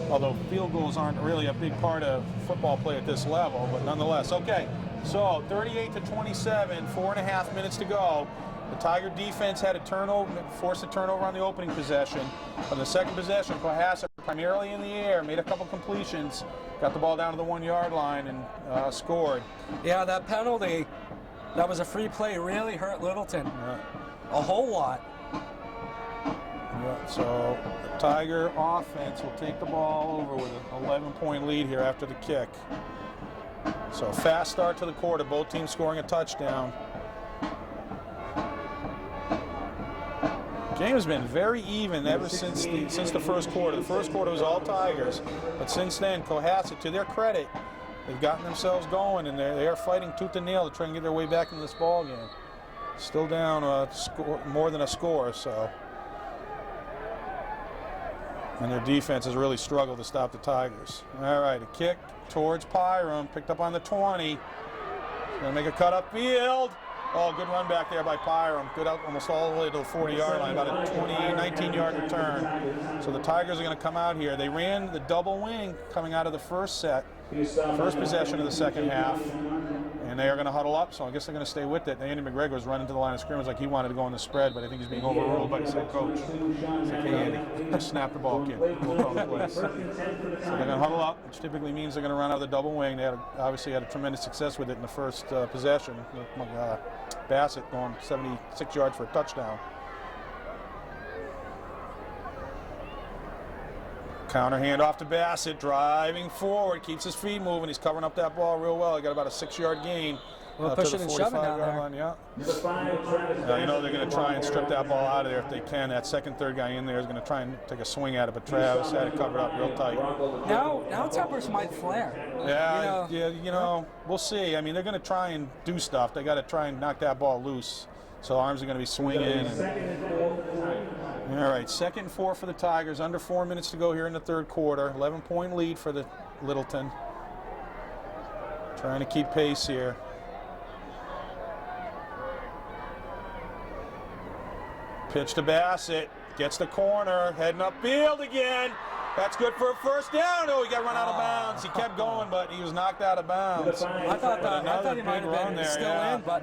although field goals aren't really a big part of football play at this level, but nonetheless. Okay, so 38-27, 4.5 minutes to go. The Tiger defense had a turnover, forced a turnover on the opening possession. On the second possession, Cohasset primarily in the air, made a couple completions, got the ball down to the 1-yard line and scored. Yeah, that penalty, that was a free play, really hurt Littleton. A whole lot. Yeah, so the Tiger offense will take the ball over with an 11-point lead here after the kick. So fast start to the quarter, both teams scoring a touchdown. Game has been very even ever since the 1st quarter. The 1st quarter was all Tigers, but since then, Cohasset, to their credit, they've gotten themselves going, and they are fighting tooth and nail to try and get their way back into this ball game. Still down more than a score, so. And their defense has really struggled to stop the Tigers. All right, a kick towards Pyram, picked up on the 20. Gonna make a cut upfield. Oh, good run back there by Pyram. Good out almost all the way to the 40-yard line, about a 19-yard return. So the Tigers are going to come out here. They ran the double wing coming out of the first possession of the second half, and they are going to huddle up, so I guess they're going to stay with it. Andy McGregor was running to the line of scrimmage like he wanted to go on the spread, but I think he's being overruled by his head coach. He's like, hey, Andy, snap the ball, kid. We'll call the plays. So they're going to huddle up, which typically means they're going to run out of the double wing. They obviously had a tremendous success with it in the first possession. Bassett going 76 yards for a touchdown. Counter hand off to Bassett, driving forward, keeps his feet moving. He's covering up that ball real well. He got about a 6-yard gain. We'll to push the it and shove it 45 down yard there. line, yeah. Number 5, Travis You know they're going to try and strip that ball out of there if they can. That second, third guy in there is going to try and take a swing at it, but Travis had it covered up real tight. Now tempers might flare. Yeah, we'll see. I mean, they're going to try and do stuff. They got to try and knock that ball loose. So arms are going to be swinging. All right, 2nd and 4 for the Tigers. Under 4 minutes to go here in the third quarter. 11-point lead for the Littleton. Trying to keep pace here. Pitch to Bassett. Gets the corner. Heading upfield again. That's good for a first down. Oh, he got run out of bounds. He kept going, but he was knocked out of bounds. I thought he might have been still in, but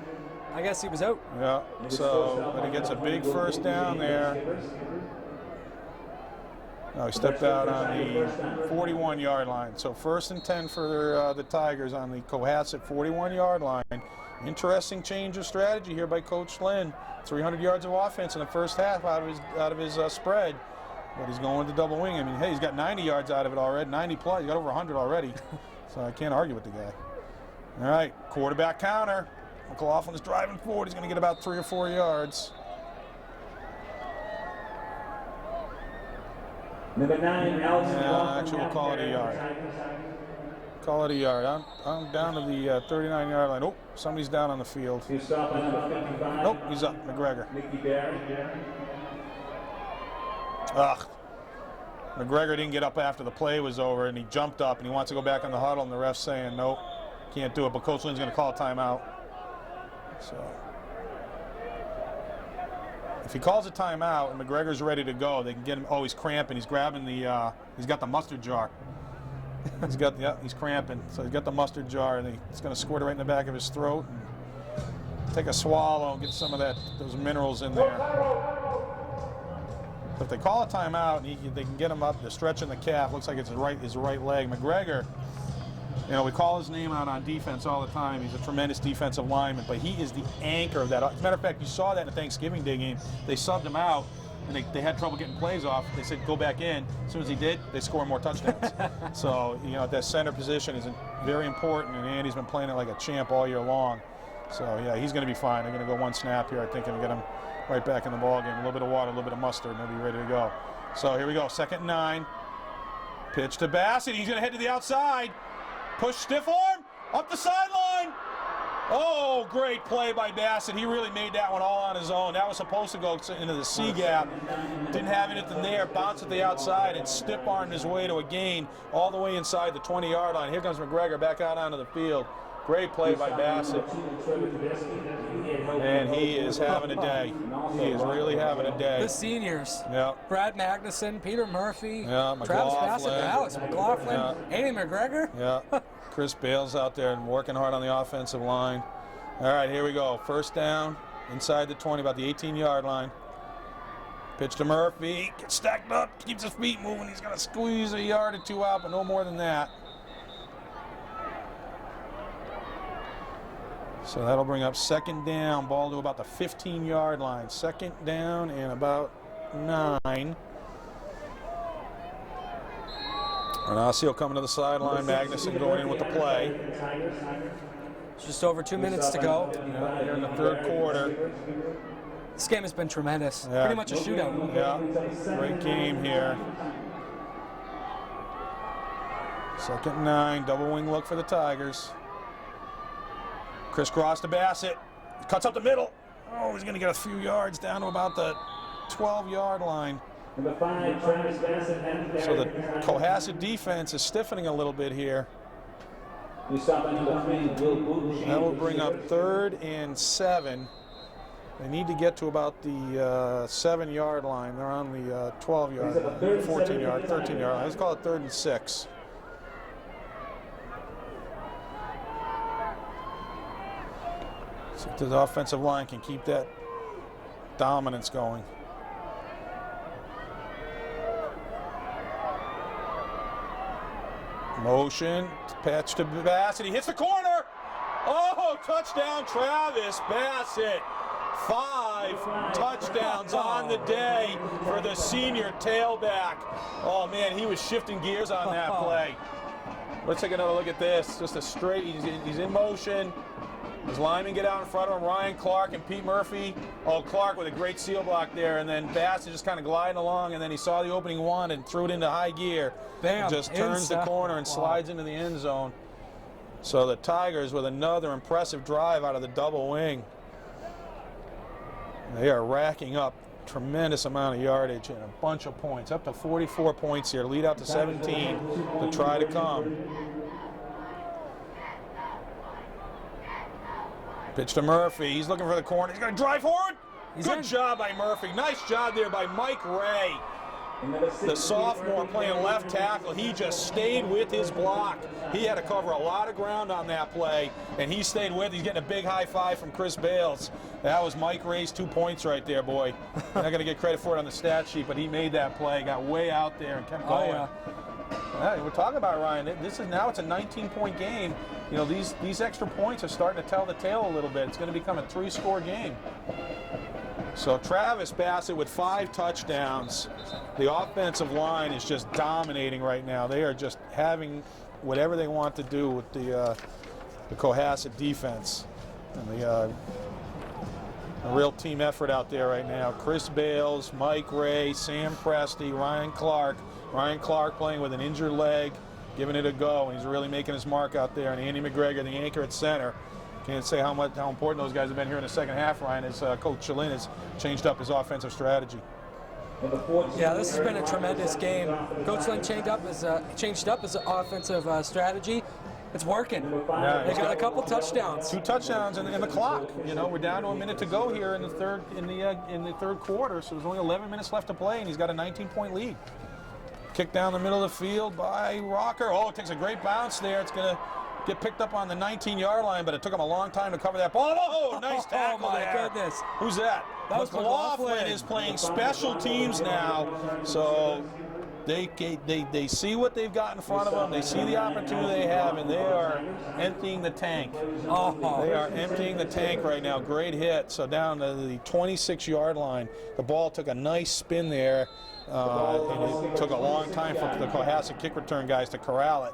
I guess he was out. Yeah, so but he gets a big first down there. Oh, he stepped out on the 41-yard line. So 1st and 10 for the Tigers on the Cohasset 41-yard line. Interesting change of strategy here by Coach Lynn. 300 yards of offense in the first half out of his spread. But he's going to double wing. I mean, hey, he's got 90 yards out of it already, 90 plus. He's got over 100 already. So I can't argue with the guy. All right, quarterback counter. McLaughlin is driving forward. He's going to get about 3 or 4 yards. Number 9, Allison. Actually, we'll call it a yard. Call it a yard. I'm down to the 39-yard line. Oh, somebody's down on the field. He's stopped on number 55. Nope, he's up. McGregor. Mickey Barry. Ugh. McGregor didn't get up after the play was over, and he jumped up, and he wants to go back in the huddle, and the ref's saying, nope, can't do it. But Coach Lynn's going to call a timeout. So if he calls a timeout and McGregor's ready to go, they can get him. Oh, he's cramping. He's grabbing the. He's got the mustard jar. He's cramping. So he's got the mustard jar, and he's going to squirt it right in the back of his throat and take a swallow and get some of those minerals in there. If they call a timeout, they can get him up. They're stretching the calf. Looks like it's his right leg. McGregor. We call his name out on defense all the time. He's a tremendous defensive lineman, but he is the anchor of that. As a matter of fact, you saw that in the Thanksgiving Day game. They subbed him out, and they had trouble getting plays off. They said, go back in. As soon as he did, they score more touchdowns. So, that center position is very important, and Andy's been playing it like a champ all year long. So, yeah, he's going to be fine. They're going to go one snap here, I think, and get him right back in the ball game. A little bit of water, a little bit of mustard, and he'll be ready to go. So, here we go, 2nd and 9. Pitch to Bassett. He's going to head to the outside. Push, stiff arm, up the sideline. Oh, great play by Bassett. He really made that one all on his own. That was supposed to go into the C gap. Didn't have anything there. Bounced at the outside and stiff armed his way to a gain all the way inside the 20-yard line. Here comes McGregor back out onto the field. Great play by Bassett. And he is having a day. He is really having a day. The seniors. Yeah. Brad Magnuson, Peter Murphy, yeah, Travis Bassett, Alex McLaughlin, yeah. Andy McGregor. Yeah. Chris Bale's out there and working hard on the offensive line. All right, here we go. First down inside the 20, about the 18-yard line. Pitch to Murphy. Gets stacked up, keeps his feet moving. He's going to squeeze a yard or two out, but no more than that. So that'll bring up 2nd down, ball to about the 15-yard line. 2nd down and about 9. Renacio coming to the sideline. Magnuson going in with the play. Just over 2 minutes to go. Yeah, here in the third quarter. This game has been tremendous. Yeah. Pretty much a shootout. Yeah, great game here. 2nd and 9, double wing look for the Tigers. Crisscross to Bassett. Cuts up the middle. Oh, he's going to get a few yards down to about the 12-yard line. Number 5, Travis Bassett. So the Cohasset defense is stiffening a little bit here. That will bring up 3rd and 7. They need to get to about the 7-yard line. They're on the 12-yard line, 14-yard, 13-yard line. Let's call it 3rd and 6. So the offensive line can keep that dominance going. Motion, patch to Bassett. He hits the corner. Oh, touchdown, Travis Bassett. 5 touchdowns on the day for the senior tailback. Oh, man, he was shifting gears on that play. Let's take another look at this. Just a straight, he's in motion. His linemen get out in front of him, Ryan Clark and Pete Murphy. Oh, Clark with a great seal block there, and then Bassett just kind of gliding along, and then he saw the opening one and threw it into high gear. Bam. Just turns the corner and slides into the end zone. So the Tigers with another impressive drive out of the double wing. They are racking up tremendous amount of yardage and a bunch of points, up to 44 points here, lead out to 17 to try to come. Pitch to Murphy. He's looking for the corner. He's going to drive forward. Good job by Murphy. Nice job there by Mike Ray. The sophomore playing left tackle, he just stayed with his block. He had to cover a lot of ground on that play, and he stayed with. He's getting a big high five from Chris Bales. That was Mike Ray's 2 points right there, boy. You're not going to get credit for it on the stat sheet, but he made that play, got way out there and kept going. Yeah, we're talking about it, Ryan. This is now it's a 19-point game. You know, these extra points are starting to tell the tale a little bit. It's going to become a 3-score game. So Travis Bassett with 5 touchdowns. The offensive line is just dominating right now. They are just having whatever they want to do with the Cohasset defense. And a real team effort out there right now. Chris Bales, Mike Ray, Sam Presti, Ryan Clark. Ryan Clark playing with an injured leg, giving it a go, and he's really making his mark out there. And Andy McGregor, the anchor at center. Can't say how important those guys have been here in the second half, Ryan, as Coach Chalin has changed up his offensive strategy. Yeah, this has been a tremendous game. Coach Lynn changed up his offensive strategy. It's working. Yeah, they got a couple touchdowns. 2 touchdowns in the clock. You know, we're down to a minute to go here in the third quarter, so there's only 11 minutes left to play, and he's got a 19-point lead. Kick down the middle of the field by Rocker. Oh, it takes a great bounce there. It's going to get picked up on the 19-yard line, but it took him a long time to cover that ball. Oh, nice tackle there. Oh, my goodness. Who's that? McLaughlin is playing special teams now, so they see what they've got in front of them. They see the opportunity they have, and they are emptying the tank. They are emptying the tank right now. Great hit. So down to the 26-yard line. The ball took a nice spin there, and it took a long time for the Cohasset kick return guys to corral it.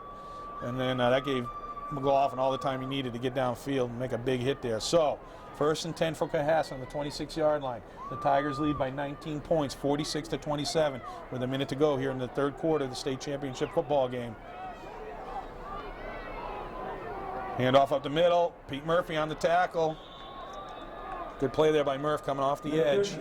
And then that gave McLaughlin all the time he needed to get downfield and make a big hit there. So, 1st and 10 for Cohasset on the 26-yard line. The Tigers lead by 19 points, 46-27, with a minute to go here in the third quarter of the state championship football game. Handoff up the middle. Pete Murphy on the tackle. Good play there by Murph coming off the edge.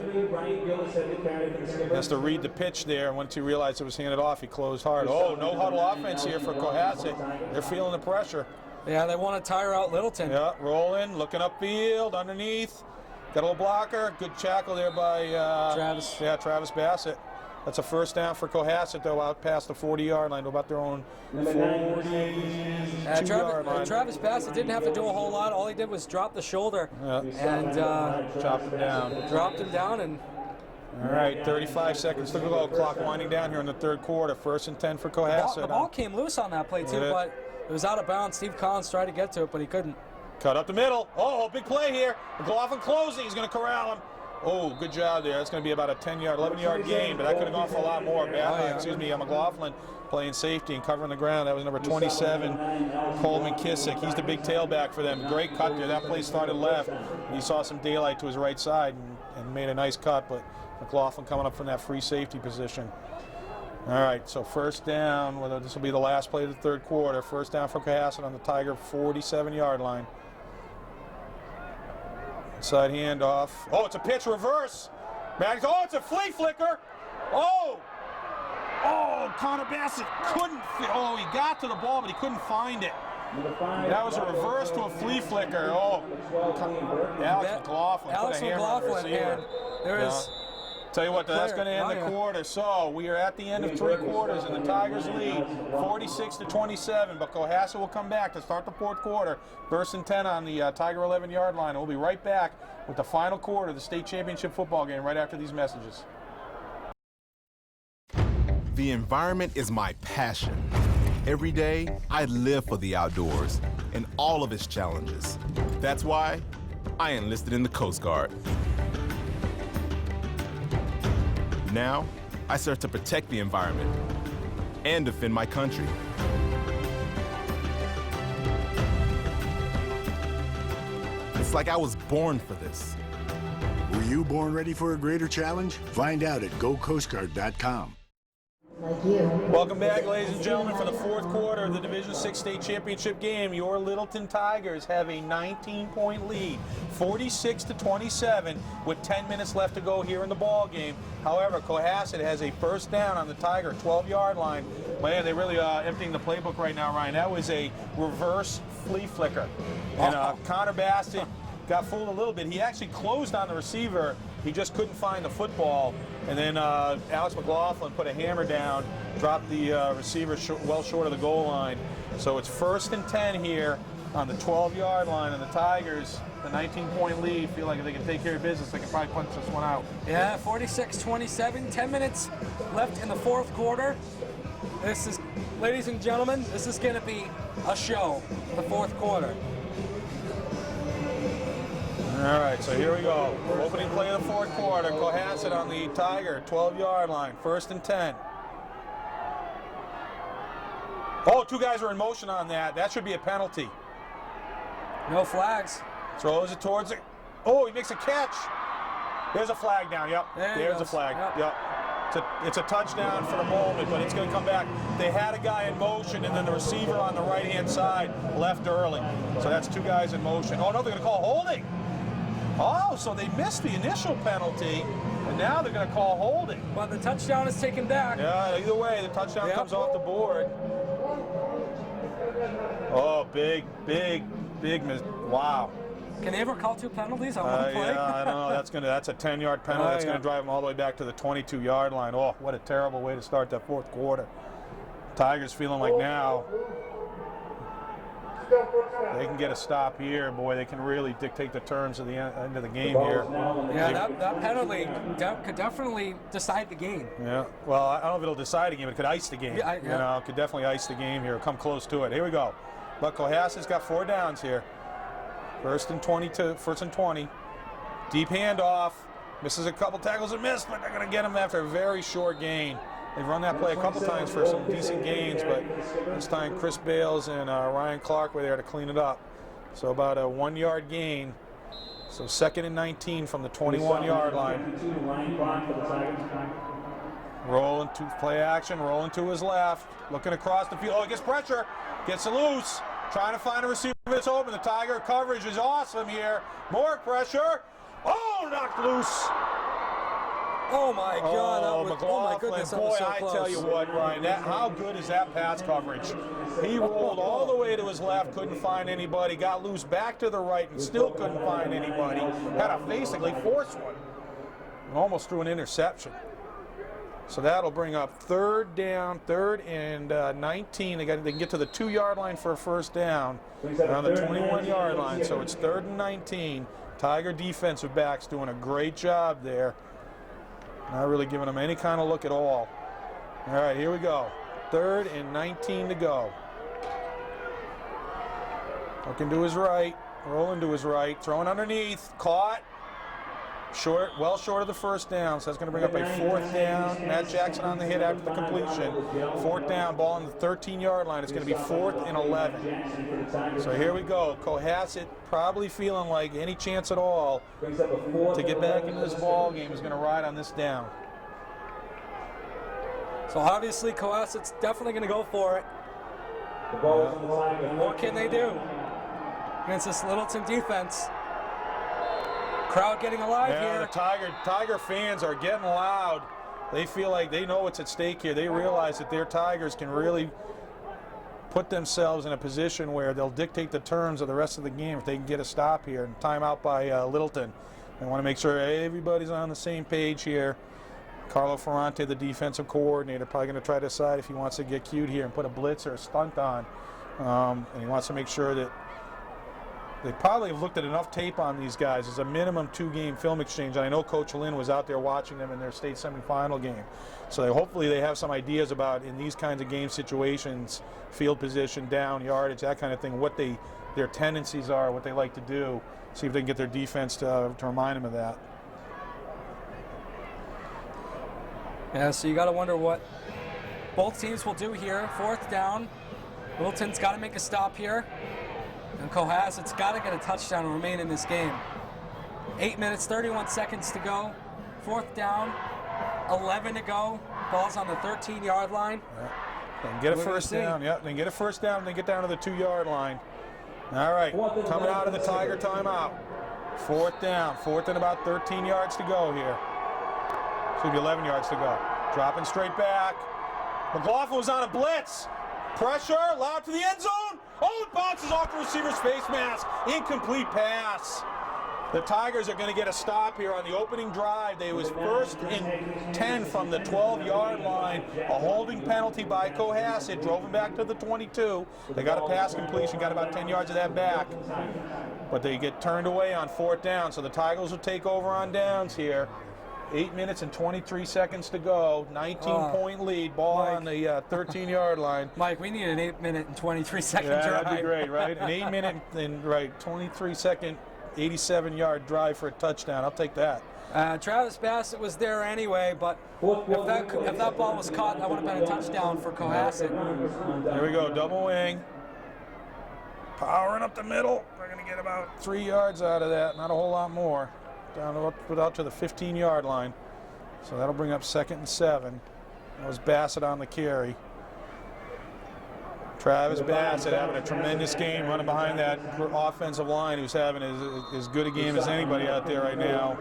Has to read the pitch there. Once he realized it was handed off, he closed hard. Oh, no huddle offense here for Cohasset. They're feeling the pressure. Yeah, they want to tire out Littleton. Yeah, rolling, looking upfield, underneath. Got a little blocker. Good tackle there by Travis. Yeah, Travis Bassett. That's a first down for Cohasset, though, out past the 40-yard line, to about their own 42-yard line. Travis Bassett didn't have to do a whole lot. All he did was drop the shoulder and chopped him down. Dropped him down. And all right, 35 seconds to go. Clock winding down here in the third quarter. 1st and 10 for Cohasset. The ball came loose on that play, too, but it was out of bounds. Steve Collins tried to get to it, but he couldn't. Cut up the middle. Oh, big play here. McLaughlin closing. He's going to corral him. Oh, good job there. That's going to be about a 10-yard, 11-yard gain, but that could have gone for a lot more. McLaughlin playing safety and covering the ground. That was number 27, Cole McKissick. He's the big tailback for them. Great cut there. That play started left. He saw some daylight to his right side and made a nice cut, but McLaughlin coming up from that free safety position. All right, so 1st down. Well, this will be the last play of the third quarter. 1st down for Cohasset on the Tiger 47-yard line. Side handoff. Oh, it's a pitch reverse. Oh, it's a flea flicker. Oh, Connor Bassett couldn't. Oh, he got to the ball, but he couldn't find it. That was a reverse to a flea flicker. Oh, Alex McLaughlin. Alex McLaughlin. There is. Tell you what, that's going to end the quarter. So we are at the end of 3 quarters, and the Tigers lead 46-27. But Cohasset will come back to start the 4th quarter. 1st and 10 on the Tiger 11-yard line. We'll be right back with the final quarter of the state championship football game right after these messages. The environment is my passion. Every day, I live for the outdoors and all of its challenges. That's why I enlisted in the Coast Guard. Now, I serve to protect the environment and defend my country. It's like I was born for this. Were you born ready for a greater challenge? Find out at GoCoastGuard.com. Like you. Welcome back, ladies and gentlemen, for the fourth quarter of the Division 6 State Championship game. Your Littleton Tigers have a 19-point lead, 46-27, with 10 minutes left to go here in the ball game. However, Cohasset has a first down on the Tiger 12-yard line. Man, they're really emptying the playbook right now, Ryan. That was a reverse flea flicker. And Connor Bassett got fooled a little bit. He actually closed on the receiver. He just couldn't find the football. And then Alex McLaughlin put a hammer down, dropped the receiver well short of the goal line. So it's 1st and 10 here on the 12-yard line. And the Tigers, the 19-point lead, feel like if they can take care of business, they can probably punch this one out. Yeah, 46-27, 10 minutes left in the fourth quarter. This is, ladies and gentlemen, this is going to be a show in the fourth quarter. All right, so here we go. Opening play of the fourth quarter. Cohasset on the Tiger 12-yard line. 1st and 10. Oh, 2 guys are in motion on that. That should be a penalty. No flags. Throws it towards it. Oh, he makes a catch. There's a flag down. Yep. There's a flag. Yep. It's a touchdown for the moment, but it's going to come back. They had a guy in motion, and then the receiver on the right-hand side left early. So that's 2 guys in motion. Oh, no, they're going to call holding. Oh, so they missed the initial penalty, and now they're going to call holding. Well, the touchdown is taken back. Yeah, either way, the touchdown comes off the board. Oh, big miss. Wow. Can they ever call 2 penalties on one play? Yeah, I don't know. That's a 10-yard penalty. That's going to drive them all the way back to the 22-yard line. Oh, what a terrible way to start that fourth quarter. Tigers feeling like now they can get a stop here. Boy, they can really dictate the terms of the end of the game here. Yeah, that penalty could definitely decide the game. Yeah, well, I don't know if it'll decide the game. It could ice the game. Yeah, You know, it could definitely ice the game here. Come close to it. Here we go. But Cohasset's got 4 downs here. 1st and 20. Deep handoff. Misses a couple tackles and miss, but they're going to get him after a very short gain. They've run that play a couple times for some decent gains, but this time Chris Bales and Ryan Clark were there to clean it up. So about a 1-yard gain. So 2nd and 19 from the 21-yard line. Rolling to play action, rolling to his left, looking across the field. Oh, he gets pressure, gets it loose, trying to find a receiver that's open. The Tiger coverage is awesome here. More pressure. Oh, knocked loose. Oh my God! Oh my goodness! Boy, so I tell you what, Ryan, how good is that pass coverage? He rolled all the way to his left, couldn't find anybody. Got loose back to the right, and still couldn't find anybody. Had to basically force one, and almost threw an interception. So that'll bring up 3rd down, 3rd and 19. They can get to the 2-yard line for a first down on the 21-yard line. So it's 3rd and 19. Tiger defensive backs doing a great job there. Not really giving them any kind of look at all. All right, here we go. 3rd and 19 to go. Looking to his right, rolling to his right, throwing underneath, caught. Short, well short of the first down, so that's going to bring up a 4th down. Matt Jackson on the hit after the completion. 4th down, ball on the 13-yard line. It's going to be 4th and 11. So here we go. Cohasset probably feeling like any chance at all to get back into this ball game is going to ride on this down. So obviously Cohasset's definitely going to go for it. What can they do against this Littleton defense? Crowd getting alive here. The Tiger fans are getting loud. They feel like they know what's at stake here. They realize that their Tigers can really put themselves in a position where they'll dictate the terms of the rest of the game if they can get a stop here. And timeout by Littleton. They want to make sure everybody's on the same page here. Carlo Ferrante, the defensive coordinator, probably going to try to decide if he wants to get cute here and put a blitz or a stunt on. And he wants to make sure that they probably have looked at enough tape on these guys. There's a minimum 2-game film exchange. And I know Coach Lynn was out there watching them in their state semifinal game. So hopefully they have some ideas about, in these kinds of game situations, field position, down, yardage, that kind of thing, what their tendencies are, what they like to do. See if they can get their defense to remind them of that. Yeah, so you got to wonder what both teams will do here. 4th down. Littleton's got to make a stop here. And Cohasset's got to get a touchdown and remain in this game. 8 minutes, 31 seconds to go. 4th down, 11 to go. Ball's on the 13-yard line. Yeah. They can get a first down. Yep, they can get a first down and they get down to the 2-yard line. All right, coming out of the Tiger timeout. 4th down, 4th and about 13 yards to go here. Should be 11 yards to go. Dropping straight back. McLaughlin was on a blitz. Pressure, lob to the end zone. Oh, it bounces off the receiver's face mask. Incomplete pass. The Tigers are going to get a stop here on the opening drive. They was 1st and 10 from the 12-yard line. A holding penalty by Cohasset. Drove him back to the 22. They got a pass completion, got about 10 yards of that back. But they get turned away on 4th down, so the Tigers will take over on downs here. 8 minutes and 23 seconds to go. 19-point lead. Ball Mike, on the 13-yard line. Mike, we need an 8-minute and 23-second drive. Yeah, that'd be great, right? An 8-minute and 23-second, 87-yard drive for a touchdown. I'll take that. Travis Bassett was there anyway, but if that ball was caught, that would have been a touchdown for Cohasset. There we go, double wing. Powering up the middle. They're going to get about 3 yards out of that, not a whole lot more. Down out to the 15-yard line. So that'll bring up 2nd and 7. That was Bassett on the carry. Travis Bassett having a tremendous game running behind that offensive line, who's having as good a game as anybody out there right now.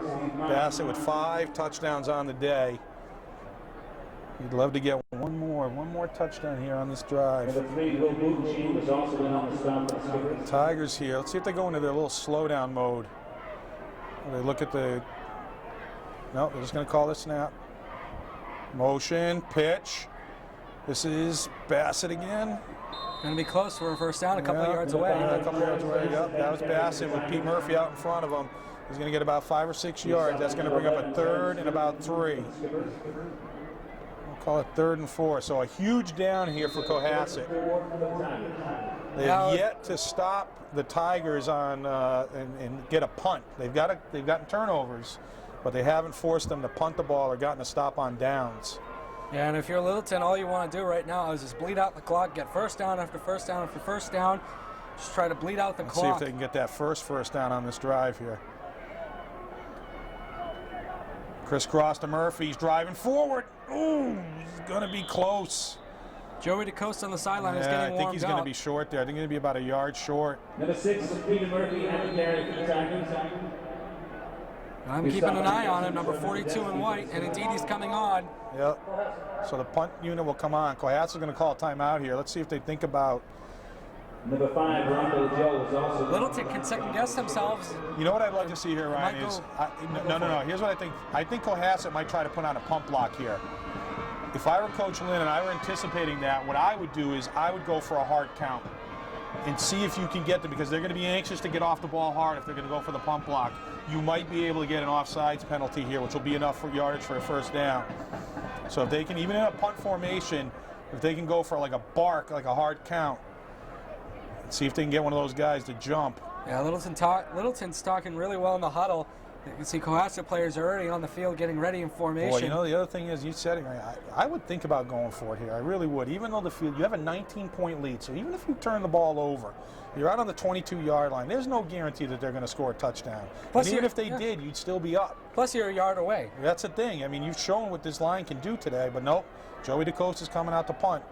Bassett with 5 touchdowns on the day. He'd love to get one more touchdown here on this drive. Tigers here. Let's see if they go into their little slowdown mode. They look at the, no, they're just going to call the snap. Motion, pitch. This is Bassett again. Going to be close for a first down, a couple of yards away. Yeah, a couple of yards away, yep. That was Bassett with Pete Murphy out in front of him. He's going to get about 5 or 6 yards. That's going to bring up a 3rd and about 3. We'll call it 3rd and 4. So a huge down here for Cohasset. They have yet to stop the Tigers on and get a punt. They've gotten turnovers, but they haven't forced them to punt the ball or gotten a stop on downs. Yeah, and if you're Littleton, all you want to do right now is just bleed out the clock, get first down after first down after first down. Just try to bleed out the clock. See if they can get that first down on this drive here. Crisscross to Murphy. He's driving forward. Ooh, he's going to be close. Joey DeCosta on the sideline is getting warmed up. I think he's going to be short there. I think he's going to be about a yard short. Number 6 is Peter Murphy and the carry for the Tigers. I'm keeping an eye on him, number 42 in white, and indeed he's coming on. Yep. So the punt unit will come on. Cohasset's going to call a timeout here. Let's see if they think about. Number 5, Ronco Joe is also. Littleton can second guess themselves. You know what I'd like to see here, Ryan, is no. Here's what I think. I think Cohasset might try to put on a pump block here. If I were Coach Lynn and I were anticipating that, what I would do is I would go for a hard count and see if you can get them, because they're going to be anxious to get off the ball hard if they're going to go for the pump block. You might be able to get an offsides penalty here, which will be enough for yardage for a first down. So if they can, even in a punt formation, if they can go for like a bark, like a hard count, and see if they can get one of those guys to jump. Yeah, Littleton's talking really well in the huddle. You can see Cohasset players are already on the field getting ready in formation. Boy, you know, the other thing is, you said it right, I would think about going for it here. I really would. Even though the field, you have a 19-point lead, so even if you turn the ball over, you're out on the 22-yard line. There's no guarantee that they're going to score a touchdown. Plus, and even if they did, you'd still be up. Plus, you're a yard away. That's the thing. I mean, you've shown what this line can do today, but nope. Joey DeCosta's coming out to punt,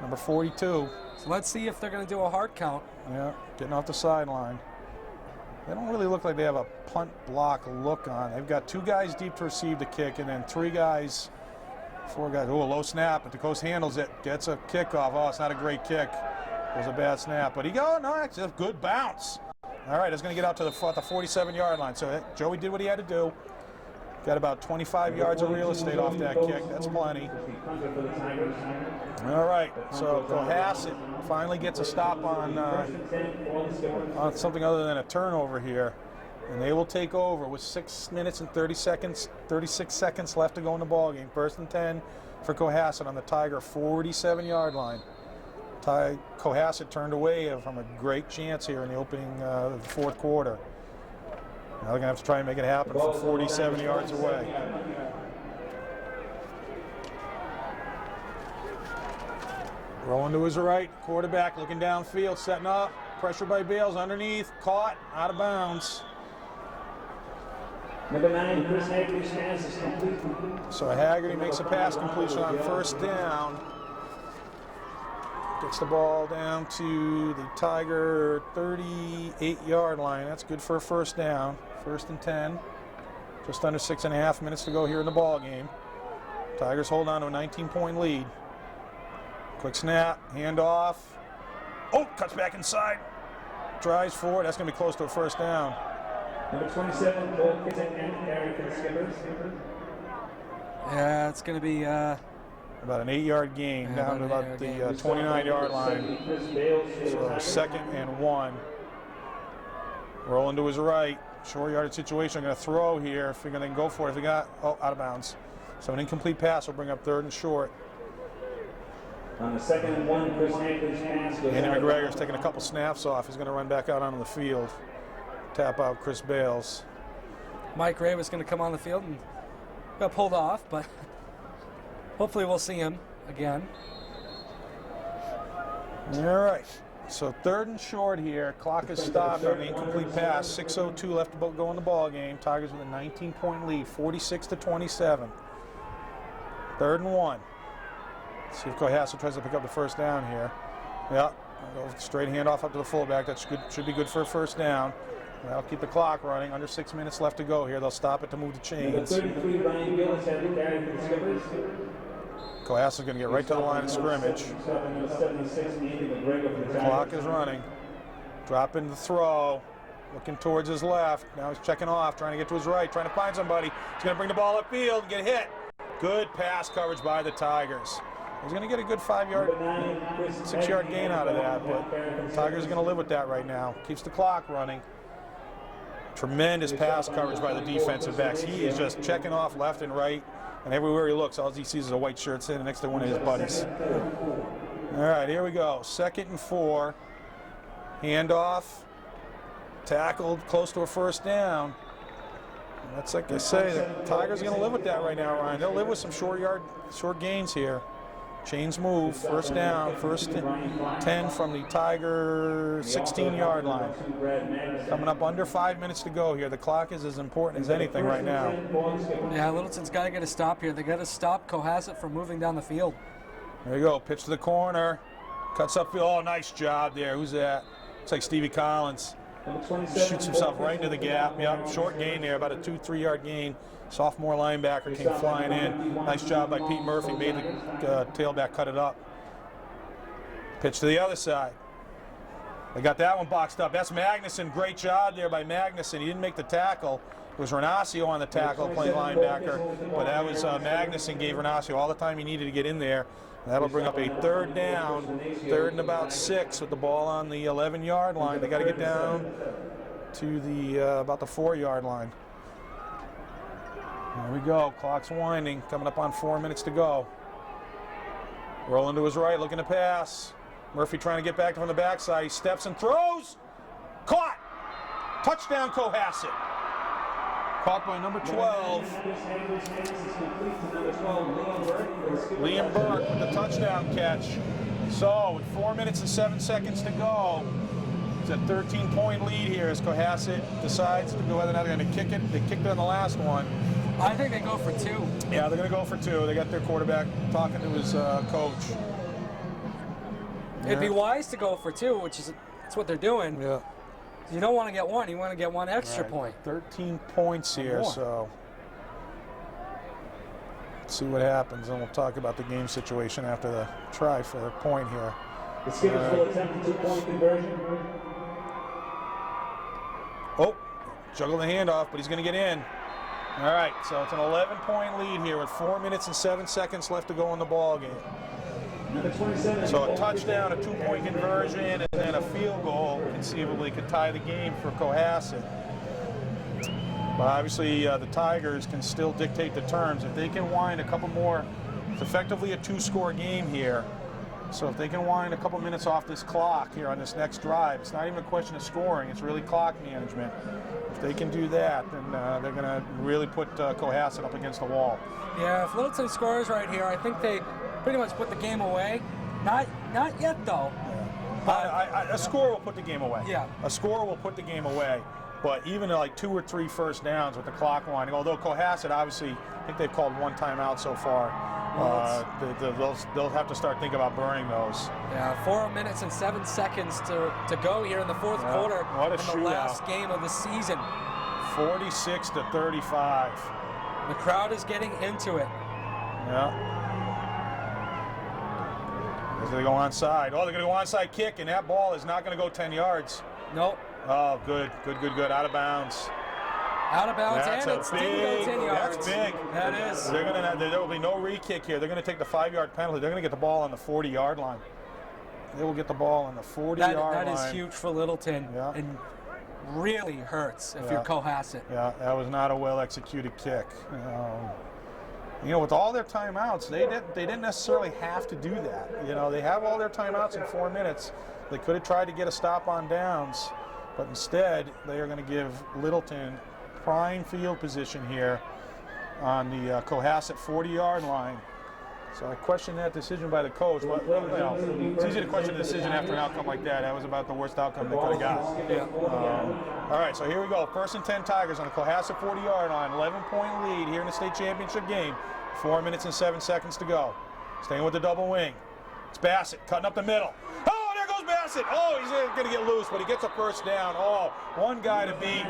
number 42. So let's see if they're going to do a hard count. Yeah, getting off the sideline. They don't really look like they have a punt block look on. They've got 2 guys deep to receive the kick, and then 4 guys. Oh, a low snap, but DeCosta handles it, gets a kickoff. Oh, it's not a great kick. It was a bad snap, but no, it's a good bounce. All right, it's going to get out to the 47-yard line. So Joey did what he had to do. Got about 25 yards of real estate off that kick. That's plenty. All right, so Cohasset finally gets a stop on something other than a turnover here, and they will take over with 6 minutes and 36 seconds left to go in the ballgame. 1st and 10 for Cohasset on the Tiger 47-yard line. Cohasset turned away from a great chance here in the opening of the 4th quarter. Now they're going to have to try and make it happen from 47 yards away. Rolling to his right, quarterback looking downfield, setting up. pressure by Bales, underneath, caught, out of bounds. Number 9, Chris Hagerty's pass is complete. So Haggerty makes a pass completion on first down. Gets the ball down to the Tiger 38-yard line. That's good for a first down. 1st and 10. Just under 6.5 minutes to go here in the ball game. Tigers hold on to a 19-point lead. Quick snap, handoff. Oh, cuts back inside. Drives forward. That's going to be close to a first down. Number 27, Cohasset and carry for the Skippers. Yeah, it's going to be about an 8-yard gain down to about the 29-yard line. So 2nd and 1. Rolling to his right. Short yardage situation. Going to throw here if you're going to go for it. If he got, out of bounds. So an incomplete pass will bring up 3rd and short. On the 2nd and 1, Chris Hagerty's pass goes Andy out. McGregor's taking a couple snaps off. He's going to run back out onto the field. Tap out Chris Bales. Mike Ray was going to come on the field and got pulled off, but hopefully we'll see him again. All right. So 3rd and short here. Clock is stopped on the incomplete pass. 6:02 left to go in the ball game. Tigers with a 19-point lead, 46-27. 3rd and 1. Let's see if Cohasset tries to pick up the first down here. Yeah, go straight handoff up to the fullback. That should be good for a first down. That'll keep the clock running. Under 6 minutes left to go here. They'll stop it to move the chains. 33, Ryan Gillis had the carry for the Skippers. Cohasset's going to get right to the line of scrimmage. Clock is running. Dropping the throw. Looking towards his left. Now he's checking off, trying to get to his right, trying to find somebody. He's going to bring the ball upfield and get hit. Good pass coverage by the Tigers. He's going to get a good 5-yard, 6-yard gain out of that, but the Tigers are going to live with that right now. Keeps the clock running. Tremendous pass coverage by the defensive backs. He is just checking off left and right, and everywhere he looks, all he sees is a white shirt sitting next to one of his buddies. All right, here we go. 2nd and 4. Handoff. Tackled close to a first down. And that's like I say, the Tigers are going to live with that right now, Ryan. They'll live with some short gains here. Chains move, first down, 1st and 10 from the Tiger 16-yard line. Coming up under 5 minutes to go here. The clock is as important as anything right now. Yeah, Littleton's got to get a stop here. They got to stop Cohasset from moving down the field. There you go, pitch to the corner. Cuts upfield, oh, nice job there. Who's that? Looks like Stevie Collins. Shoots himself right into the gap. Yep, short gain there, about a 2-3 yard gain. Sophomore linebacker came flying in. Nice job by Pete Murphy, made the tailback cut it up. Pitch to the other side. They got that one boxed up. That's Magnuson. Great job there by Magnuson. He didn't make the tackle. It was Renacio on the tackle playing linebacker, but that was Magnuson gave Renacio all the time he needed to get in there. That'll bring up a 3rd down, 3rd and about 6 with the ball on the 11-yard line. They got to get down to the about the 4-yard line. There we go. Clock's winding. Coming up on 4 minutes to go. Rolling to his right, looking to pass. Murphy trying to get back from the backside. He steps and throws. Caught. Touchdown, Cohasset. Caught by number 12. Liam Burke with the touchdown catch. So, with 4 minutes and 7 seconds to go, it's a 13-point lead here as Cohasset decides to go whether or not they're going to kick it. They kicked it on the last one. I think they go for 2. Yeah, they're going to go for 2. They got their quarterback talking to his coach. It'd be wise to go for 2, which is that's what they're doing. Yeah. You don't want to get 1. You want to get 1 extra point. 13 points here, so let's see what happens, and we'll talk about the game situation after the try for a point here. The Skippers will attempt a 2-point conversion. Oh, juggle the handoff, but he's going to get in. All right, so it's an 11-point lead here with 4 minutes and 7 seconds left to go in the ball game. So a touchdown, a 2-point conversion, and then a field goal conceivably could tie the game for Cohasset. But obviously the Tigers can still dictate the terms. If they can wind a couple more, it's effectively a 2-score game here. So if they can wind a couple minutes off this clock here on this next drive, it's not even a question of scoring, it's really clock management. If they can do that, then they're going to really put Cohasset up against the wall. Yeah, if Littleton scores right here, I think they pretty much put the game away. Not yet, though. Yeah. A score will put the game away. Yeah. A score will put the game away. But even like 2 or 3 first downs with the clock winding, although Cohasset obviously, I think they've called 1 timeout so far. They'll have to start thinking about burning those. Yeah, 4 minutes and 7 seconds to go here in the fourth quarter. What a in shootout. the last game of the season. 46-35. The crowd is getting into it. Yeah. As they go onside. Oh, they're going to go onside kick, and that ball is not going to go 10 yards. Nope. Oh, good. Out of bounds. Out of bounds, That's and a it's didn't go 10 yards. That's big. That is. There will be no re-kick here. They're going to take the 5-yard penalty. They're going to get the ball on the 40-yard line. They will get the ball on the 40-yard line. That is huge for Littleton. Yeah. And really hurts if you're Cohasset. Yeah, that was not a well-executed kick. You know, with all their timeouts, they didn't necessarily have to do that. You know, they have all their timeouts in 4 minutes. They could have tried to get a stop on downs, but instead they are going to give Littleton prime field position here on the Cohasset 40-yard line. So I question that decision by the coach. Well, it's easy to question a decision after an outcome like that. That was about the worst outcome they could have got. Yeah. All right, so here we go. 1st and 10 Tigers on the Cohasset 40-yard line. 11-point lead here in the state championship game. 4 minutes and 7 seconds to go. Staying with the double wing. It's Bassett cutting up the middle. Oh, there goes Bassett. Oh, he's going to get loose, but he gets a first down. Oh, one guy to beat.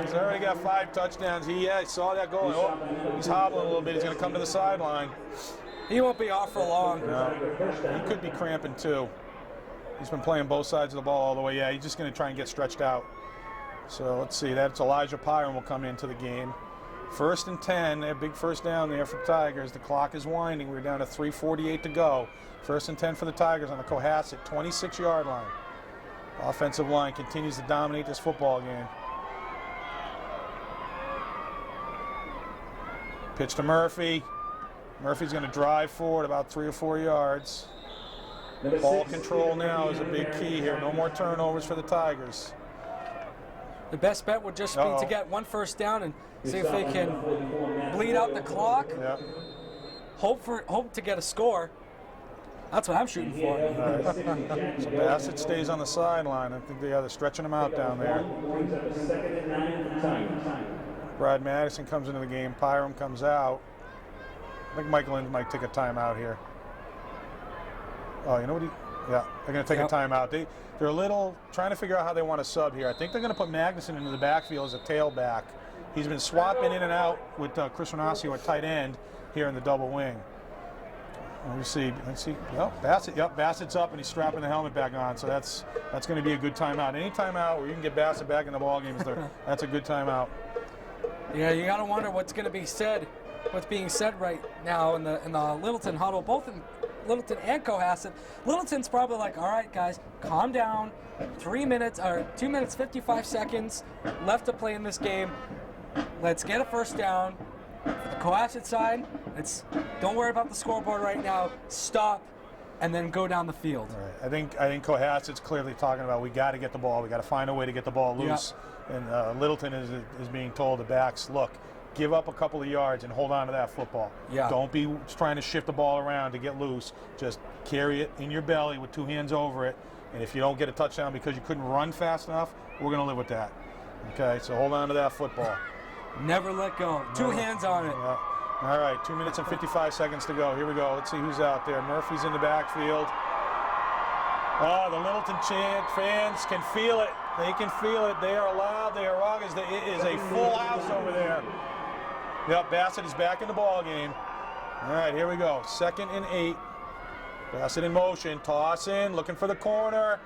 He's already got 5 touchdowns. He saw that going. Oh, he's hobbling a little bit. He's going to come to the sideline. He won't be off for long. No, he could be cramping too. He's been playing both sides of the ball all the way. Yeah, he's just going to try and get stretched out. So let's see. That's Elijah Pyron will come into the game. 1st and 10, a big first down there for the Tigers. The clock is winding. We're down to 3:48 to go. 1st and 10 for the Tigers on the Cohasset 26-yard line. Offensive line continues to dominate this football game. Pitch to Murphy. Murphy's going to drive forward about 3 or 4 yards. Ball control now is a big key here. No more turnovers for the Tigers. The best bet would just be to get 1 first down and see if they can bleed out the clock. Yeah. Hope to get a score. That's what I'm shooting for. Right. So Bassett stays on the sideline. I think they're stretching him out down there. Brad Madison comes into the game. Pyram comes out. I think Michael Lynn might take a timeout here. Oh, you know what? Yeah, they're going to take a timeout. They're a little trying to figure out how they want to sub here. I think they're going to put Magnuson into the backfield as a tailback. He's been swapping in and out with Chris Renasio at tight end here in the double wing. Let's see. Oh, Bassett. Yep, Bassett's up and he's strapping the helmet back on. So that's going to be a good timeout. Any timeout where you can get Bassett back in the ball game, that's a good timeout. Yeah, you got to wonder what's going to be said. What's being said right now in the Littleton huddle, both in Littleton and Cohasset. Littleton's probably like, all right, guys, calm down. 2 minutes, 55 seconds left to play in this game. Let's get a first down. For the Cohasset side, don't worry about the scoreboard right now. Stop, and then go down the field. All right. I think Cohasset's clearly talking about we got to get the ball. We got to find a way to get the ball loose. Yeah. And Littleton is being told, the backs, look, give up a couple of yards and hold on to that football. Yeah. Don't be trying to shift the ball around to get loose. Just carry it in your belly with 2 hands over it. And if you don't get a touchdown because you couldn't run fast enough, we're going to live with that. Okay, so hold on to that football. Never let go. 2 hands on it. Yeah. All right, 2 minutes and 55 seconds to go. Here we go. Let's see who's out there. Murphy's in the backfield. Oh, the Littleton fans can feel it. They can feel it. They are loud. They are raucous. It is a full house over there. Yep, Bassett is back in the ball game. All right, here we go. 2nd and 8. Bassett in motion. Toss in, looking for the corner.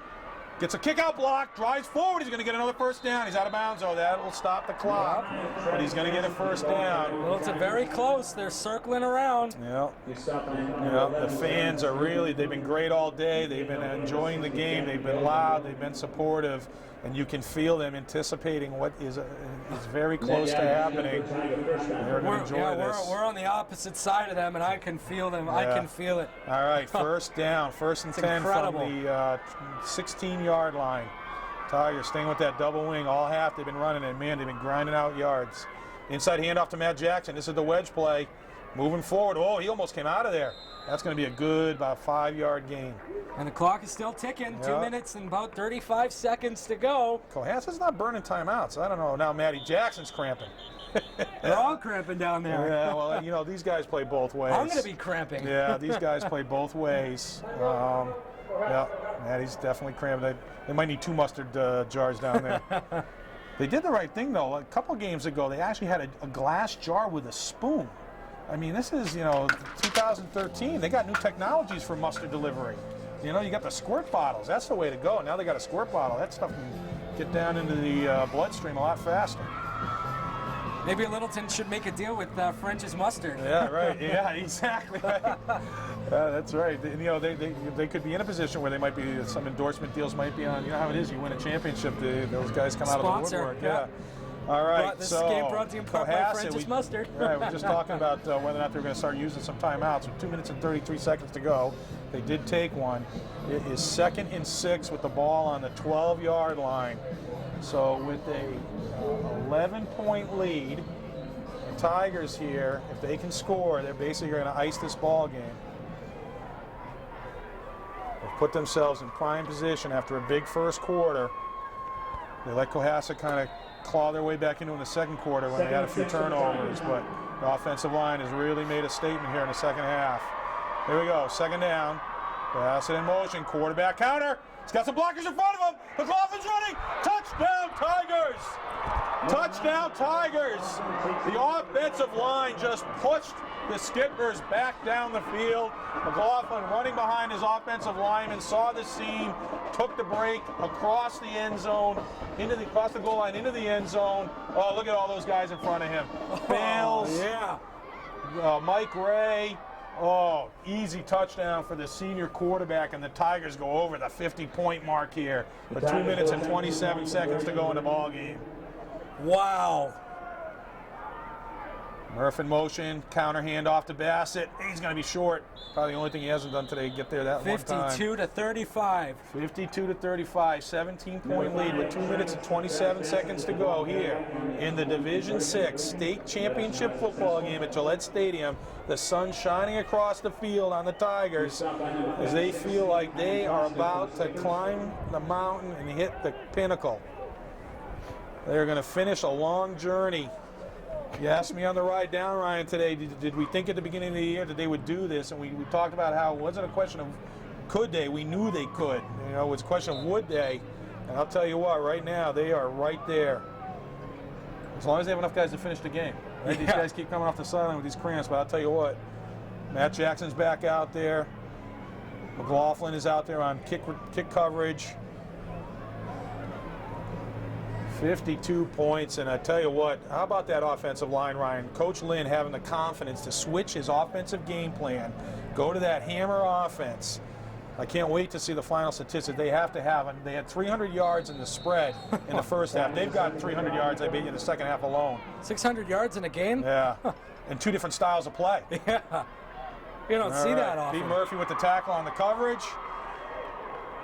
Gets a kick-out block, drives forward. He's going to get another first down. He's out of bounds, though. That will stop the clock. But he's going to get a first down. Well, it's very close. They're circling around. Yeah. The fans are they've been great all day. They've been enjoying the game. They've been loud. They've been supportive. And you can feel them anticipating what is very close to happening. They're going to enjoy this. We're on the opposite side of them, and I can feel them. Yeah. I can feel it. All right, first down, 1st and 10 from the 16-yard line. Tigers staying with that double wing all half. They've been running it. Man, they've been grinding out yards. Inside handoff to Matt Jackson. This is the wedge play. moving forward. Oh, he almost came out of there. That's going to be a good, about 5-yard gain. And the clock is still ticking. Yeah. 2 minutes and about 35 seconds to go. Cohasset's not burning timeouts. I don't know. Now Matty Jackson's cramping. They're all cramping down there. Yeah, well, you know, these guys play both ways. I'm going to be cramping. Yeah, these guys play both ways. Yeah, Matty's definitely cramping. They might need 2 mustard jars down there. They did the right thing, though. A couple games ago, they actually had a glass jar with a spoon. I mean, this is, 2013. They got new technologies for mustard delivery. You got the squirt bottles. That's the way to go. Now they got a squirt bottle. That stuff can get down into the bloodstream a lot faster. Maybe Littleton should make a deal with French's mustard. Yeah, right. Yeah, exactly. Right. That's right. They could be in a position where they might be, some endorsement deals might be on. You know how it is. You win a championship, those guys come out of the woodwork. Yeah. All right. This game brought to you by French's mustard. Right. We're just talking about whether or not they're going to start using some timeouts. With 2 minutes and 33 seconds to go, they did take one. It is 2nd and 6 with the ball on the 12-yard line. So with a 11-point lead, the Tigers here, if they can score, they're basically going to ice this ball game. They've put themselves in prime position after a big first quarter. They let Cohasset kind of claw their way back into in the second quarter when they had a few turnovers, but the offensive line has really made a statement here in the second half. Here we go, 2nd down. Cohasset in motion, quarterback counter. He's got some blockers in front of him. McLaughlin's running. Touchdown, Tigers! Touchdown, Tigers! The offensive line just pushed the Skippers back down the field. McLaughlin running behind his offensive lineman, saw the seam, took the break across the end zone, across the goal line into the end zone. Oh, look at all those guys in front of him. Bales, Mike Ray. Oh, easy touchdown for the senior quarterback, and the Tigers go over the 50-point mark here with 2 minutes and 27 seconds to go in the ball game. Wow. Murph in motion, counter handoff to Bassett. He's going to be short. Probably the only thing he hasn't done today, get there that one time. 52 to 35. 52 to 35, 17-point lead with 2 minutes and 27 seconds to go here in the Division 6 state championship football game at Gillette Stadium. The sun shining across the field on the Tigers as they feel like they are about to climb the mountain and hit the pinnacle. They're going to finish a long journey. You asked me on the ride down, Ryan, today, did we think at the beginning of the year that they would do this? And we talked about how it wasn't a question of could they, we knew they could. It was a question of would they. And I'll tell you what, right now, they are right there. As long as they have enough guys to finish the game. Right? These guys keep coming off the sideline with these cramps, but I'll tell you what, Matt Jackson's back out there. McLaughlin is out there on kick coverage. 52 points, and I tell you what, how about that offensive line, Ryan? Coach Lynn having the confidence to switch his offensive game plan, go to that hammer offense. I can't wait to see the final statistics. They have to have, they had 300 yards in the spread in the first half. They've got 300 yards, I bet you, in the second half alone. 600 yards in a game? Yeah, and 2 different styles of play. Yeah, you don't see that often. Pete Murphy with the tackle on the coverage.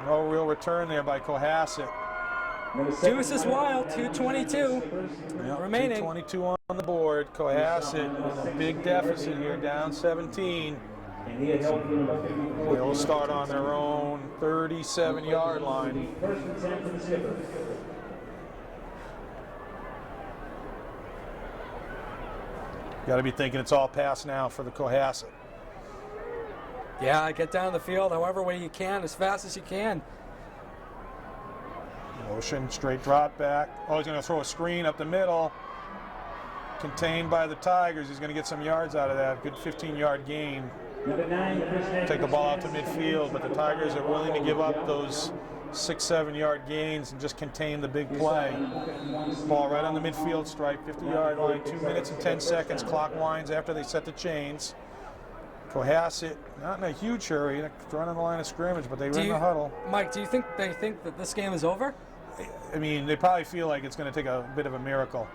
No real return there by Cohasset. Deuce is wild, 2:22 remaining. 2:22 on the board. Cohasset with a big deficit here, down 17. They'll start on their own 37-yard line. Got to be thinking it's all pass now for the Cohasset. Yeah, get down the field however way you can, as fast as you can. Motion, straight drop back. Oh, he's going to throw a screen up the middle. Contained by the Tigers. He's going to get some yards out of that. Good 15-yard gain. Take the ball out to midfield, but the Tigers are willing to give up those 6-7-yard gains and just contain the big play. Ball right on the midfield stripe, 50-yard line, 2 minutes and 10 seconds. Clock winds after they set the chains. Cohasset, not in a huge hurry, running the line of scrimmage, but they were in the huddle. Mike, do you think they think that this game is over? I mean, they probably feel like it's going to take a bit of a miracle.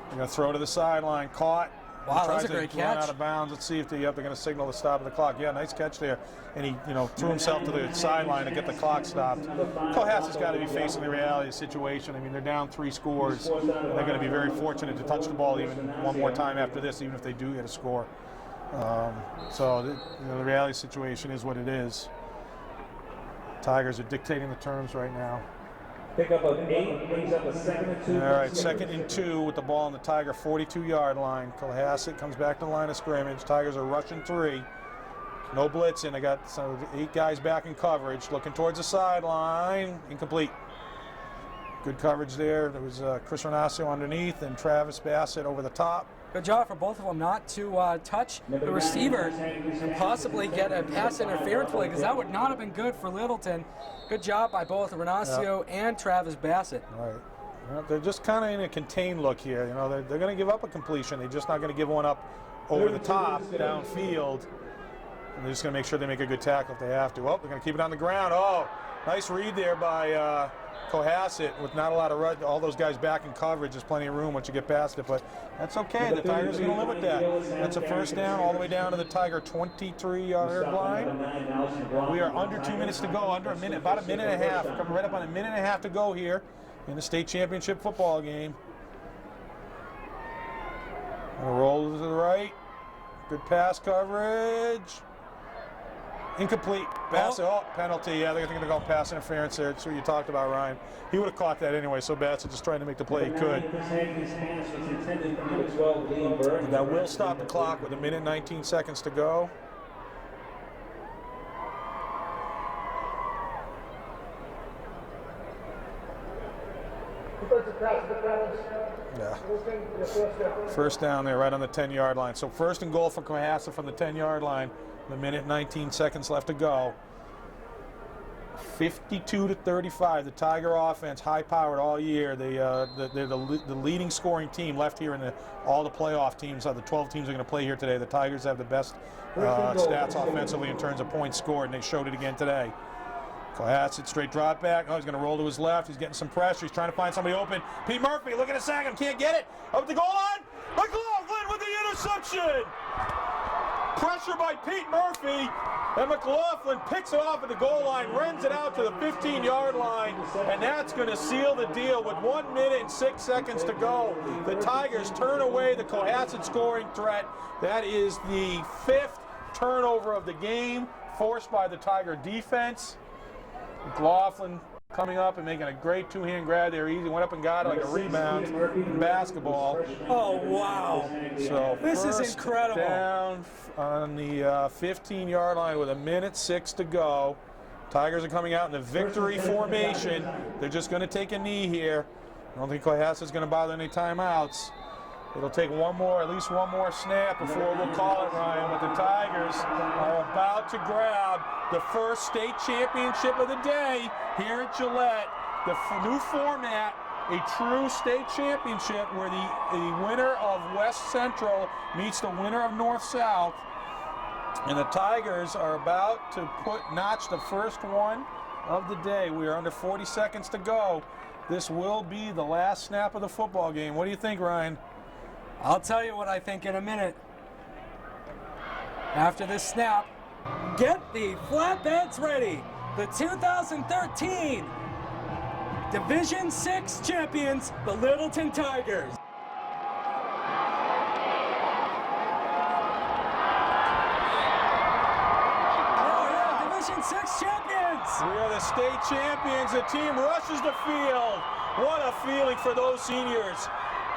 They're going to throw to the sideline, caught. Wow, that was a great catch. Out of bounds. Let's see if they're going to signal the stop of the clock. Yeah, nice catch there. And he, threw himself to the sideline to get the clock stopped. Cohasset's got to be facing the reality of the situation. I mean, they're down 3 scores. And they're going to be very fortunate to touch the ball even one more time after this, even if they do get a score. So the reality situation is what it is. Tigers are dictating the terms right now. Pick up of 8, brings up a 2nd and 2. All right, 2nd and 2 with the ball on the Tiger 42-yard line. Cohasset comes back to the line of scrimmage. Tigers are rushing 3. No blitzing. They got 8 guys back in coverage. Looking towards the sideline. Incomplete. Good coverage there. There was Chris Renacio underneath and Travis Bassett over the top. Good job for both of them not to touch the receiver and possibly get a pass interference play, because that would not have been good for Littleton. Good job by both Renacio and Travis Bassett. All right. Well, they're just kind of in a contained look here. You know, they're going to give up a completion. They're just not going to give one up over the top downfield. And they're just going to make sure they make a good tackle if they have to. Oh, they're going to keep it on the ground. Oh, nice read there by Cohasset with not a lot of rush. All those guys back in coverage. There's plenty of room once you get past it, but that's okay. The Tigers are going to live with that. That's a first down all the way down to the Tiger 23-yard line. We are under 2 minutes to go, under a minute, about a minute and a half. We're coming right up on a minute and a half to go here in the state championship football game. Roll to the right. Good pass coverage. Incomplete. Bassett, penalty. Yeah, they're going to go pass interference there. That's what you talked about, Ryan. He would have caught that anyway, so Bassett just trying to make the play he could. And that will stop the clock with a minute 19 seconds to go. Yeah. First down there, right on the 10-yard line. So first and goal for Cohasset from the 10-yard line. The minute 19 seconds left to go. 52-35. The Tiger offense, high-powered all year. They're the leading scoring team left here in all the playoff teams. The 12 teams are going to play here today. The Tigers have the best stats offensively in terms of points scored, and they showed it again today. Cohasset straight drop back. Oh, he's going to roll to his left. He's getting some pressure. He's trying to find somebody open. Pete Murphy looking to sack him. Can't get it. Up the goal line. McLaughlin with the interception. Pressure by Pete Murphy, and McLaughlin picks it off at the goal line, runs it out to the 15-yard line, and that's going to seal the deal with 1 minute and 6 seconds to go. The Tigers turn away the Cohasset scoring threat. That is the 5th turnover of the game, forced by the Tiger defense. McLaughlin coming up and making a great two-hand grab there. Easy, went up and got it like a rebound in basketball. Oh, wow. So this is incredible. Down on the 15-yard line with a minute 6 to go. Tigers are coming out in the victory formation. They're just going to take a knee here. I don't think Cohasset's going to bother any timeouts. It'll take at least one more snap before we'll call it, Ryan. But the Tigers are about to grab the first state championship of the day here at Gillette. The new format, a true state championship where the winner of West Central meets the winner of North South. And the Tigers are about to notch the first one of the day. We are under 40 seconds to go. This will be the last snap of the football game. What do you think, Ryan? I'll tell you what I think in a minute. After this snap, get the flatbeds ready. The 2013 Division 6 champions, the Littleton Tigers. Division 6 champions. We are the state champions. The team rushes the field. What a feeling for those seniors.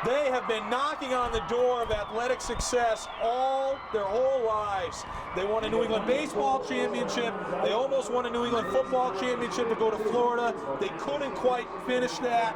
They have been knocking on the door of athletic success their whole lives. They won a New England baseball championship. They almost won a New England football championship to go to Florida. They couldn't quite finish that.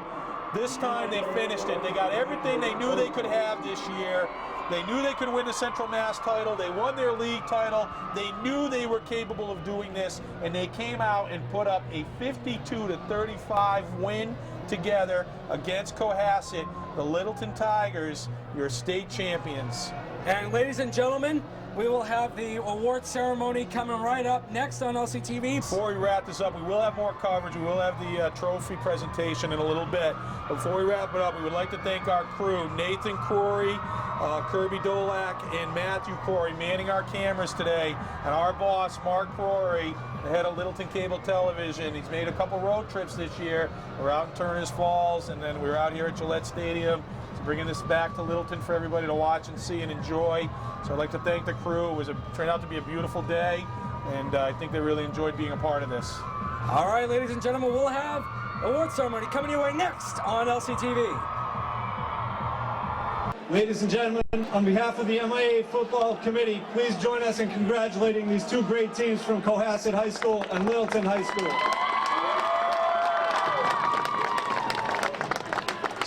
This time they finished it. They got everything they knew they could have this year. They knew they could win the Central Mass title. They won their league title. They knew they were capable of doing this, and they came out and put up a 52-35 win together against Cohasset. The Littleton Tigers, your state champions. And ladies and gentlemen, we will have the award ceremony coming right up next on LCTV. Before we wrap this up, we will have more coverage. We will have the trophy presentation in a little bit. Before we wrap it up, we would like to thank our crew, Nathan Corey, Kirby Dolak, and Matthew Corey, manning our cameras today, and our boss, Mark Corey, the head of Littleton Cable Television. He's made a couple road trips this year. We're out in Turner's Falls, and then we're out here at Gillette Stadium. bringing this back to Littleton for everybody to watch and see and enjoy. So I'd like to thank the crew. It turned out to be a beautiful day, and I think they really enjoyed being a part of this. All right, ladies and gentlemen, we'll have award ceremony coming your way next on LCTV. Ladies and gentlemen, on behalf of the MIA Football Committee, please join us in congratulating these two great teams from Cohasset High School and Littleton High School.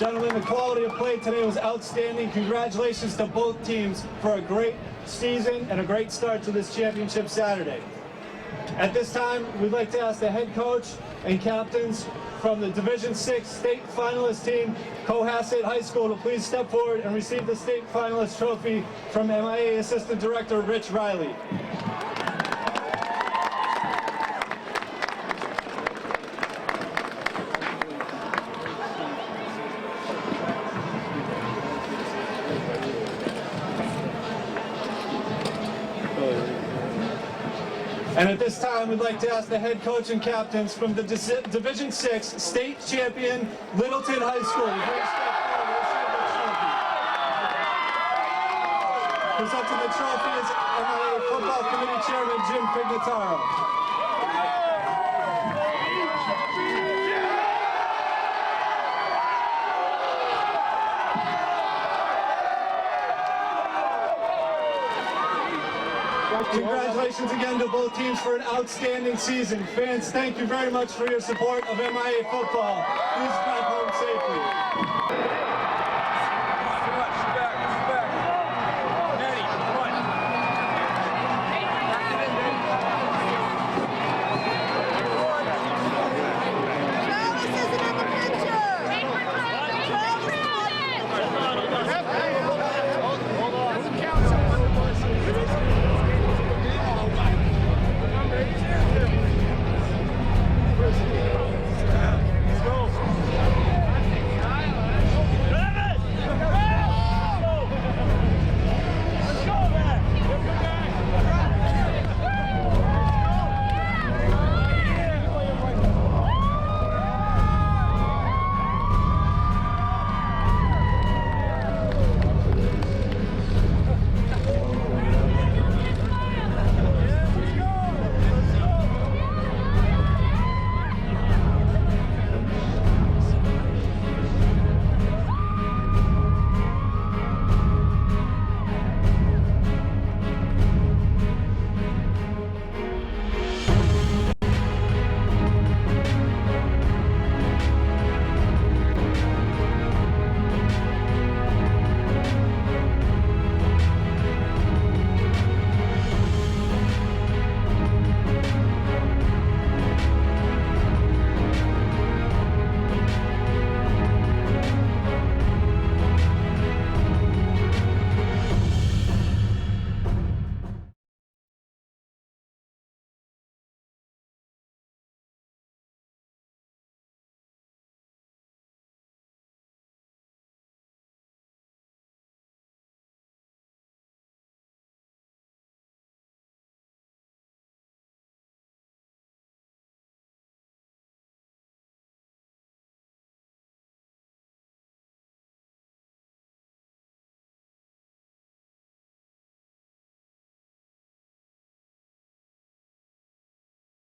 Gentlemen, the quality of play today was outstanding. Congratulations to both teams for a great season and a great start to this championship Saturday. At this time, we'd like to ask the head coach and captains from the Division 6 state finalist team, Cohasset High School, to please step forward and receive the state finalist trophy from MIA Assistant Director Rich Riley. And at this time, we'd like to ask the head coach and captains from the Division 6 state champion Littleton High School to please step forward and receive the trophy. Presenting the trophy is MIA Football Committee Chairman Jim Pignataro. Congratulations again to both teams for an outstanding season. Fans, thank you very much for your support of MIA football. Please drive home safely.